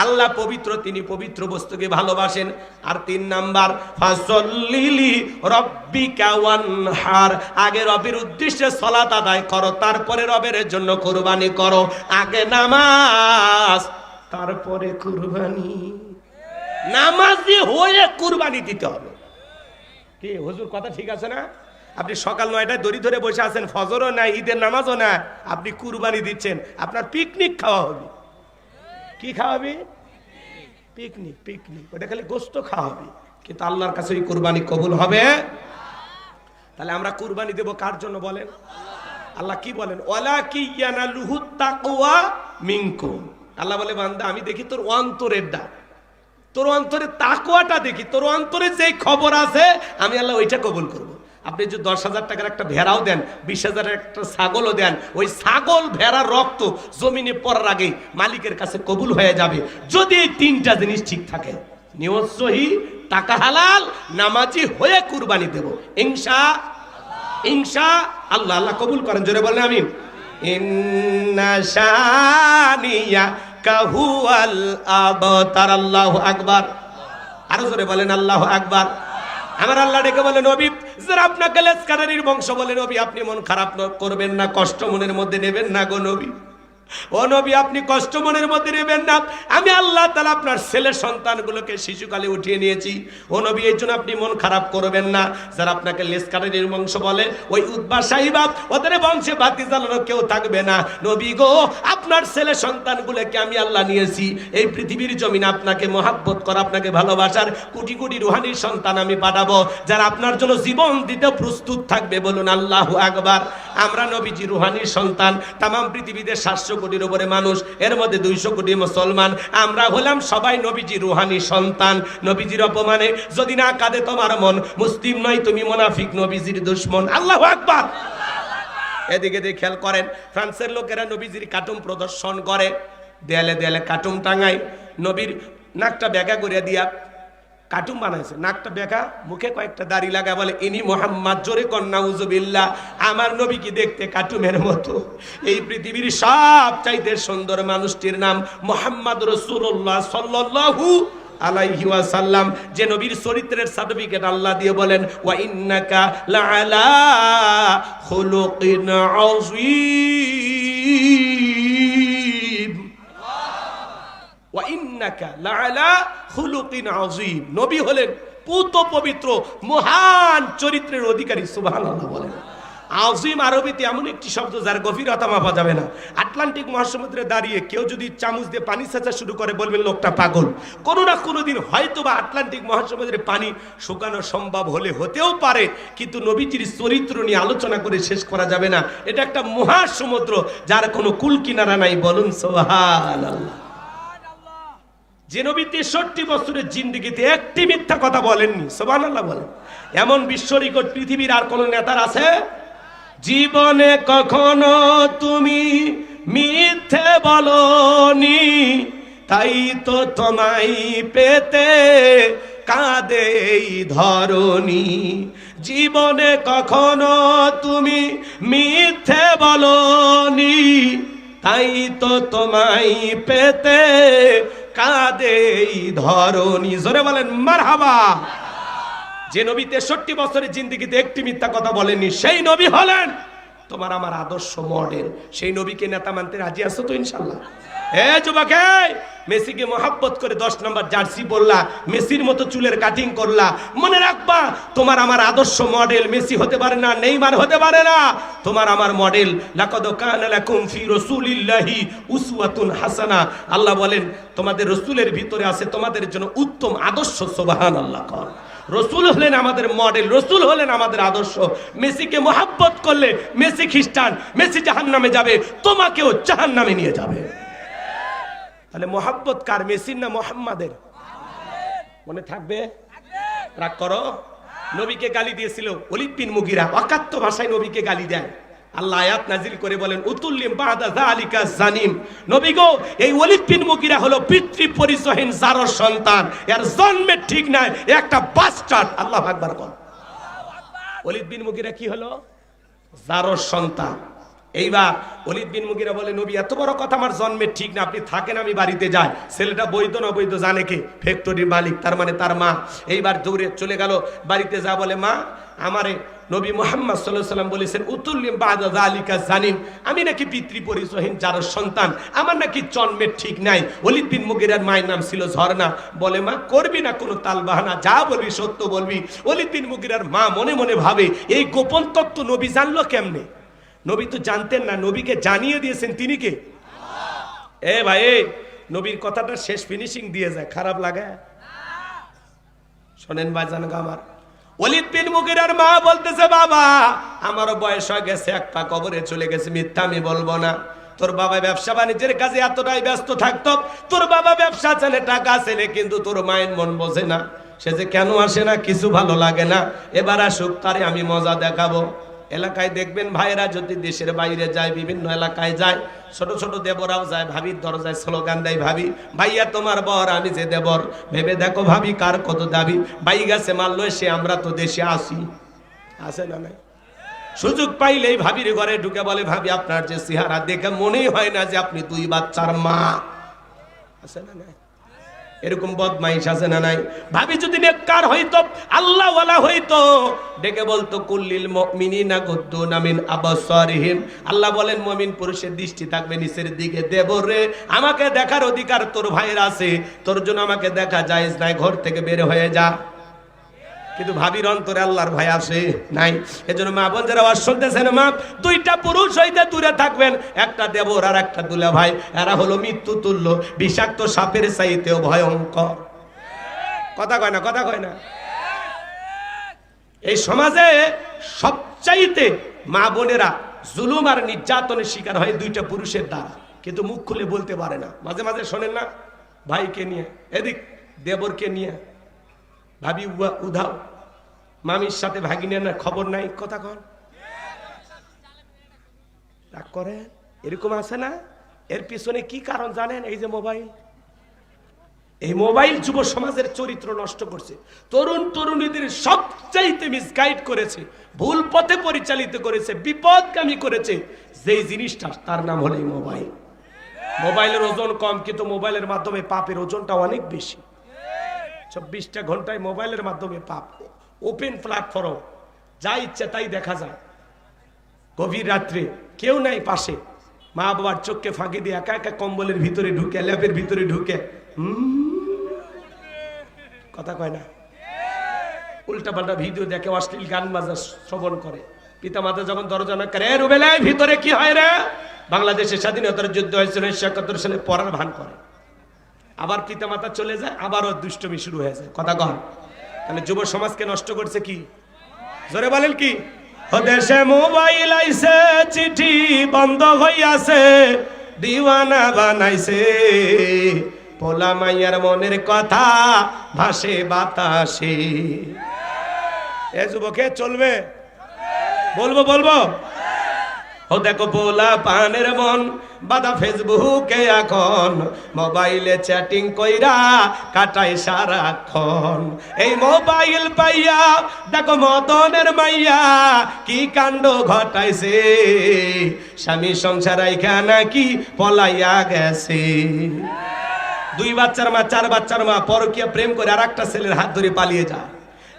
আল্লাহ পবিত্র, তিনি পবিত্র বস্তুকে ভালোবাসেন। আর 3 নাম্বার, ফাসল্লিলি রব্বিকা ওয়ানহার, আগে রবের উদ্দেশ্যে সালাত আদায় করো, তারপরে রবের জন্য কুরবানি করো। আগে নামাজ, তারপরে কুরবানি। নামাজি হয়ে কুরবানি দিতে হবে। কি হুজুর, কথা ঠিক আছে না? আপনি সকাল 9টায় দড়ি ধরে বসে আছেন, ফজরও নাই, ঈদের নামাজও না, আপনি কুরবানি দিচ্ছেন, আপনার পিকনিক খাওয়া হবে। কি খাওয়াবে? পিকনিক। পিকনিক ওটা খালি গোস্ত খাওয়া হবে, কিন্তু আল্লাহর কাছে ওই কুরবানি কবুল হবে? তাহলে আমরা কুরবানি দেব কার জন্য বলেন? আল্লাহ কি বলেন? ওয়ালা কিয়ানালুহু তাকওয়া মিনকুম। আল্লাহ বলে বান্দা আমি দেখি তোর অন্তরের ডাক, তোর অন্তরে তাকওয়াটা দেখি, তোর অন্তরে যেই খবর আছে আমি আল্লাহ ওইটা কবুল করব। আপনি যদি 10,000 টাকার একটা ভেড়াও দেন, 20,000 একটা ছাগলও দেন, ওই ছাগল ভেড়ার রক্ত জমিনে পড়ার আগেই মালিকের কাছে কবুল হয়ে যাবে, যদি এই 3টা জিনিস ঠিক থাকে। নিয়ত সহি, টাকা হালাল, নামাজি হয়ে কুরবানি দেব ইনশাআল্লাহ। আল্লাহ কবুল করেন, জোরে বলেন আমিন। ইন্না শানিয়াকা হুয়াল আবতার। আল্লাহু আকবার। আরো জোরে বলেন আল্লাহু আকবার। আমার আল্লাহ ডেকে বলে, নবী যারা আপনাকে লেসকারানির বংশ বলে, নবী আপনি মন খারাপ করবেন না, কষ্ট মনের মধ্যে নেবেন না গো নবী। ও নবী আপনি কষ্ট মনের মধ্যে নেবেন না, আমি আল্লাহ তাআলা আপনার ছেলে সন্তানগুলোকে শিশুকালে উঠিয়ে নিয়েছি। ও নবী এই জন্য আপনি মন খারাপ করবেন না। যারা আপনাকে লেসকারানির বংশ বলে, ওই উতবা সাহিবা, ওদের বংশে বাতি জ্বালানো কেউ থাকবে না। নবী গো আপনার ছেলে সন্তানগুলোকে আমি আল্লাহ নিয়েছি এই পৃথিবীর জমিনে আপনাকে মহাব্বত করা, আপনাকে ভালোবাসার কোটি কোটি রুহানির সন্তান আমি পাঠাবো, যারা আপনার জন্য জীবন দিতে প্রস্তুত থাকবে। বলুন আল্লাহু আকবার। আমরা নবীজি রুহানির সন্তান, তাম পৃথিবীতে 700 কোটির উপরে মানুষ, এর মধ্যে 200 কোটি মুসলমান, আমরা হলাম সবাই নবীজি রুহানি সন্তান। নবীজির অপমানে যদি না কাঁদে তোমার মন, মুসলিম নয় তুমি মুনাফিক, নবীজির দুশমন। আল্লাহু আকবার। এদিকে দিয়ে খেয়াল করেন, ফ্রান্সের লোকেরা নবীজির কার্টুন প্রদর্শন করে, দেয়ালে দেয়ালে কার্টুন টাঙায়, নবীর নাকটা বেঁকা করে দিয়া কার্টুন বানাইছে, নাকটা বেঁকা, মুখে কয়েকটা দাড়ি লাগা, বলে ইনি মোহাম্মদ। জোরে কন্যা উজুবিল্লাহ। আমার নবী কি দেখতে কার্টুনের মতো? এই পৃথিবীর সবচাইতে সুন্দর মানুষটির নাম মুহাম্মদ রাসূলুল্লাহ সাল্লাল্লাহু আলাইহি ওয়াসাল্লাম, যে নবীর চরিত্রের সার্টিফিকেট আল্লাহ দিয়ে বলেন ওয়া ইন্নাকা লাআলা খুলুকিন আযীম। ওয়া ইন্নাকা লাআলা খুলুকিন আযীম। নবী হলেন পুত পবিত্র মহান চরিত্রের অধিকারী। সুবহানাল্লাহ বলেন। আযীম আরবিতে এমন একটি শব্দ যার গভীরতা মাপা যাবে না। আটলান্টিক মহাসমুদ্রে দাঁড়িয়ে কেউ যদি চামচ দিয়ে পানি ছেঁচা শুরু করে, বলবেন লোকটা পাগল। কোনো না কোনো দিন হয়তো বা আটলান্টিক মহাসমুদ্রে পানি শুকানো সম্ভব হলে হতেও পারে, কিন্তু নবীজির চরিত্র নিয়ে আলোচনা করে শেষ করা যাবে না। এটা একটা মহাসমুদ্র যার কোনো কুল কিনারা নাই। বলুন সুবহানাল্লাহ। যে নবী 63 বছরের জিন্দেগিতে একটি মিথ্যা কথা বলেননি। সুবহানাল্লাহ বলেন। এমন বিশ্ব রেকর্ড পৃথিবীর আর কোন নেতার আছে? জীবনে কখনো তুমি মিথ্যে বলনি, তাই তো তোমায় পেতে কাঁদে এই ধরনী। জীবনে কখনো তুমি মিথ্যে বলনি, তাই তো তোমায় পেতে কাঁদে এই ধরনী। জোরে বলেন মারহাবা। যে নবী 63 বছরের জিন্দেগিতে একটি মিথ্যা কথা বলেননি, সেই নবী হলেন তোমার আমার আদর্শ মডেল, সেই নবীকে নেতা মানতে রাজি আছো তো ইনশাল্লাহ? যুবক, মেসিকে মহাব্বত করে 10 নম্বর জার্সি পরলা, মেসির মতো চুলের কাটিং করলা, মনে রাখবা তোমার আমার আদর্শ মডেল মেসি হতে পারে না, নেইমার হতে পারে না, তোমার আমার মডেল লাকাদ কানা লাকুম ফি রাসূলিল্লাহি উসওয়াতুন হাসানা। আল্লাহ বলেন তোমাদের রাসূলের ভিতরে আছে তোমাদের জন্য উত্তম আদর্শ। সুবহানাল্লাহ। কর রসুল হলেন আমাদের মডেল, রসুল হলেন আমাদের আদর্শ। মেসিকে মহাব্বত করলে মেসি খ্রিস্টান, মেসি জাহান্নামে যাবে, তোমাকেও জাহান্নামে নিয়ে যাবে। তাহলে মহাব্বত কার, মেসির না মুহাম্মাদের? মনে থাকবে? রাগ করো। নবীকে গালি দিয়েছিল ওলীদ বিন মুগীরা, অকাত্য ভাষায় নবীকে গালি দেয়। আল্লাহ আয়াত নাজিল করে বলেন উতুল্লিম বাদা যালিকা জানিম। নবী গো, এই ওলীদ বিন মুগীরা হলো পিতৃ পরিচয়হীন জারর সন্তান, এর জন্মের ঠিক নাই, একটা বাস্টার্ড। আল্লাহু আকবার বল। ওলীদ বিন মুগীরা কি হলো? জারর সন্তান। এইবার ওলীদ বিন মুগীরা বলে নবী এত বড় কথা আমার জন্মের ঠিক না, আপনি থাকেন আমি বাড়িতে যাই। ছেলেটা বৈধ না বৈধ জানে কে? ফ্যাক্টরির মালিক, তার মানে তার মা। এইবার দৌড়ে চলে গেল বাড়িতে, যা বলে মা আমারে নবী মুহাম্মদ সাল্লাল্লাহু আলাইহি ওয়াসাল্লাম বলেছেন উতুল্লিম বাদা যালিকা জানিম, আমি নাকি পিতৃ পরিচয়হীন জারর সন্তান, আমার নাকি জন্মের ঠিক নাই। ওলীদ বিন মুগীরার মায়ের নাম ছিল ঝর্ণা। বলে মা করবি না কোনো তালবাহানা, যা বলবি সত্য বলবি। ওলীদ বিন মুগীরার মা মনে মনে ভাবে এই গোপন তত্ত্ব নবী জানলো কেমনে? নবী তো জানতেন না, নবীকে জানিয়ে দিয়েছেন তিনি কে? ভাই নবীর কথাটা শেষ ফিনিশিং দিয়ে যায়, খারাপ লাগে? শোনেন ভাইজান আমার, ওলীদ বিন মুগীরার মা বলতেছে বাবা আমারও বয়স হয়ে গেছে, এক পা কবরে চলে গেছে, মিথ্যা আমি বলবো না। তোর বাবা ব্যবসা বাণিজ্যের কাজে এতটাই ব্যস্ত থাকতো, তোর বাবা ব্যবসা চালে টাকা ছেলে, কিন্তু তোর মায়ের মন বোঝে না। সে যে কেন আসে না কিছু ভালো লাগে না, এবার আসুক, তারে আমি মজা দেখাবো। এলাকায় দেখবেন ভাইরা যদি দেশের বাইরে যায়, বিভিন্ন এলাকায় যায়, ছোট ছোট দেবরাও যায়, ভাবির দরজায় স্লোগান দেয়, ভাবি ভাইয়া তোমার বর, আমি যে দেবর, ভেবে দেখো ভাবি কার কত দাবি, ভাই গাছে মারলো সে, আমরা তো দেশে আসি। আসে না নাই? সুযোগ পাইলেই ভাবির ঘরে ঢুকে বলে ভাবি আপনার যে চেহারা দেখে মনেই হয় না যে আপনি 2 বাচ্চার মা। আছে না নাই? এরকম বদমাইশ আছে না নাই? ভাবি যদি নেককার হইতো, আল্লাহ ওয়ালা হইতো, ডেকে বলতো কুল্লিল মুমিনিনা গুদ্দুনা মিন আবসারিহিম। আল্লাহ বলেন মুমিন পুরুষের দৃষ্টি থাকবে নিচের দিকে। দেবরে আমাকে দেখার অধিকার তোর ভাইয়ের আছে, তোর জন্য আমাকে দেখা জায়েজ নাই, ঘর থেকে বের হয়ে যা। কিন্তু ভাবির অন্তরে আল্লাহর ভয় আসে নাই। এজন্য মা বোন যারা ওয়াজ শুনতেছেন, মা 2টা পুরুষ হইতে দূরে থাকবেন, একটা দেবর আর একটা দুলা ভাই, এরা হলো মৃত্যু তুল্য, বিষাক্ত সাপের চাইতেও ভয়ঙ্কর। কথা কয় না? কথা কয় না? এই সমাজে সবচাইতে মা বোনেরা জুলুম আর নির্যাতনের শিকার হয় 2টা পুরুষের দ্বারা, কিন্তু মুখ খুলে বলতে পারে না। মাঝে মাঝে শোনেন না, ভাইকে নিয়ে এদিক, দেবরকে নিয়ে ভাবি উধাও, মামির সাথে ভাগিনের না খবর নাই, কথা কন রাগ করে, এরকম আছে না? এর পিছনে কি কারণ জানেন? এই যে মোবাইল, এই মোবাইল যুব সমাজের চরিত্র নষ্ট করছে, তরুণ তরুণীদের সবচাইতে মিসগাইড করেছে, ভুল পথে পরিচালিত করেছে, বিপদগামী করেছে। যেই জিনিসটা তার নাম হলো মোবাইল। মোবাইলের ওজন কম, কিন্তু মোবাইলের মাধ্যমে পাপের ওজনটা অনেক বেশি। 24টা ঘন্টায় মোবাইলের মাধ্যমে পাপ, ওপেন প্ল্যাটফর্ম, যা ইচ্ছা তাই দেখা যায়। গভীর রাত্রে কেউ নাই পাশে, মা বাবার চোখকে ফাঁকি দিয়ে একা একা কম্বলের ভিতরে ঢুকে, ল্যাপের ভিতরে ঢুকে কথা কয় না, উল্টা পাল্টা ভিডিও দেখে, অশ্লীল গান বাজনা শ্রবণ করে। পিতা মাতা যখন দরজা না করে, রুবেলাই ভিতরে কি হয় রে? বাংলাদেশের স্বাধীনতার যুদ্ধ হয়েছিল 1971 সালে, পড়ার ভান করে। আবার পিতা মাতা চলে যায়, আবারও দুষ্টমি শুরু হয়ে যায়। কথা কন? তাহলে যুব সমাজকে নষ্ট করছে কি? জোরে বলেন কি? দেশে মোবাইল আইছে, চিঠি বন্ধ হইয়াছে, দিওয়ানা বানাইছে, পোলা মাইয়ার মনের কথা ভাসে বাতাসে। এ যুবকে চলবে? বলবো বলবো। ও দেখো পোলা পানের মন বাদা ফেসবুকে, এখন মোবাইলে চ্যাটিং কইরা কাটায় সারাক্ষণ। এই মোবাইল পাইয়া দেখো মদনের মাইয়া কি কাণ্ড ঘটাইছে, স্বামী সংসার রাইখা নাকি পলাইয়া গেছে। 2 বাচ্চার মা, 4 বাচ্চার মা পরকীয়া প্রেম করে আর একটা ছেলের হাত ধরে পালিয়ে যায়।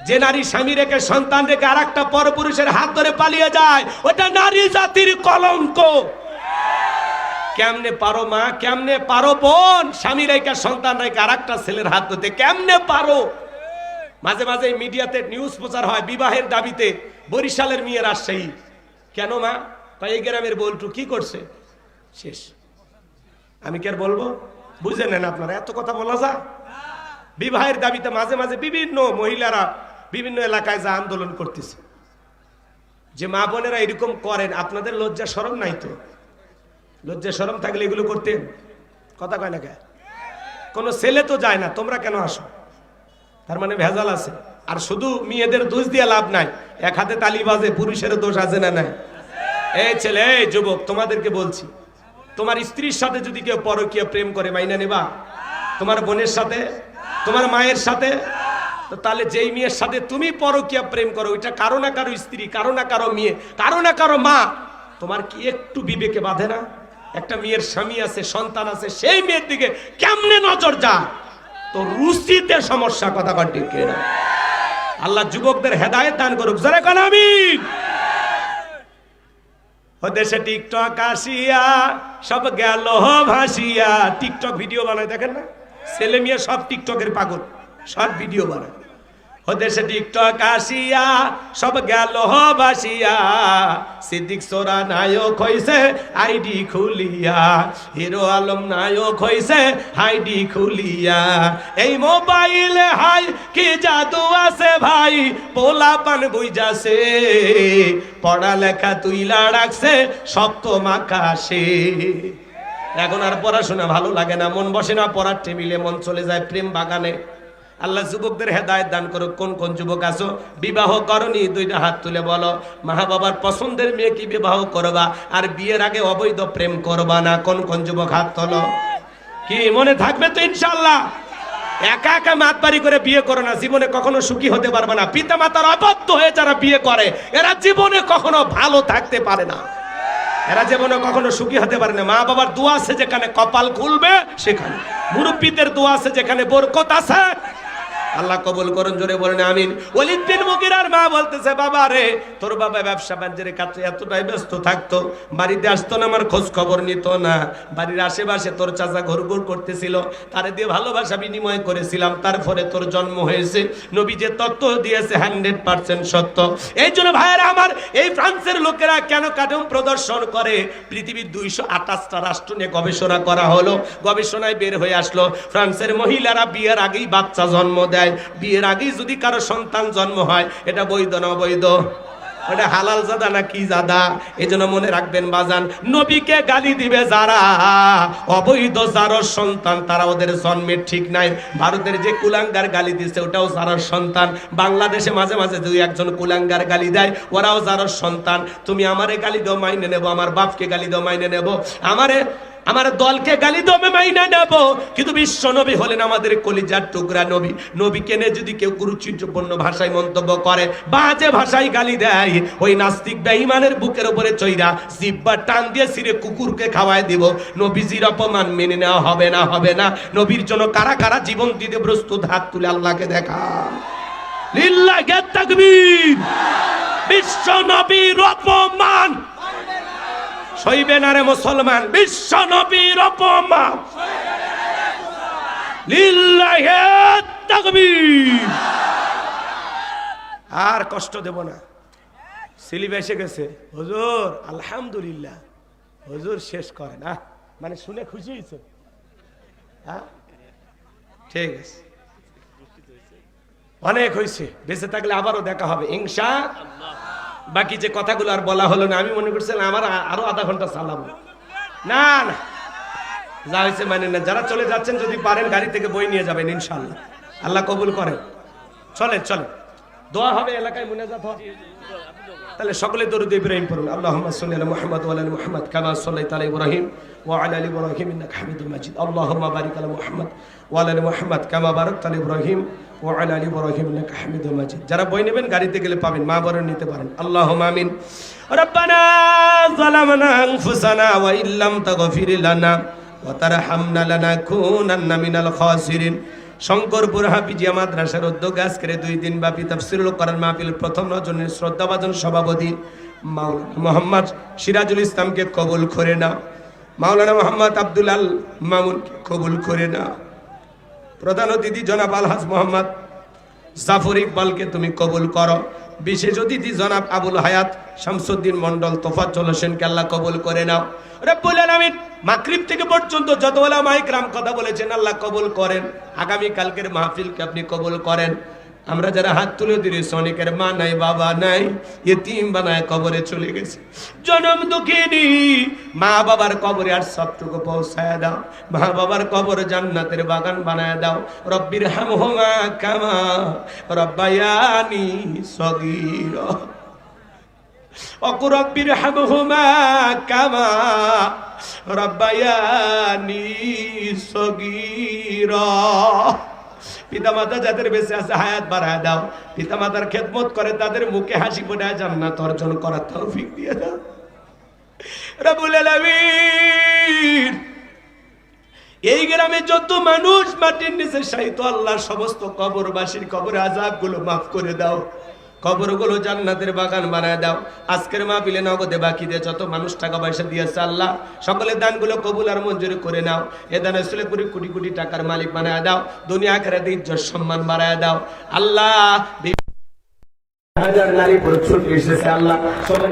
যে নারী স্বামী রেখে সন্তান রেখে আর একটা পরপুরুষের হাত ধরে পালিয়ে যায়, ওটা নারী জাতির কলঙ্ক। কেমনে পারো মা, কেমনে পারো বোন, স্বামী রেখে সন্তান রেখে আর একটা ছেলের হাত ধরতে কেমনে পারো? মাঝে মাঝে মিডিয়াতে নিউজ প্রচার হয় বিবাহের দাবিতে বরিশালের মেয়ে রাজশাহী। কেন মা? এই গ্রামের বলটু কি করছে, শেষ। আমি কি আর বলবো? বুঝে নেন আপনারা, এত কথা বলা যায়? বিবাহের দাবিতে মাঝে মাঝে বিভিন্ন মহিলারা বিভিন্ন এলাকায় যা আন্দোলন করতেছে। যে মা বোনেরা এরকম করেন, আপনাদের লজ্জা শরম নাই তো? লজ্জা শরম থাকলে এগুলো করতেন? কথা কয় না কে? কোনো ছেলে তো যায় না, তোমরা কেন আসো? তার মানে ভেজাল আছে। আর শুধু মেয়েদের দোষ দিয়ে লাভ নাই, এক হাতে তালি বাজে, পুরুষের দোষ আছে না নাই? এই ছেলে, এই যুবক, তোমাদেরকে বলছি, তোমার স্ত্রীর সাথে যদি কেউ পরকীয়া প্রেম করে মাইনা নেবা? তোমার বোনের সাথে, তোমার মায়ের সাথে? তো তাহলে যেই মেয়ের সাথে তুমি পরকীয়া প্রেম করো, ওইটা কারো না কারো স্ত্রী, কারো না কারো মেয়ে, কারো না কারো মা। তোমার কি একটু বিবেকে বাঁধে না? একটা মেয়ের স্বামী আছে, সন্তান আছে, সেই মেয়ের দিকে কেমনে নজর যায়? তো রুচিতে সমস্যা। কথা কন ঠিক কিনা? আল্লাহ যুবকদের হেদায়েত দান করুক, জোরে কোন আমিন। ও দেশে টিকটক আসিয়া সব গেল ভাসিয়া। টিকটক ভিডিও বানায়, দেখেন না? ছেলে মেয়ে সব টিকটকের পাগল, সব ভিডিও বানায়। ও দেশে টিকটক আসিয়া সব গেল ভাসিয়া। সিদ্দিক সোরা নায়ক হইছে আইডি খুলিয়া, হিরো আলম নায়ক হইছে আইডি খুলিয়া। এই মোবাইলে হাই কি জাদু আছে ভাই, পোলা পান বুঝাছে, পড়ালেখা তুইলা রাখছে সপ্তম আকাশে। এখন আর পড়াশোনা ভালো লাগে না, মন বসে না পড়ার টেবিলে, মন চলে যায় প্রেম বাগানে। আল্লাহ যুবকদের হেদায়েত দান করুক। কোন কোন যুবক আছো বিবাহ করনি, দুইটা হাত তুলে বলো মা বাবার পছন্দের মেয়ে কি বিবাহ করবা, আর বিয়ের আগে অবৈধ প্রেম করবা না? কোন কোন যুবক হাত তোলো। কি মনে থাকবে তো ইনশাআল্লাহ? একা একা মাতবাড়ি করে বিয়ে করো না, জীবনে কখনো সুখী হতে পারবে না। পিতা মাতার অবাধ্য হয়ে যারা বিয়ে করে, এরা জীবনে কখনো ভালো থাকতে পারে না, এরা জীবনে কখনো সুখী হতে পারে না। মা বাবার দোয়া আছে যেখানে কপাল খুলবে সেখানে, মুরব্বীদের দোয়া আছে যেখানে বরকত আছে। আল্লাহ কবুল করুন, জোরে বলেন আমিন। ওয়ালিদ বিন মুগিরার মা বলতেছে, বাবা রে, তোর বাবা ব্যবসা বাণিজ্যের কাছে এতটাই ব্যস্ত থাকতো, বাড়িতে আসতো না, আমার খোঁজ খবর নিত না। বাড়ির আশেপাশে তোর চাচা ঘুরঘুর করতেছিল, তারে দিয়ে ভালোবাসা বিনিময় করেছিলাম, তারপরে তোর জন্ম হয়েছে। নবী যে তত্ত্ব দিয়েছে 100% সত্য। এই জন্য ভাইয়েরা আমার, এই ফ্রান্সের লোকেরা কেন কার্টুন প্রদর্শন করে? পৃথিবীর 228টা রাষ্ট্র নিয়ে গবেষণা করা হলো, গবেষণায় বের হয়ে আসলো ফ্রান্সের মহিলারা বিয়ের আগেই বাচ্চা জন্ম দেয়। বিয়ের আগেই যদি কারো সন্তান জন্ম হয়, এটা বৈধ না অবৈধ? ওটা হালাল জাদা না কি জাদা? এই জন্য মনে রাখবেন বাজান, নবীকে গালি দিবে যারা, অবৈধ যারা সন্তান, তারা ওদের জন্মের ঠিক নাই। ভারতের যে কুলাঙ্গার গালি দিচ্ছে, ওটাও যারা সন্তান। বাংলাদেশে মাঝে মাঝে দুই একজন কুলাঙ্গার গালি দেয়, ওরাও যারা সন্তান। তুমি আমারে গালি দাও, মাইনে নেব। আমার বাপকে গালি দাও, মাইনে নেব। আমার দলকে গালি দমে মাইনা নেব, কিন্তু বিশ্ব নবী হলেন আমাদের কলিজার টুকরা নবী। নবীকে নিয়ে যদি কেউ কুরুচিপূর্ণ ভাষায় মন্তব্য করে, বাজে ভাষায় গালি দেয়, ওই নাস্তিক বেঈমানের বুকের উপরে চইরা জিহ্বা টান দিয়ে ছিঁড়ে কুকুরকে খাওয়ায় দিব। নবীজির অপমান মেনে নেওয়া হবে না, হবে না। নবীর জন্য কারা কারা জীবন দিতে প্রস্তুত? হাত তুলে আল্লাহকে দেখা। লিল্লাহি তাকবীর। বিশ্ব নবীর অপমান সইবে না রে মুসলমান, বিশ্ব নবীর অপমান। লিল্লাহি তাকবীর। আর কষ্ট দেব না। সিলিপ এসে গেছে, হুজুর আলহামদুলিল্লাহ, হুজুর শেষ করে না, মানে শুনে খুশি হয়েছে? হ্যাঁ, ঠিক আছে, অনেক হয়েছে। বেঁচে থাকলে আবারও দেখা হবে ইনশাআল্লাহ। বাকি যে কথাগুলো আর বলা হলো না, আমি মনে করছিলাম আমার আরো আধা ঘন্টা চালাবো। না না, যা হয়েছে মানে না। যারা চলে যাচ্ছেন যদি পারেন গাড়ি থেকে বই নিয়ে যাবেন ইনশাআল্লাহ, আল্লাহ কবুল করেন। চলেন চলেন, দোয়া হবে, এলাকায় মুনাজাত হবে। তাহলে সকলে দরুদ ইব্রাহিম পড়ুন। আল্লাহুম্মা সাল্লি আলা মুহাম্মাদ ওয়া আলা আলি মুহাম্মাদ কামা সাল্লাইতা আলা ইব্রাহিম ওয়া আলা আলি ইব্রাহিম ইন্নাকা হামিদুম মাজিদ। আল্লাহুম্মা বারিক আলা মুহাম্মাদ ওয়া আলা আলি মুহাম্মাদ কামা বারাকতা আলা ইব্রাহিম ওয়া আলা আলি ইব্রাহিম ইন্নাকা হামিদুম মাজিদ। যারা বই নেবেন গাড়িতে গেলে পাবেন, মা বরণ নিতে পারেন। আল্লাহুম্মা আমিন। রব্বানা যালামনা আনফুসানা ওয়া ইল্লাম তাগফির লানা ওয়া তারহামনা লানাকুনান্না মিনাল খাসিরিন। শঙ্করপুর হাফিজিয়া মাদ্রাসার উদ্যোগে আজকের 2 দিন ব্যাপী তাফসীরুল কোরআন মাহফিল প্রথম রজনীর শ্রদ্ধাভাজন সভাপতি মাওলানা মোহাম্মদ সিরাজুল ইসলামকে কবুল করে নাও। মাওলানা মোহাম্মদ আব্দুল আল মামুনকে কবুল করে নাও। প্রধান অতিথি জনাব আলহাজ মোহাম্মদ জাফর ইকবালকে তুমি কবুল করো। বিশেষ অতিথি জনাব আবুল হায়াত শামসুদ্দিন মন্ডল তোফাজ্জল হোসেনকে আল্লাহ কবুল করে নাও। রব্বুল আলামিন মাগরিব থেকে পর্যন্ত যত ওলামা ইকরাম কথা বলেছেন আল্লাহ কবুল করেন। আগামী কালকের মাহফিলকে আপনি কবুল করেন। আমরা যারা হাত তুলে দিয়েছি অনেকের মা নাই বাবা নাই, ইতিম বানায় কবরে চলে গেছে। জনম দুঃখিনী মা বাবার কবরে আর সবটুকু পৌঁছায় দাও। মা বাবার কবর জান্নাতের বাগান বানায় দাও। রব্বির হামহুমা কামা রব্বায়ানি সগীরা রব্বির হামহুমা কামা রব্বায়ানি সগীরা। পিতামাতা যাদের বেঁচে আছে হায়াত বাড়ায় দাও। পিতামাতার খেদমত করে তাদের মুখে হাসি ফোটায় জান্নাত অর্জন করার তৌফিক দিয়ে দাও রব্বুল আলামিন। এই গ্রামে যত মানুষ মাটির নিচে শায়িত আল্লাহ সমস্ত কবরবাসীর কবরে আযাবগুলো মাফ করে দাও। কবরগুলো জান্নাতের বাগান বানায় দাও। আজকের মাহফিলে নগদে বাকিতে যত মানুষ টাকা পয়সা দিয়েছে আল্লাহ সকলের দানগুলো কবুল আর মঞ্জুর করে নাও। এ দানে আসলে কোটি কোটি কোটি টাকার মালিক বানায় দাও। দুনিয়া আখিরাতে ইজ্জত সম্মান বাড়ায় দাও আল্লাহ। হাজার নারী পুরুষ ছুটে এসেছে আল্লাহ সবাই